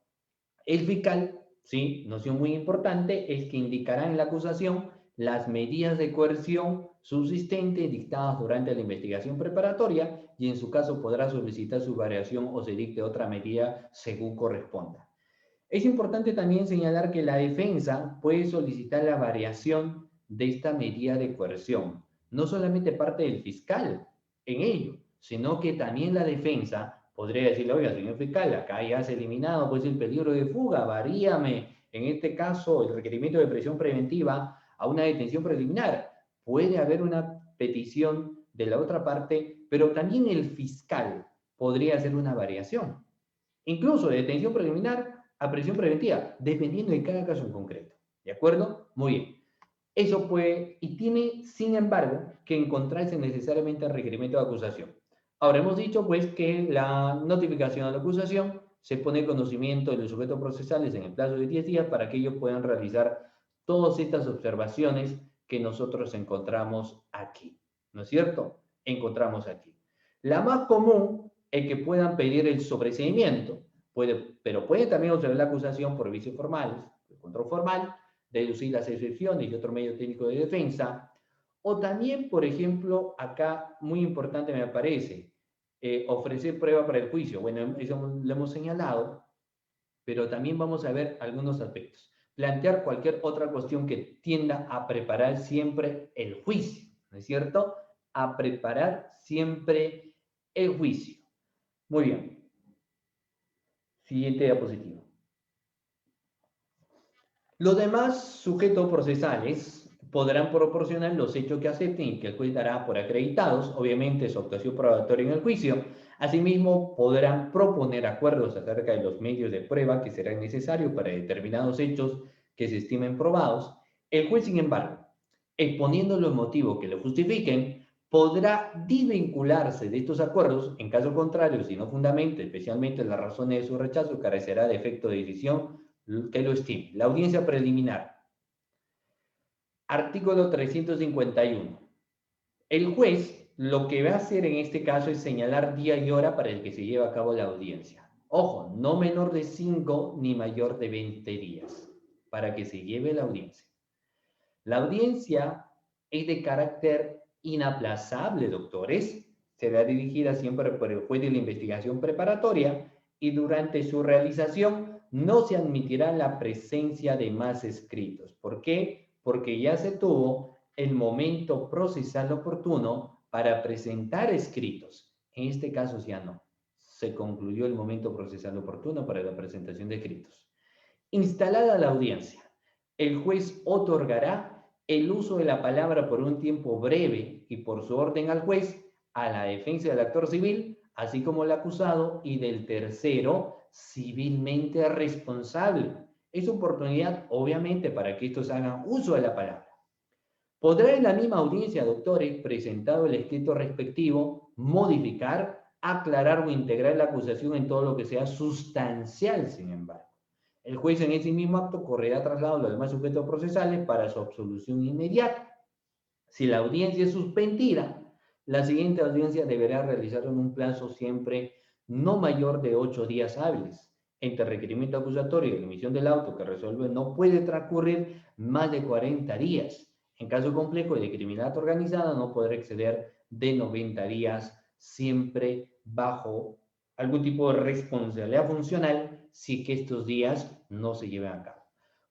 el fiscal, sí, noción muy importante, es que indicará en la acusación las medidas de coerción subsistentes dictadas durante la investigación preparatoria y en su caso podrá solicitar su variación o se dicte otra medida según corresponda. Es importante también señalar que la defensa puede solicitar la variación de esta medida de coerción. No solamente parte del fiscal en ello, sino que también la defensa podría decirle, oiga, señor fiscal, acá ya se ha eliminado pues el peligro de fuga, varíame, en este caso, el requerimiento de prisión preventiva a una detención preliminar. Puede haber una petición de la otra parte, pero también el fiscal podría hacer una variación. Incluso de detención preliminar a prisión preventiva, dependiendo de cada caso en concreto. ¿De acuerdo? Muy bien. Eso puede y tiene, sin embargo, que encontrarse necesariamente el requerimiento de acusación. Ahora hemos dicho, pues, que la notificación a la acusación se pone en conocimiento de los sujetos procesales en el plazo de 10 días para que ellos puedan realizar todas estas observaciones que nosotros encontramos aquí. ¿No es cierto? Encontramos aquí. La más común es que puedan pedir el sobreseimiento, pero puede también observar la acusación por vicios formales, el control formal, deducir las excepciones y otro medio técnico de defensa. O también, por ejemplo, acá muy importante me parece, ofrecer prueba para el juicio. Bueno, eso lo hemos señalado, pero también vamos a ver algunos aspectos. Plantear cualquier otra cuestión que tienda a preparar siempre el juicio, ¿no es cierto? A preparar siempre el juicio. Muy bien. Siguiente diapositiva. Los demás sujetos procesales podrán proporcionar los hechos que acepten y que el juez dará por acreditados, obviamente su actuación probatoria en el juicio. Asimismo, podrán proponer acuerdos acerca de los medios de prueba que serán necesarios para determinados hechos que se estimen probados. El juez, sin embargo, exponiendo los motivos que lo justifiquen, podrá desvincularse de estos acuerdos. En caso contrario, si no fundamenta especialmente las razones de su rechazo, carecerá de efecto de decisión que lo estime. La audiencia preliminar. Artículo 351. El juez lo que va a hacer en este caso es señalar día y hora para el que se lleve a cabo la audiencia. Ojo, no menor de 5 ni mayor de 20 días para que se lleve la audiencia. La audiencia es de carácter inaplazable, doctores. Será dirigida siempre por el juez de la investigación preparatoria y durante su realización no se admitirá la presencia de más escritos. ¿Por qué? Porque ya se tuvo el momento procesal oportuno para presentar escritos. En este caso ya no. Se concluyó el momento procesal oportuno para la presentación de escritos. Instalada la audiencia, el juez otorgará el uso de la palabra por un tiempo breve y por su orden al juez, a la defensa del actor civil, así como al acusado y del tercero civilmente responsable. Es oportunidad, obviamente, para que estos hagan uso de la palabra. Podrá en la misma audiencia, doctores, presentado el escrito respectivo, modificar, aclarar o integrar la acusación en todo lo que sea sustancial, sin embargo. El juez en ese mismo acto correrá traslado a los demás sujetos procesales para su absolución inmediata. Si la audiencia es suspendida, la siguiente audiencia deberá realizarlo en un plazo siempre no mayor de 8 días hábiles. Entre requerimiento acusatorio y la emisión del auto que resuelve no puede transcurrir más de 40 días. En caso complejo y de criminalidad organizada no podrá exceder de 90 días, siempre bajo algún tipo de responsabilidad funcional si que estos días no se lleven a cabo.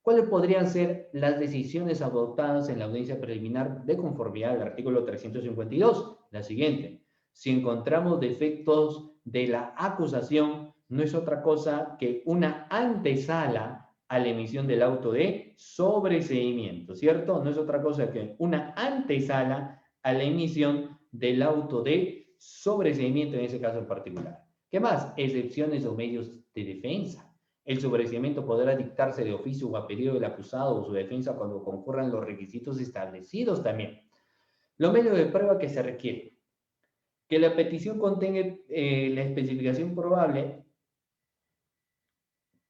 ¿Cuáles podrían ser las decisiones adoptadas en la audiencia preliminar de conformidad al artículo 352? La siguiente. Si encontramos defectos de la acusación, no es otra cosa que una antesala a la emisión del auto de sobreseimiento, ¿cierto? No es otra cosa que una antesala a la emisión del auto de sobreseimiento en ese caso en particular. ¿Qué más? Excepciones o medios de defensa. El sobreseimiento podrá dictarse de oficio o a pedido del acusado o su defensa cuando concurran los requisitos establecidos también. Los medios de prueba que se requieren. Que la petición contenga la especificación probable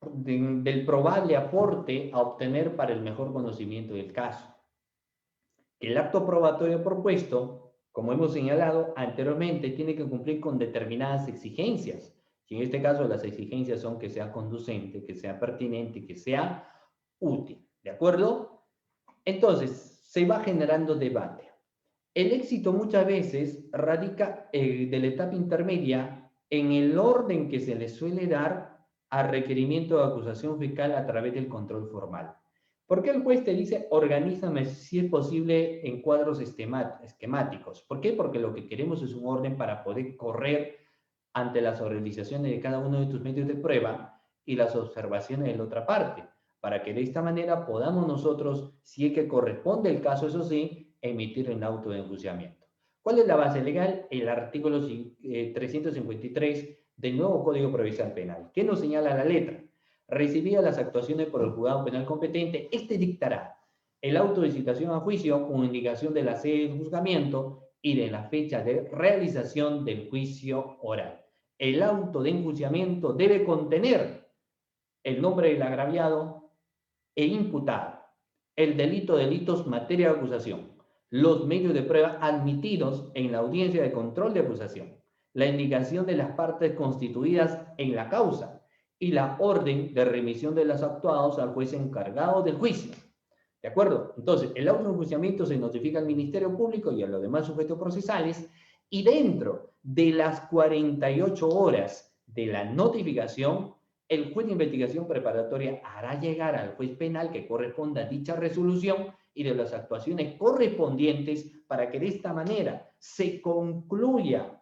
del probable aporte a obtener para el mejor conocimiento del caso. El acto probatorio propuesto, como hemos señalado anteriormente, tiene que cumplir con determinadas exigencias. Y en este caso las exigencias son que sea conducente, que sea pertinente, que sea útil. ¿De acuerdo? Entonces, se va generando debate. El éxito muchas veces radica de la etapa intermedia en el orden que se le suele dar al requerimiento de acusación fiscal a través del control formal. ¿Por qué el juez te dice, organízame si es posible en cuadros esquemáticos? ¿Por qué? Porque lo que queremos es un orden para poder correr ante las organizaciones de cada uno de tus medios de prueba y las observaciones de la otra parte, para que de esta manera podamos nosotros, si es que corresponde el caso, eso sí, emitir un auto de enjuiciamiento. ¿Cuál es la base legal? El artículo 353 del nuevo Código Provincial Penal. ¿Qué nos señala la letra? Recibidas las actuaciones por el juzgado penal competente, este dictará el auto de citación a juicio con indicación de la sede del juzgamiento y de la fecha de realización del juicio oral. El auto de enjuiciamiento debe contener el nombre del agraviado e imputado, el delito, delitos, materia de acusación, los medios de prueba admitidos en la audiencia de control de acusación, la indicación de las partes constituidas en la causa y la orden de remisión de los actuados al juez encargado del juicio. ¿De acuerdo? Entonces, el auto de enjuiciamiento se notifica al Ministerio Público y a los demás sujetos procesales, y dentro de las 48 horas de la notificación, el juez de investigación preparatoria hará llegar al juez penal que corresponda a dicha resolución y de las actuaciones correspondientes para que de esta manera se concluya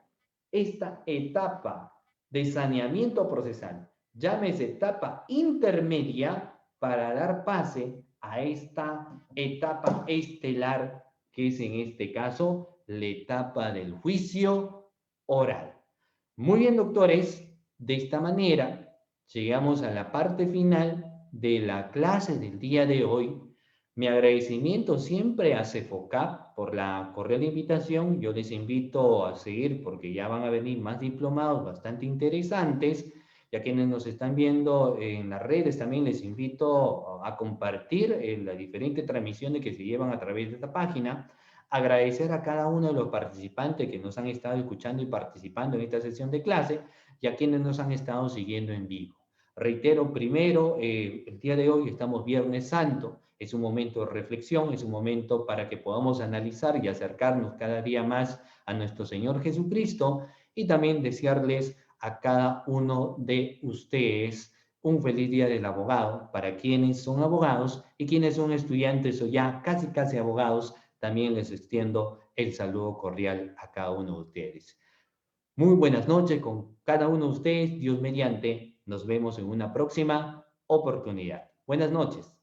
esta etapa de saneamiento procesal, llámese etapa intermedia, para dar pase a esta etapa estelar, que es en este caso la etapa del juicio oral. Muy bien, doctores, de esta manera llegamos a la parte final de la clase del día de hoy. Mi agradecimiento siempre a CEFOCAP por la cordial invitación. Yo les invito a seguir porque ya van a venir más diplomados bastante interesantes. Y a quienes nos están viendo en las redes también les invito a compartir las diferentes transmisiones que se llevan a través de esta página. Agradecer a cada uno de los participantes que nos han estado escuchando y participando en esta sesión de clase y a quienes nos han estado siguiendo en vivo. Reitero, primero, el día de hoy estamos Viernes Santo, es un momento de reflexión, es un momento para que podamos analizar y acercarnos cada día más a nuestro Señor Jesucristo, y también desearles a cada uno de ustedes un feliz día del abogado. Para quienes son abogados y quienes son estudiantes o ya casi abogados, también les extiendo el saludo cordial a cada uno de ustedes. Muy buenas noches con cada uno de ustedes. Dios mediante, nos vemos en una próxima oportunidad. Buenas noches.